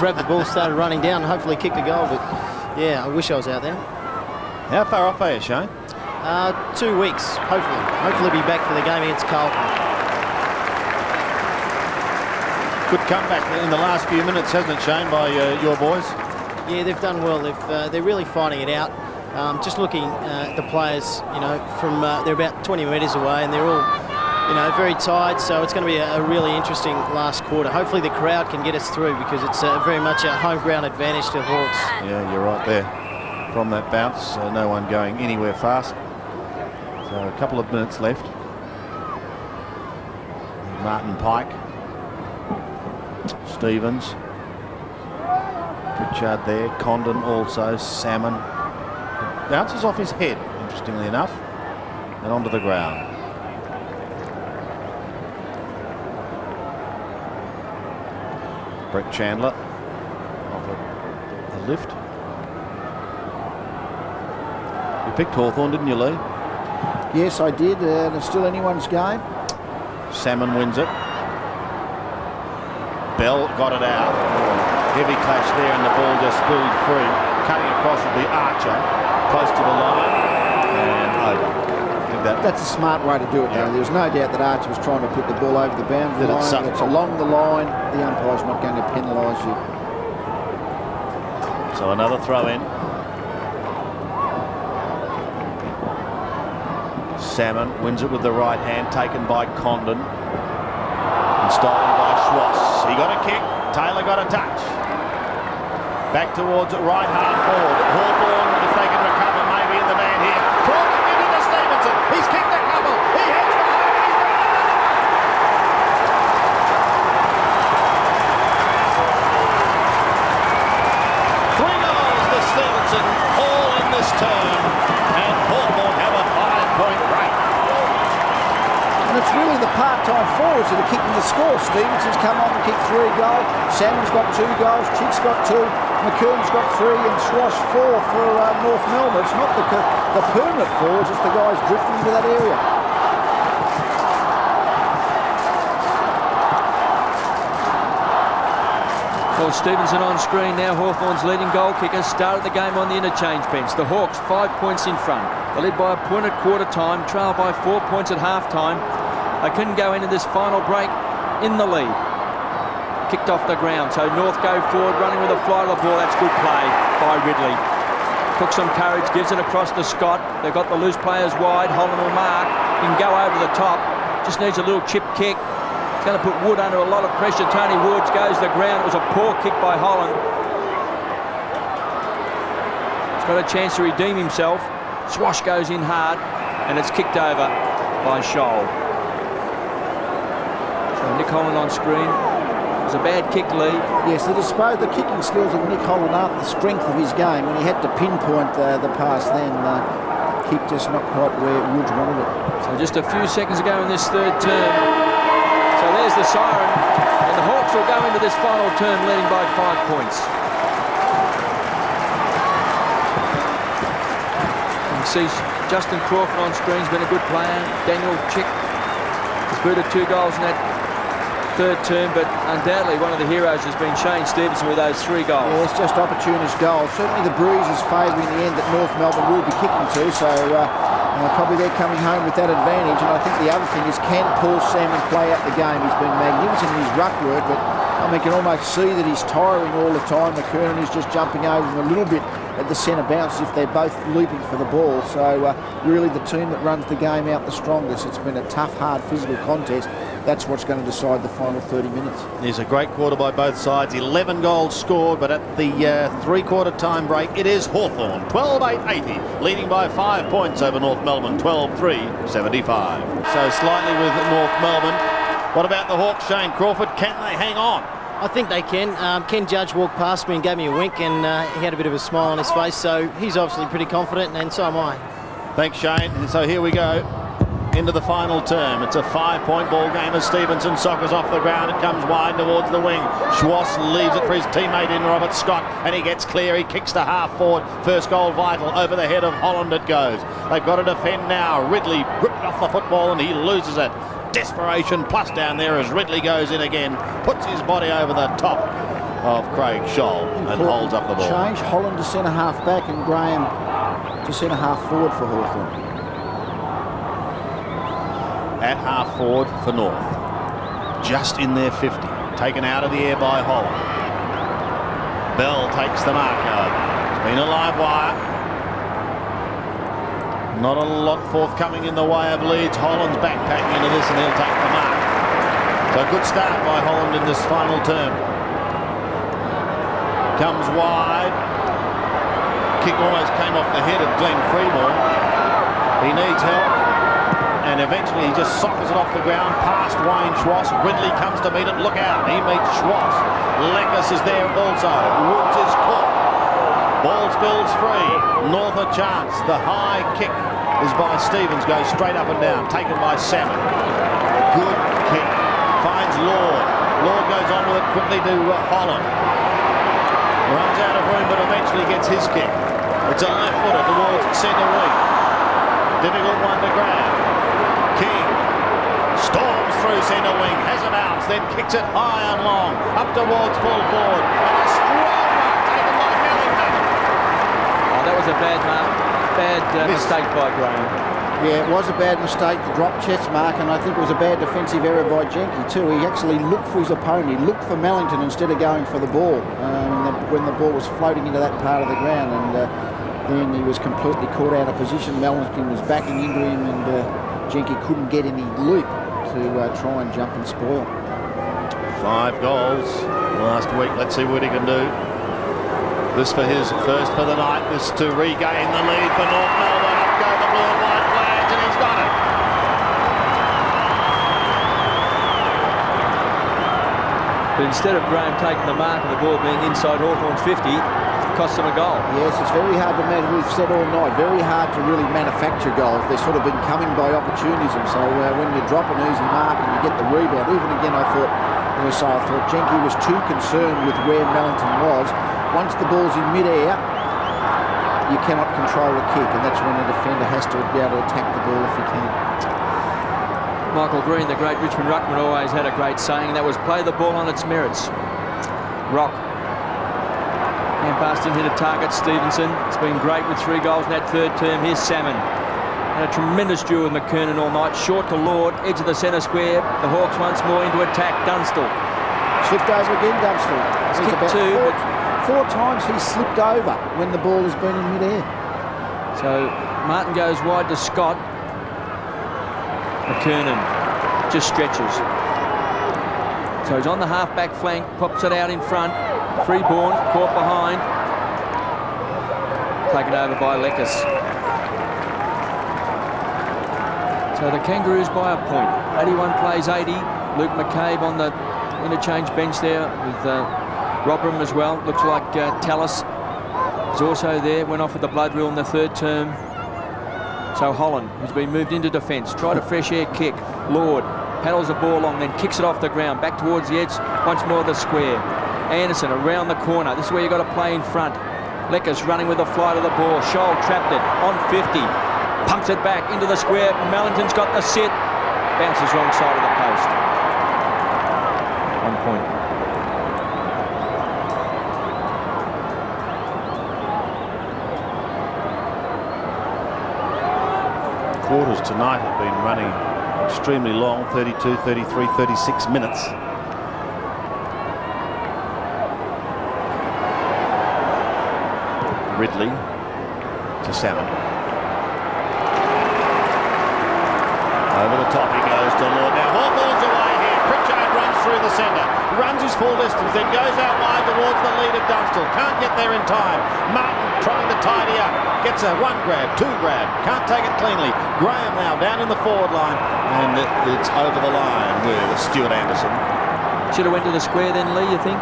grabbed the ball, started running down, and hopefully kicked a goal. But yeah, I wish I was out there. How far off are you, Shane? 2 weeks, hopefully. Hopefully be back for the game against Carlton. Good comeback in the last few minutes, hasn't it, Shane, by your boys? Yeah, they've done well. They're really fighting it out. Just looking at the players, you know, from they're about 20 metres away, and they're all, you know, very tired. So it's going to be a really interesting last quarter. Hopefully the crowd can get us through, because it's very much a home ground advantage to Hawks. Yeah, you're right there. From that bounce, no one going anywhere fast. So a couple of minutes left. Martin Pike, Stevens, Pritchard there, Condon also, Salmon. Bounces off his head, interestingly enough, and onto the ground. Brett Chandler off a lift. You picked Hawthorn, didn't you, Lee? Yes, I did, and it's still anyone's game. Salmon wins it. Bell got it out. Heavy clash there, and the ball just spilled free. Cutting across with the Archer, close to the line, and over. I think That's a smart way to do it. Yeah. Now, there's no doubt that Archer was trying to put the ball over the boundary Did it line. suck? It's along the line. The umpire's not going to penalise you. So another throw in. Salmon wins it with the right hand, taken by Condon and stolen by Schwass. He got a kick, Taylor got a touch. Back towards right half forward. Hawthorn, if they can recover, maybe in the man here. Crawling into the Stevenson. He's kicked a couple. He heads for home. He's got it. 3 goals for Stevenson, all in this term, and Hawthorn have a 5-point break. And it's really the part-time forwards that are kicking the score. Stevenson's come on and kicked 3 goals. Salmon's got 2 goals. Chick's got 2. McKern's got 3, and Swash 4 for North Melbourne. It's not the permanent forwards, it's the guys drifting into that area. Well, Stevenson on screen now. Hawthorn's leading goal kicker started the game on the interchange bench. The Hawks 5 points in front. They led by a point at quarter time, trailed by 4 points at half time. They couldn't go into this final break in the lead. Kicked off the ground, so North go forward, running with a fly to the ball. That's good play by Ridley. Took some courage, gives it across to Scott. They've got the loose players wide. Holland will mark. He can go over the top. Just needs a little chip kick. It's going to put Wood under a lot of pressure. Tony Woods goes to the ground. It was a poor kick by Holland. He's got a chance to redeem himself. Swash goes in hard, and it's kicked over by Scholl. So Nick Holland on screen. It was a bad kick, Lee. Yes, the kicking skills of Nick Holland aren't the strength of his game. When he had to pinpoint the pass then, kick just not quite where Woods wanted it. So just a few seconds ago in this third term. So there's the siren, and the Hawks will go into this final term leading by 5 points. You see Justin Crawford on screen has been a good player. Daniel Chick has booted 2 goals in that third term, but undoubtedly one of the heroes has been Shane Stevenson with those 3 goals. Yeah, it's just opportunist goals. Certainly the breeze is favouring the end that North Melbourne will be kicking to, so probably they're coming home with that advantage. And I think the other thing is, can Paul Salmon play out the game? He's been magnificent in his ruck work, but you can almost see that he's tiring all the time. McKernan is just jumping over him a little bit at the centre bounce as if they're both leaping for the ball. So really the team that runs the game out the strongest. It's been a tough, hard physical contest. That's what's going to decide the final 30 minutes. There's a great quarter by both sides. 11 goals scored, but at the 3-quarter time break, it is Hawthorn 12-8-80, leading by 5 points over North Melbourne 12-3-75. So slightly with North Melbourne. What about the Hawks, Shane Crawford? Can they hang on? I think they can. Ken Judge walked past me and gave me a wink, and he had a bit of a smile on his face, so he's obviously pretty confident, and so am I. Thanks, Shane. So here we go. into the final term. It's a 5-point ball game as Stevenson soccers off the ground. It comes wide towards the wing. Schwass leaves it for his teammate in Robert Scott, and he gets clear. He kicks to half forward. First goal vital. Over the head of Holland it goes. They've got to defend now. Ridley ripped off the football and he loses it. Desperation plus down there as Ridley goes in again, puts his body over the top of Craig Scholl and holds up the ball. Change Holland to centre half back and Graham to centre half forward for Hawthorn. At half forward for North. Just in their 50. Taken out of the air by Holland. Bell takes the mark over. It's been a live wire. Not a lot forthcoming in the way of leads. Holland's backpacking into this and he'll take the mark. So a good start by Holland in this final term. Comes wide. Kick almost came off the head of Glenn Freeborn. He needs help. And eventually he just soccers it off the ground past Wayne Schwass. Ridley comes to meet it. Look out. He meets Schwass. Lekas is there also. Woods is caught. Ball spills free. North a chance. The high kick is by Stevens. Goes straight up and down. Taken by Salmon. Good kick. Finds Lord. Lord goes on with it quickly to Holland. Runs out of room but eventually gets his kick. It's a left footer towards centre wing. Difficult one to grab. King storms through centre wing, has a bounce, then kicks it high and long, up towards full forward. And a strong mark taken by Mellington. Oh, that was a bad mark. Bad mistake by Graham. Yeah, it was a bad mistake, the drop chest mark, and I think it was a bad defensive error by Jenke too. He actually looked for his opponent. He looked for Mellington instead of going for the ball when the ball was floating into that part of the ground, and then he was completely caught out of position. Mellington was backing into him, and Jenke couldn't get any leap to try and jump and spoil. 5 goals last week. Let's see what he can do. This for his first for the night. This to regain the lead for North Melbourne. Up go the blue and white flags, and he's got it. But instead of Graham taking the mark and the ball being inside Hawthorn's 50, cost them a goal. Yes, it's very hard to manage. We've said all night, very hard to really manufacture goals. They've sort of been coming by opportunism. So when you drop an easy mark and you get the rebound, even again, I thought Jenke was too concerned with where Mellington was. Once the ball's in mid-air, you cannot control the kick, and that's when a defender has to be able to attack the ball if he can. Michael Green, the great Richmond ruckman, always had a great saying. That was play the ball on its merits. Rock. And past him, hit a target, Stevenson. It's been great with 3 goals in that third term. Here's Salmon. Had a tremendous duel with McKernan all night. Short to Lord, edge of the centre square. The Hawks once more into attack. Dunstall. Slipped over again, Dunstall. He's kicked 2, four times he slipped over when the ball has been in mid-air. So Martin goes wide to Scott. McKernan just stretches. So he's on the half-back flank, pops it out in front. Freeborn caught behind. Taken over by Lekas. So the Kangaroos by a point. 81 plays 80. Luke McCabe on the interchange bench there with Robram as well. Looks like Tallis is also there. Went off with the blood rule in the third term. So Holland, who's been moved into defence, tried a fresh air kick. Lord paddles the ball along, then kicks it off the ground, back towards the edge, once more the square. Anderson around the corner. This is where you've got to play in front. Lekas running with the flight of the ball. Scholl trapped it on 50. Punks it back into the square. Mellington's got the sit. Bounces wrong side of the post. 1 point. Quarters tonight have been running extremely long, 32, 33, 36 minutes. Ridley to Salmon. Over the top he goes to Lord. Now Hawthorn's away here. Pritchard runs through the centre. Runs his full distance, then goes out wide towards the lead of Dunstall. Can't get there in time. Martin trying to tidy up. Gets a 1 grab, 2 grab. Can't take it cleanly. Graham now down in the forward line. And it's over the line with Stuart Anderson. Should have went to the square then, Lee, you think?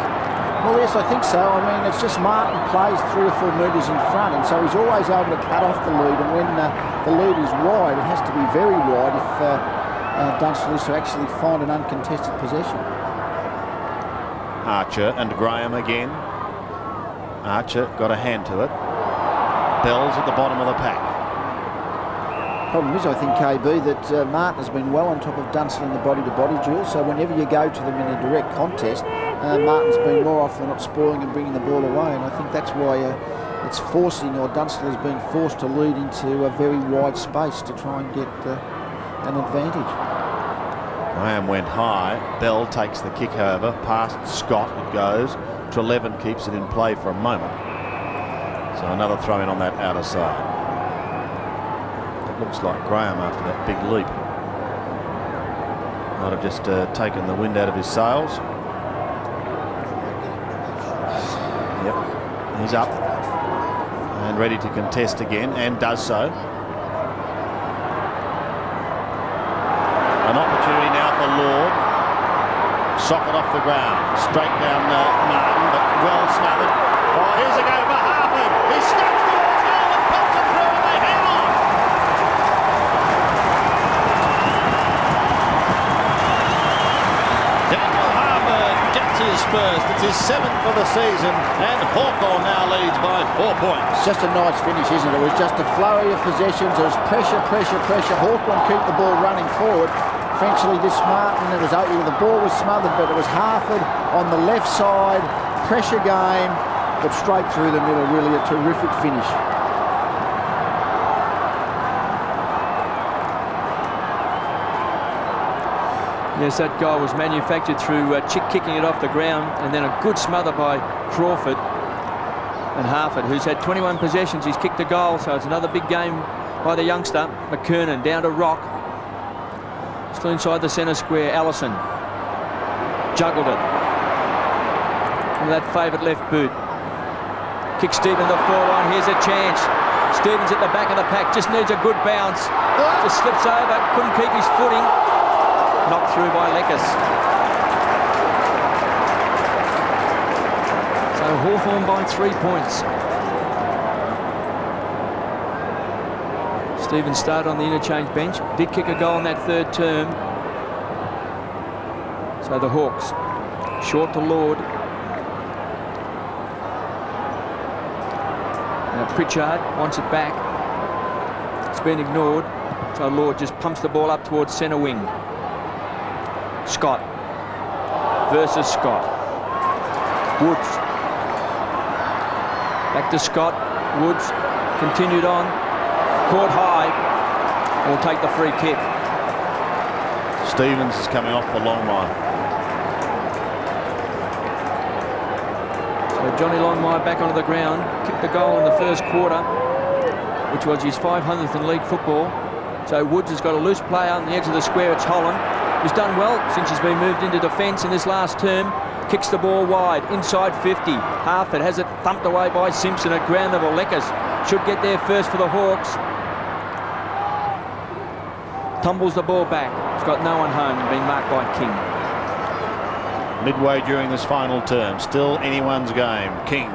Well, yes, I think so. I mean, it's just Martin plays 3 or 4 metres in front, and so he's always able to cut off the lead. And when the lead is wide, it has to be very wide if Dunstall is to actually find an uncontested possession. Archer and Graham again. Archer got a hand to it. Bell's at the bottom of the pack. Problem is, I think, KB, that Martin has been well on top of Dunstall in the body-to-body duel, so whenever you go to them in a direct contest, Martin's been more often than not spoiling and bringing the ball away, and I think that's why it's forcing, or Dunstall is being forced to lead into a very wide space to try and get an advantage. Graham went high. Bell takes the kick over. Past Scott it goes. Treleaven keeps it in play for a moment. So another throw in on that outer side. It looks like Graham after that big leap might have just taken the wind out of his sails. Yep, he's up and ready to contest again, and does so. An opportunity now for Lord. Socket off the ground, straight down Martin, but well smothered. Oh, here's a go for Harford. He steps towards goal and pumps it through, and they hang on. Daniel Harford gets his first. It's his 7th for the season, and Hawthorn now leads by 4 points. It's just a nice finish, isn't it? It was just a flurry of possessions. There was pressure, pressure, pressure. Hawthorn keep the ball running forward. Eventually this Martin, the ball was smothered, but it was Harford on the left side. Pressure game, but straight through the middle. Really a terrific finish. Yes, that goal was manufactured through Chick kicking it off the ground, and then a good smother by Crawford and Harford, who's had 21 possessions. He's kicked a goal, so it's another big game by the youngster. McKernan down to Rock. Still inside the centre square. Allison juggled it with that favourite left boot. Kick Stevens the foreline. Here's a chance. Stevens at the back of the pack. Just needs a good bounce. Just slips over. Couldn't keep his footing. Knocked through by Leckers. So Hawthorn by 3 points. Stevens started on the interchange bench. Did kick a goal in that 3rd term. So the Hawks short to Lord. Now Pritchard wants it back. It's been ignored. So Lord just pumps the ball up towards centre wing. Scott versus Scott. Woods. Back to Scott. Woods continued on. Caught high. Will take the free kick. Stevens is coming off the long line. So Johnny Longmire back onto the ground. Kicked the goal in the 1st quarter, which was his 500th in league football. So Woods has got a loose player on the edge of the square. It's Holland, who's done well since he's been moved into defence in this last term. Kicks the ball wide, inside 50. Harford has it thumped away by Simpson at ground level. Leckers should get there first for the Hawks. Tumbles the ball back. It's got no one home and been marked by King. Midway during this final term, still anyone's game. King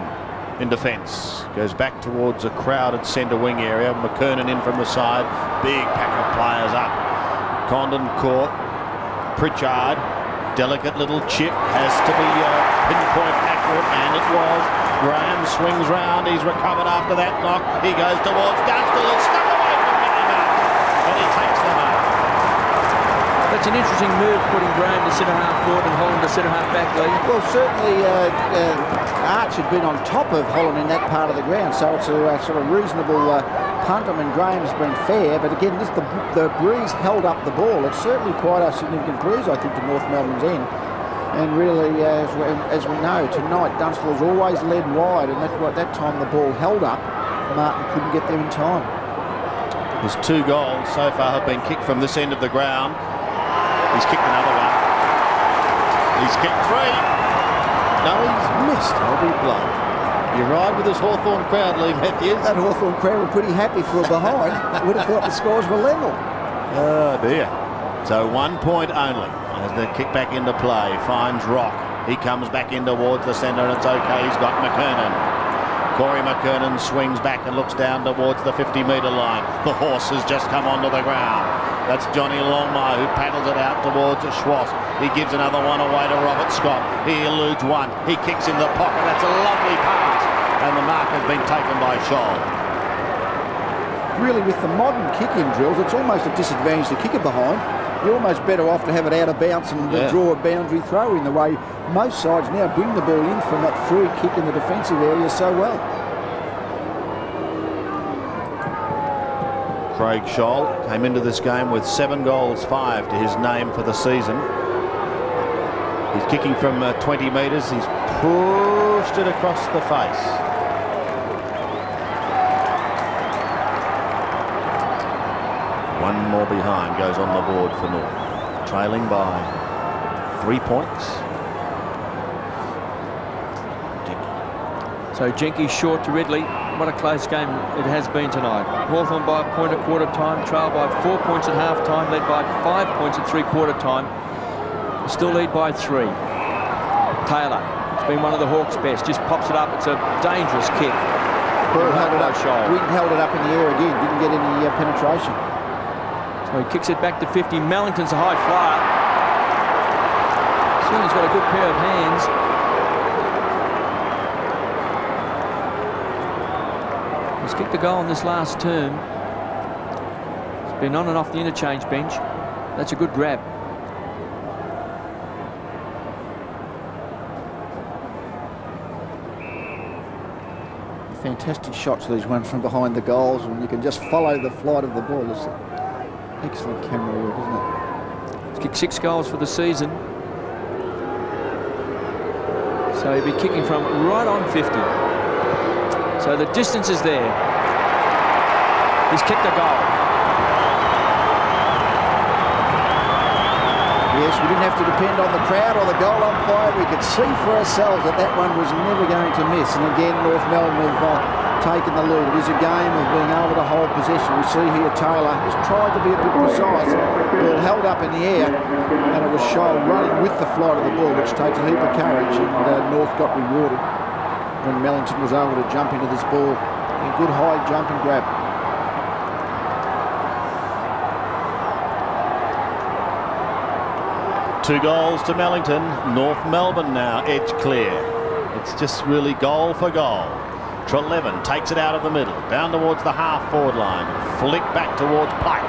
in defence. Goes back towards a crowded centre wing area. McKernan in from the side. Big pack of players up. Condon caught. Pritchard. Delicate little chip. Has to be pinpoint accurate, and it was. Graham swings round. He's recovered after that knock. He goes towards Dunstall. It's stuck away from Minnie, but he takes them up. That's an interesting move, putting Graham to centre half forward and Holland to centre half back, Lee. Well, certainly Arch had been on top of Holland in that part of the ground, so it's a sort of reasonable punt. I mean, Graham's been fair, but again, the breeze held up the ball. It's certainly quite a significant breeze, I think, to North Melbourne's end. And really, as we know, tonight Dunstall's always led wide, and at that time the ball held up. Martin couldn't get there in time. His 2 goals so far have been kicked from this end of the ground. He's kicked another one. He's kicked 3. No, he's missed. I'll be blown. You ride with this Hawthorn crowd, Lee Matthews. That Hawthorn crowd were pretty happy for a behind. Would have thought the scores were level. Oh dear. So 1 point only as the kick back into play finds Rock. He comes back in towards the centre, and it's okay. He's got McKernan. Corey McKernan swings back and looks down towards the 50-metre line. The horse has just come onto the ground. That's Johnny Longmire, who paddles it out towards Schwass. He gives another one away to Robert Scott. He eludes one. He kicks in the pocket. That's a lovely pass. And the mark has been taken by Scholl. Really, with the modern kick-in drills, it's almost a disadvantage to kick it behind. You're almost better off to have it out of bounds and draw a boundary throw in, the way most sides now bring the ball in from that free kick in the defensive area so well. Craig Scholl came into this game with 7 goals, 5 to his name for the season. He's kicking from 20 metres. He's pushed it across the face. One more behind goes on the board for North, trailing by 3 points. So Jenke short to Ridley. What a close game it has been tonight. Hawthorn by a point at quarter time, trail by 4 points at half time, led by 5 points at three-quarter time. Still lead by 3. Taylor, it's been one of the Hawks' best, just pops it up. It's a dangerous kick. Ball held it up. Wind held it up in the air again, didn't get any penetration. So he kicks it back to 50. Mellington's a high flyer. He's got a good pair of hands. He's kicked a goal in this last term. He's been on and off the interchange bench. That's a good grab. Fantastic shots, these ones from behind the goals, and you can just follow the flight of the ball. It's excellent camera work, isn't it? He's kicked 6 goals for the season. So he'll be kicking from right on 50. So the distance is there. He's kicked a goal. Yes, we didn't have to depend on the crowd or the goal umpire. We could see for ourselves that that one was never going to miss. And again, North Melbourne have taken the lead. It is a game of being able to hold possession. We see here Taylor has tried to be a bit precise. Ball held up in the air, and it was Scholl running with the flight of the ball, which takes a heap of courage, and North got rewarded when Mellington was able to jump into this ball. A good high jump and grab. Two goals to Mellington. North Melbourne now edge clear. It's just really goal for goal. Trelevin takes it out of the middle, down towards the half-forward line, flick back towards Pike.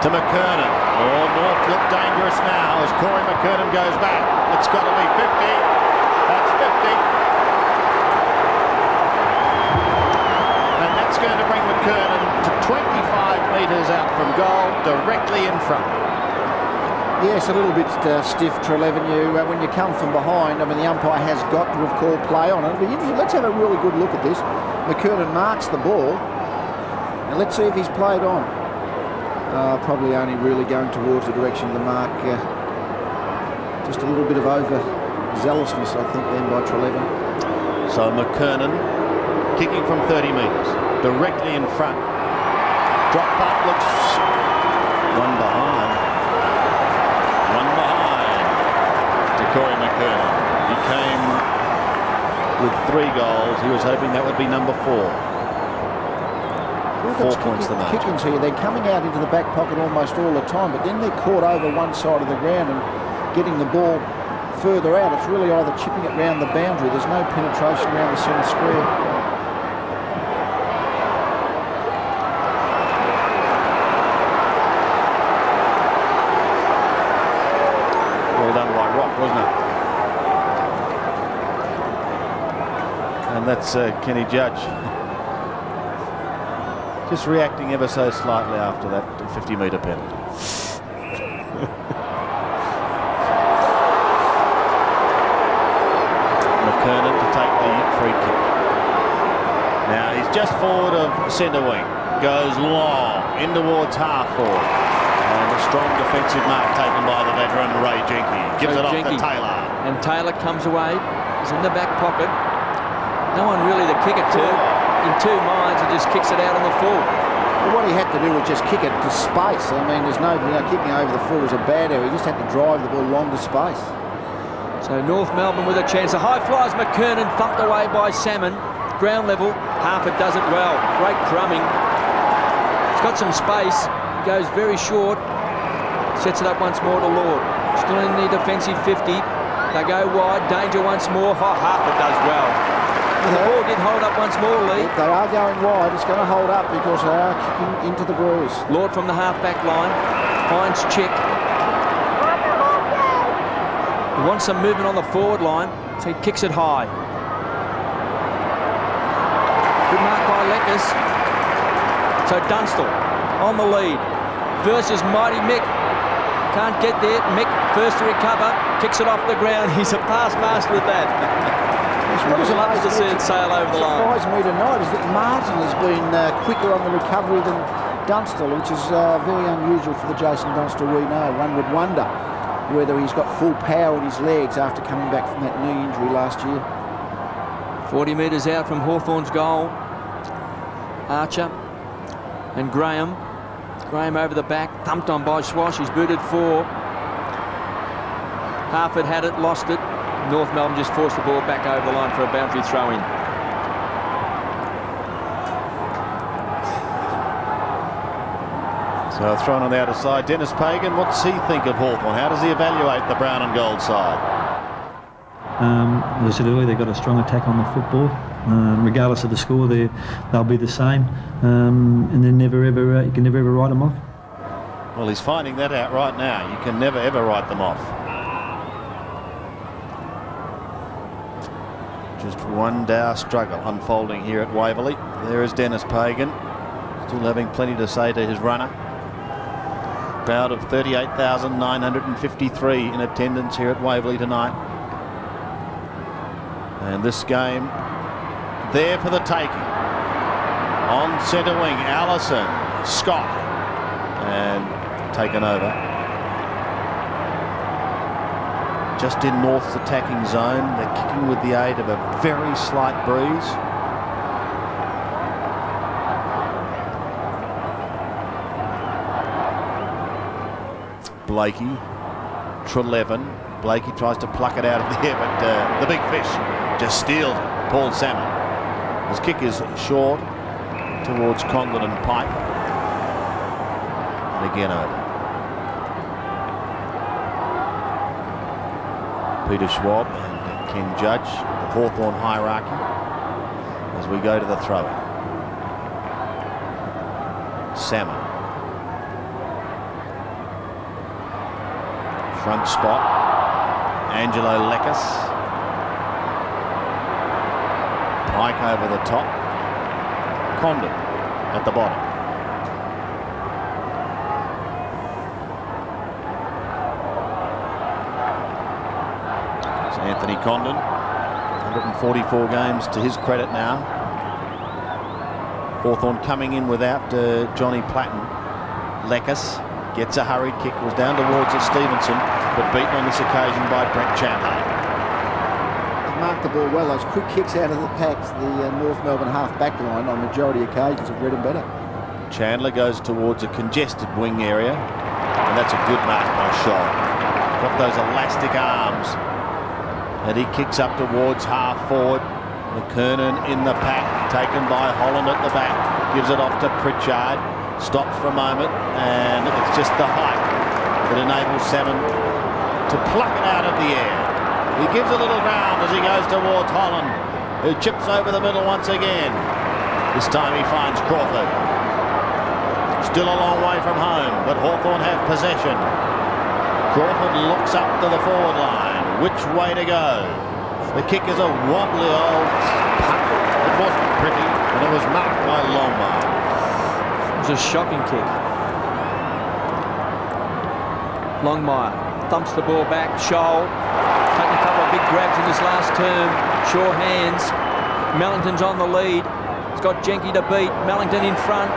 To McKernan. Oh, North look dangerous now as Corey McKernan goes back. It's got to be 50. That's 50. And that's going to bring McKernan to 25 metres out from goal, directly in front. Yes, a little bit stiff, Trelevin. When you come from behind, I mean, the umpire has got to have called play on it. It'll be interesting. Let's have a really good look at this. McKernan marks the ball, and let's see if he's played on. Probably only really going towards the direction of the mark. Just a little bit of overzealousness, I think, then by Trelevin. So McKernan kicking from 30 metres, directly in front. Drop punt looks one behind. Corey McKernan. He came with 3 goals. He was hoping that would be number 4. 4 points the margin. Kickings here. They're coming out into the back pocket almost all the time, but then they're caught over one side of the ground and getting the ball further out. It's really either chipping it round the boundary. There's no penetration around the centre square. Wasn't it? And that's Kenny Judge just reacting ever so slightly after that 50-metre penalty. McKernan to take the free kick. Now he's just forward of centre wing, goes long in towards half forward. And a strong defensive mark taken by the veteran Ray Jenke. Gives it off to Taylor. And Taylor comes away. He's in the back pocket. No one really to kick it to. In 2 minds, he just kicks it out on the full. But what he had to do was just kick it to space. I mean, there's no, kicking over the full was a bad area. He just had to drive the ball long to space. So North Melbourne with a chance. The high flies McKernan, thumped away by Salmon. Ground level, Harford does it well. Great crumbing. It's got some space. Goes very short. Sets it up once more to Lord. Still in the defensive 50. They go wide. Danger once more. Harford does well. And the ball did hold up once more, Lee. If they are going wide, it's going to hold up because they are kicking into the Brews. Lord from the half-back line. Finds Chick. He wants some movement on the forward line, so he kicks it high. Good mark by Leckers. So Dunstall on the lead versus mighty Mick. Can't get there. Mick first to recover. Kicks it off the ground. He's a pass master at that. What is love to see it sail over the line. What surprised me tonight is that Martin has been quicker on the recovery than Dunstall, which is very unusual for the Jason Dunstall we know. One would wonder whether he's got full power in his legs after coming back from that knee injury last year. 40 metres out from Hawthorn's goal. Archer and Graham. Graham over the back, thumped on by Swash. He's booted 4. Harford had it, lost it. North Melbourne just forced the ball back over the line for a boundary throw-in. So thrown on the outer side. Dennis Pagan, what's he think of Hawthorn? How does he evaluate the brown and gold side? As I said earlier, they've got a strong attack on the football. Regardless of the score, they'll be the same, and they're never ever you can never ever write them off. Well, he's finding that out right now. You can never ever write them off. Just one dour struggle unfolding here at Waverley. There is Dennis Pagan, still having plenty to say to his runner. Crowd of 38,953 in attendance here at Waverley tonight. And this game there for the taking. On centre wing, Allison, Scott, and taken over. Just in North's attacking zone. They're kicking with the aid of a very slight breeze. Blakey, Trelevin. Blakey tries to pluck it out of there, but the big fish just steals Paul Salmon. His kick is short towards Condon and Pike. And again over. Peter Schwab and Ken Judge, the Hawthorn hierarchy, as we go to the throw-in. Salmon. Front spot. Angelo Leckis. Pike over the top. Condon at the bottom. So Anthony Condon, 144 games to his credit now. Hawthorn coming in without Johnny Platten. Leckis gets a hurried kick, was down towards it Stevenson, but beaten on this occasion by Brent Chandler. They've marked the ball well. Those quick kicks out of the packs, the North Melbourne half-back line on majority of occasions have read them better. Chandler goes towards a congested wing area, and that's a good mark by Shaw. Got those elastic arms, and he kicks up towards half forward. McKernan in the pack, taken by Holland at the back, gives it off to Pritchard. Stops for a moment, and it's just the height that enables Salmon to pluck it out of the air. He gives a little ground as he goes towards Holland, who chips over the middle once again. This time he finds Crawford. Still a long way from home, but Hawthorn have possession. Crawford looks up to the forward line. Which way to go? The kick is a wobbly old puck. It wasn't pretty, and it was marked by Longmire. A shocking kick. Longmire thumps the ball back. Scholl taking a couple of big grabs in his last term. Sure hands. Mellington's on the lead. He's got Jenke to beat. Mellington in front.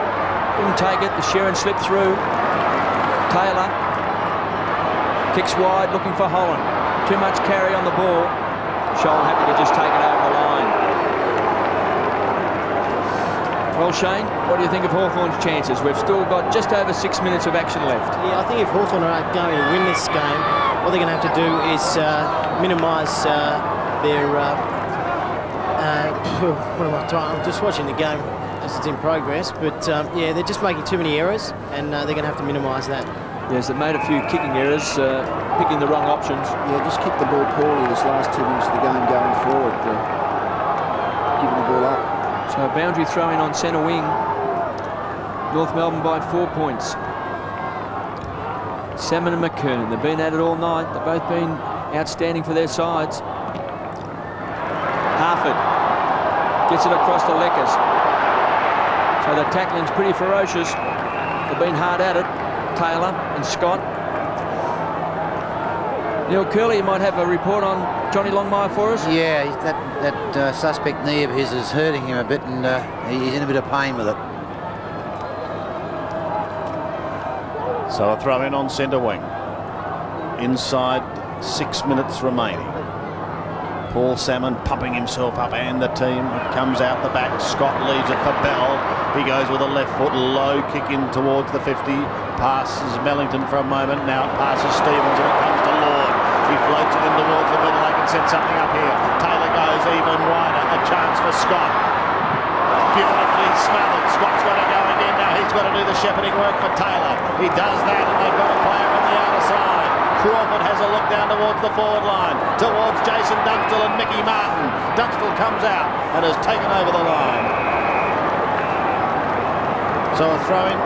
Couldn't take it. The Sharon slipped through. Taylor kicks wide, looking for Holland. Too much carry on the ball. Scholl happy to just take it over the line. Well, Shane, what do you think of Hawthorn's chances? We've still got just over 6 minutes of action left. Yeah, I think if Hawthorn are going to win this game, what they're going to have to do is minimise their... what am I trying? I'm just watching the game as it's in progress, but yeah, they're just making too many errors, and they're going to have to minimise that. Yes, they've made a few kicking errors, picking the wrong options. Yeah, just kicked the ball poorly this last 2 minutes of the game going forward, giving the ball up. So a boundary throw-in on centre wing. North Melbourne by 4 points. Salmon and McKernan, they've been at it all night. They've both been outstanding for their sides. Harford gets it across to Leckers. So the tackling's pretty ferocious. They've been hard at it. Taylor and Scott. Neil Curley, you might have a report on Johnny Longmire for us. Yeah, that suspect knee of his is hurting him a bit, and he's in a bit of pain with it. So a throw in on centre wing. Inside 6 minutes remaining. Paul Salmon pumping himself up and the team. It comes out the back. Scott leaves it for Bell. He goes with a left foot, low kick in towards the 50. Passes Mellington for a moment. Now it passes Stevens and it comes to Lord. He floats it in towards the middle. They can set something up here. Taylor goes even wider. A chance for Scott. Beautifully smothered. Scott's got to go again now. He's got to do the shepherding work for Taylor. He does that and they've got a player on the outer side. Crawford has a look down towards the forward line, towards Jason Dunstall and Mickey Martin. Dunstall comes out and has taken over the line. So a throw-in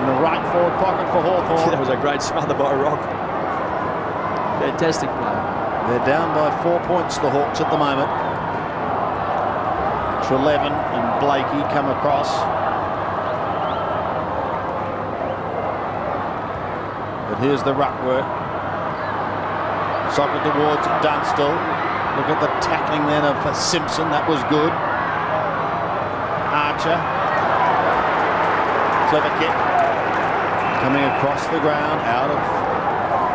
the right forward pocket for Hawthorn. That was a great smother by Rock. Fantastic play. They're down by 4 points, the Hawks, at the moment. Treleaven and Blakey come across. But here's the ruck work. Socket towards Dunstall. Look at the tackling then of Simpson. That was good. Archer. Clever kick. Coming across the ground out of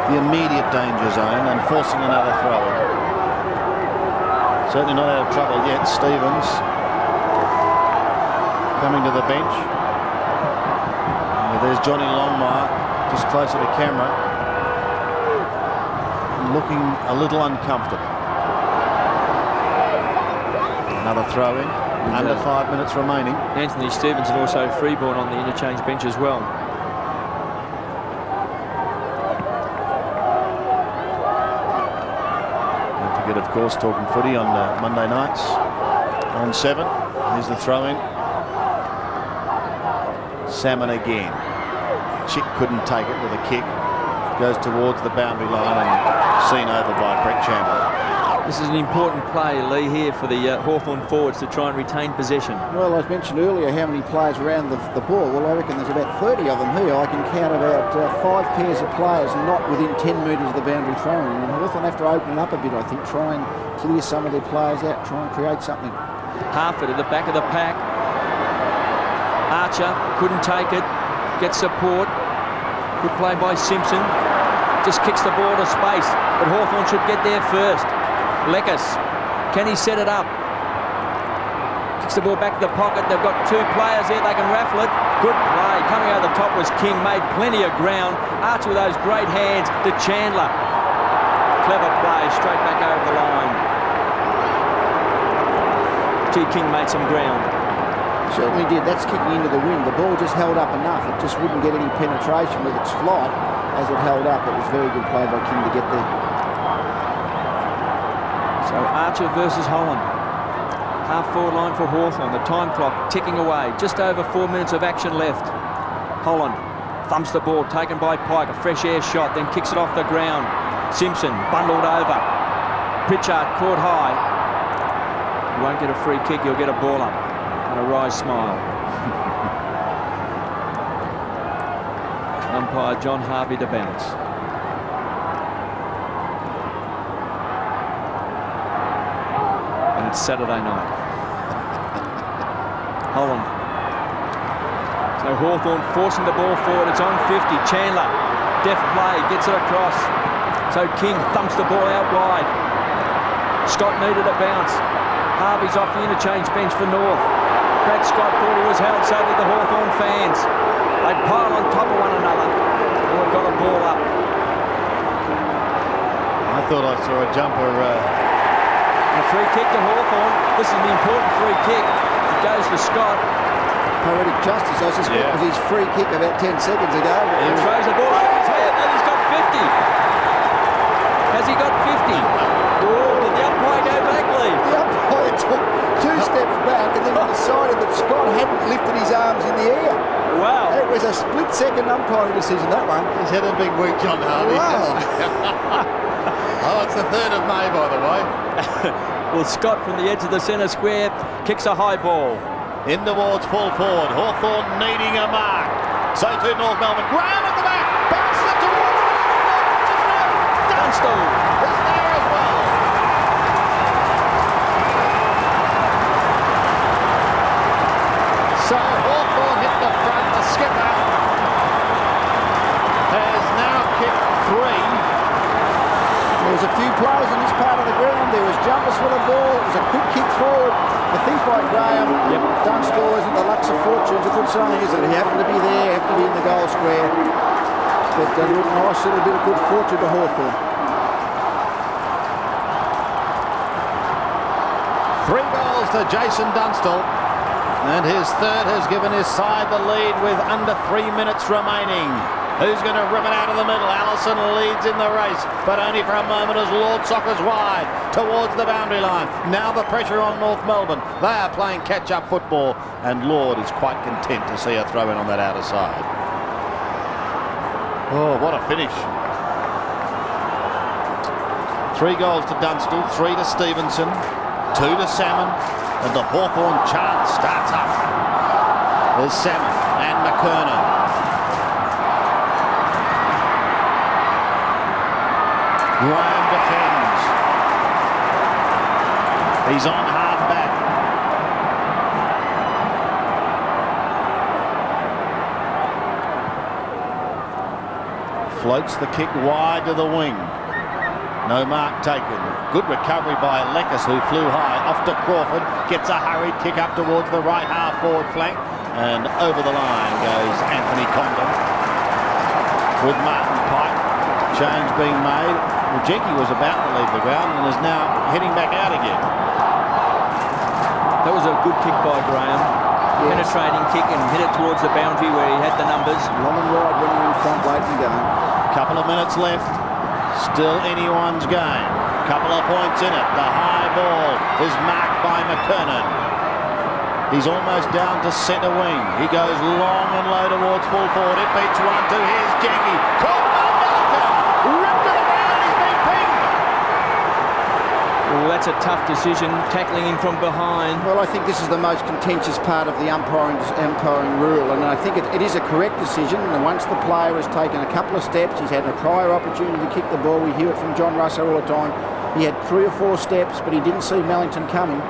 the immediate danger zone and forcing another throw. Certainly not out of trouble yet. Stevens coming to the bench. There's Johnny Longmire just closer to camera, looking a little uncomfortable. Another throw in. Under 5 minutes remaining. Anthony Stevens and also Freeborn on the interchange bench as well. Don't forget, of course, talking footy on Monday nights on 7. Here's the throw in. Salmon again. Chick couldn't take it with a kick. Goes towards the boundary line and seen over by Brett Chandler. This is an important play, Lee, here for the Hawthorn forwards to try and retain possession. Well, I mentioned earlier how many players around the ball. Well, I reckon there's about 30 of them here. I can count about 5 pairs of players not within 10 metres of the boundary throwing. And Hawthorn have to open it up a bit, I think, try and clear some of their players out, try and create something. Harford at the back of the pack. Archer couldn't take it, gets support. Good play by Simpson. Just kicks the ball to space, but Hawthorn should get there first. Leckers, can he set it up? Kicks the ball back to the pocket. They've got 2 players there. They can raffle it. Good play. Coming over the top was King. Made plenty of ground. Archer with those great hands to Chandler. Clever play. Straight back over the line. G. King made some ground. Certainly did. That's kicking into the wind. The ball just held up enough. It just wouldn't get any penetration with its flight. As it held up, it was very good play by King to get there. So Archer versus Holland. Half forward line for Hawthorn. The time clock ticking away. Just over 4 minutes of action left. Holland thumps the ball, taken by Pike. A fresh air shot, then kicks it off the ground. Simpson bundled over. Pritchard caught high. You won't get a free kick, you'll get a ball up. And a wry smile. Umpire John Harvey to bounce. And it's Saturday night. Holland. So Hawthorn forcing the ball forward. It's on 50. Chandler, deft play, gets it across. So King thumps the ball out wide. Scott needed a bounce. Harvey's off the interchange bench for North. Brad Scott thought he was held, so did the Hawthorn fans. They pile on top of one another. And we've got a ball up. I thought I saw a jumper. A free kick to Hawthorn. This is an important free kick. It goes to Scott. Poetic justice, I suspect, was his free kick about 10 seconds ago. He throws the ball over his head, and he's got 50. Has he got 50? Oh, did the umpire go back, Lee? The umpire took 2 steps back and then decided that Scott hadn't lifted his arms in the air. Wow. It was a split-second umpiring decision, that one. He's had a big week, John Harvey. Wow. Oh, it's the 3rd of May, by the way. Well, Scott from the edge of the centre square kicks a high ball. In towards full forward. Hawthorn needing a mark. So too North Melbourne. Graham at the back. Bounces it towards Dunstall is there as well. So Hawthorn hit the front. The skipper has now kicked 3. There was a few players in this part of the ground. There was jumpers for the ball. It was a quick kick forward. I think by Graham. Dunstall isn't the Lux of fortune. It's a good sign, is it? He happened to be there, happened to be in the goal square. But a nice little bit of good fortune to Hawthorn. 3 goals to Jason Dunstall. And his 3rd has given his side the lead with under 3 minutes remaining. Who's going to rip it out of the middle? Allison leads in the race, but only for a moment as Lord soccers wide towards the boundary line. Now the pressure on North Melbourne. They are playing catch-up football, and Lord is quite content to see a throw in on that outer side. Oh, what a finish. 3 goals to Dunstall, 3 to Stevenson, 2 to Salmon, and the Hawthorn chance starts up. There's Salmon and McKernan. Graham defends. He's on half-back. Floats the kick wide to the wing. No mark taken. Good recovery by Leckis, who flew high. Off to Crawford. Gets a hurried kick up towards the right half forward flank. And over the line goes Anthony Condon. With Martin Pike. Change being made. Well, Jenky was about to leave the ground and is now heading back out again. That was a good kick by Graham. Yes. Penetrating kick and hit it towards the boundary where he had the numbers. Long and wide when you're in front late in the game. Couple of minutes left. Still anyone's game. Couple of points in it. The high ball is marked by McKernan. He's almost down to centre wing. He goes long and low towards full forward. It beats 1-2. Here's Jenky. Caught by Melbourne. Ripped it around. He's been pinged. Well, that's a tough decision, tackling him from behind. Well, I think this is the most contentious part of the umpiring rule, and I think it is a correct decision. And once the player has taken a couple of steps, he's had a prior opportunity to kick the ball. We hear it from John Russo all the time. He had 3 or 4 steps, but he didn't see Mellington coming.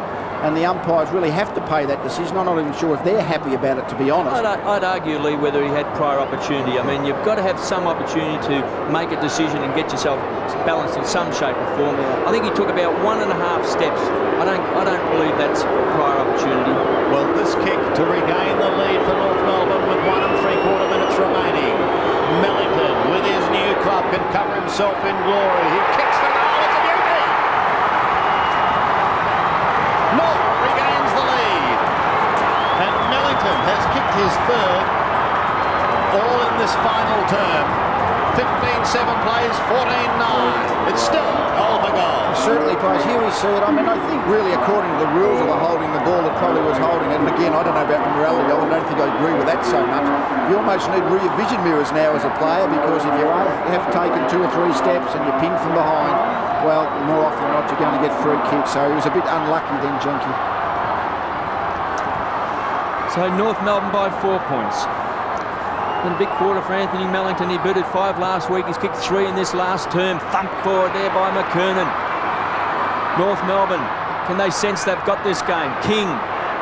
And the umpires really have to pay that decision. I'm not even sure if they're happy about it, to be honest. I'd argue, Lee, whether he had prior opportunity. I mean, you've got to have some opportunity to make a decision and get yourself balanced in some shape or form. I think he took about 1.5 steps. I don't believe that's prior opportunity. Well, this kick to regain the lead for North Melbourne with 1 3/4 minutes remaining. Mellington, with his new club, can cover himself in glory. He kicks the goal. It's a beauty. North regains the lead. And Mellington has kicked his 3rd, all in this final term. 15-7 plays, 14-9. It's still goal for goal. Certainly plays. Here we see it. I mean, I think really according to the rules of the holding the ball, it probably was holding it. And again, I don't know about the morality of it. I don't think I agree with that so much. You almost need rear vision mirrors now as a player, because if you have taken 2 or 3 steps and you're pinned from behind, well, more often than not, you're going to get free kicks. So he was a bit unlucky then, Jenky. So North Melbourne by 4 points. In a big quarter for Anthony Mellington. He booted 5 last week. He's kicked 3 in this last term. Thump forward there by McKernan. North Melbourne, can they sense they've got this game? King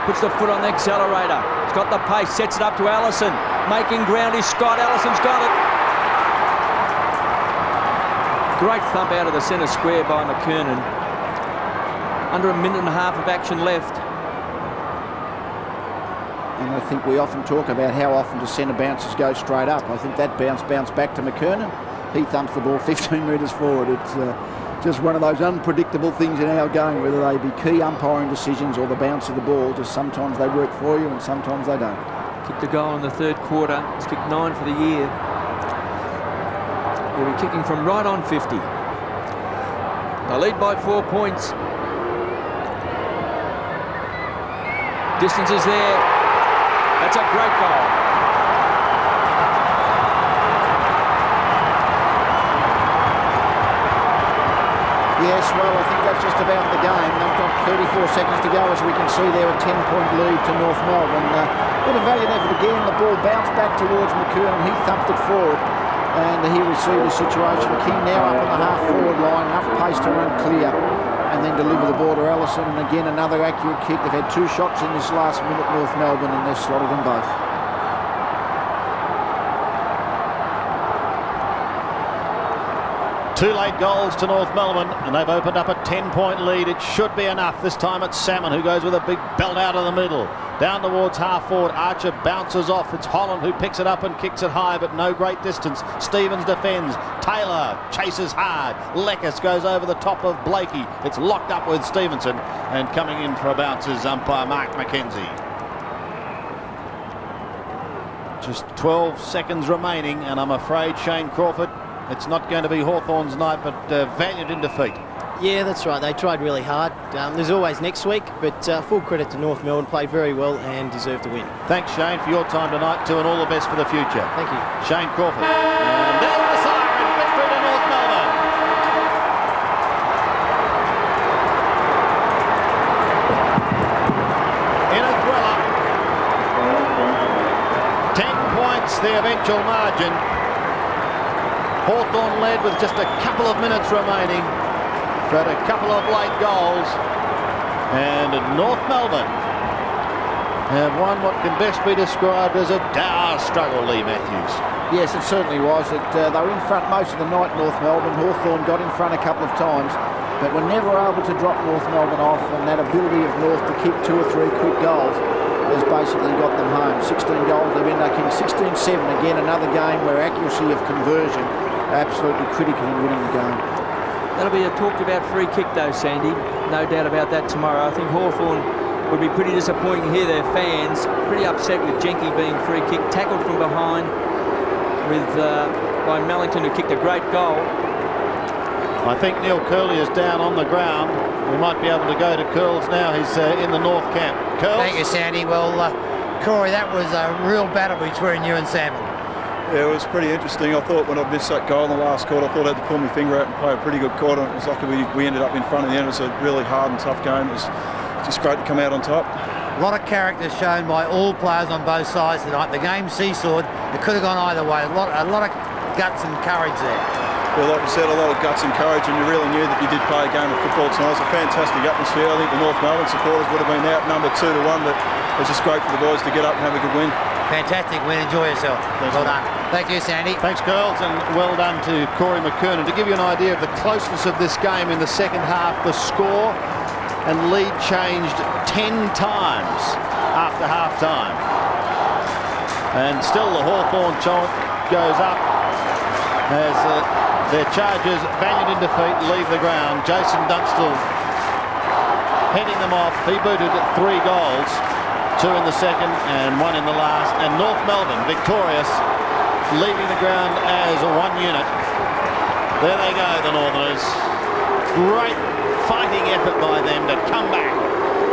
puts the foot on the accelerator. He's got the pace, sets it up to Allison. Making ground is Scott. Allison's got it. Great thump out of the centre square by McKernan. Under 1.5 minutes of action left. And I think we often talk about how often do centre bounces go straight up. I think that bounce bounced back to McKernan. He thumps the ball 15 metres forward. It's just one of those unpredictable things in our game, whether they be key umpiring decisions or the bounce of the ball. Just sometimes they work for you and sometimes they don't. Kicked a goal in the third quarter. He's kicked 9 for the year. He'll be kicking from right on 50. They lead by 4 points. Distance is there. That's a great goal. Yes, well, I think that's just about the game. They've got 34 seconds to go, as we can see there, a 10-point lead to North Melbourne. Bit of valiant effort again. The ball bounced back towards McKernan. He thumped it forward, and he received a situation. King now up on the half-forward line, enough pace to run clear, and then deliver the ball to Ellison. And again, another accurate kick. They've had 2 shots in this last minute, North Melbourne, and they've slotted them both. Two late goals to North Melbourne, and they've opened up a 10-point lead. It should be enough. This time it's Salmon who goes with a big belt out of the middle. Down towards half forward. Archer bounces off. It's Holland who picks it up and kicks it high, but no great distance. Stevens defends. Taylor chases hard. Lekkas goes over the top of Blakey. It's locked up with Stevenson, and coming in for a bounce is umpire Mark McKenzie. Just 12 seconds remaining, and I'm afraid Shane Crawford, it's not going to be Hawthorn's night, but valiant in defeat. Yeah, that's right. They tried really hard. There's always next week, but full credit to North Melbourne. Played very well and deserved to win. Thanks, Shane, for your time tonight too, and all the best for the future. Thank you. Shane Crawford. And there's the siren. Victory to North Melbourne. In a thriller. 10 points, the eventual margin. Hawthorn led with just a couple of minutes remaining, but a couple of late goals, and North Melbourne have won what can best be described as a dour struggle, Lee Matthews. Yes, it certainly was. They were in front most of the night, North Melbourne. Hawthorn got in front a couple of times, but were never able to drop North Melbourne off, and that ability of North to kick 2 or 3 quick goals has basically got them home. 16 goals, they've ended up kicking 16-7. Again, another game where accuracy of conversion absolutely critical in winning the game. That'll be a talked about free kick though, Sandy. No doubt about that tomorrow. I think Hawthorn would be pretty disappointing to hear their fans pretty upset with Jenke being free kick, tackled from behind with by Mellington, who kicked a great goal. I think Neil Curley is down on the ground. We might be able to go to Curls now. He's in the North camp. Curls? Thank you, Sandy. Well, Corey, that was a real battle between you and Salmon. Yeah, it was pretty interesting. I thought when I missed that goal in the last quarter, I thought I had to pull my finger out and play a pretty good quarter. It was lucky we ended up in front in the end. It was a really hard and tough game. It was just great to come out on top. A lot of character shown by all players on both sides tonight. The game seesawed. It could have gone either way. A lot of guts and courage there. Well, like we said, a lot of guts and courage, and you really knew that you did play a game of football tonight. It was a fantastic atmosphere. I think the North Melbourne supporters would have been out number 2-1, but it was just great for the boys to get up and have a good win. Fantastic win. Enjoy yourself. Thanks, well done. Thank you, Sandy. Thanks, girls, and well done to Corey McKernan. To give you an idea of the closeness of this game in the second half, the score and lead changed 10 times after half-time. And still the Hawthorn chant goes up as their Chargers, valiant in defeat, leave the ground. Jason Dunstall heading them off. He booted 3 goals, 2 in the second and 1 in the last. And North Melbourne, victorious, leaving the ground as one unit. There they go, the Northerners. Great fighting effort by them to come back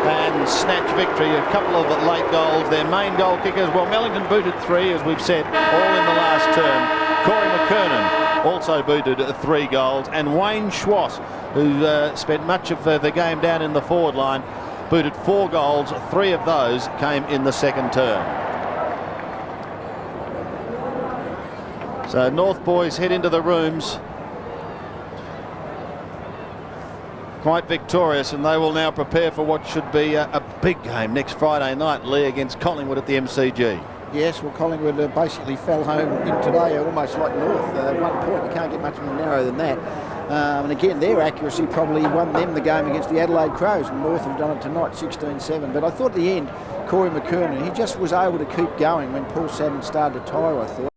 and snatch victory. A couple of late goals. Their main goal kickers, well, Mellington booted 3, as we've said, all in the last term. Corey McKernan also booted 3 goals. And Wayne Schwass, who spent much of the game down in the forward line, booted 4 goals. 3 of those came in the second term. So North boys head into the rooms quite victorious, and they will now prepare for what should be a big game next Friday night, Lee, against Collingwood at the MCG. Yes, well, Collingwood basically fell home in today, almost like North. 1 point, you can't get much more narrow than that. And again, their accuracy probably won them the game against the Adelaide Crows. And North have done it tonight, 16-7. But I thought at the end, Corey McKernan. He just was able to keep going when Paul Salmon started to tire, I thought.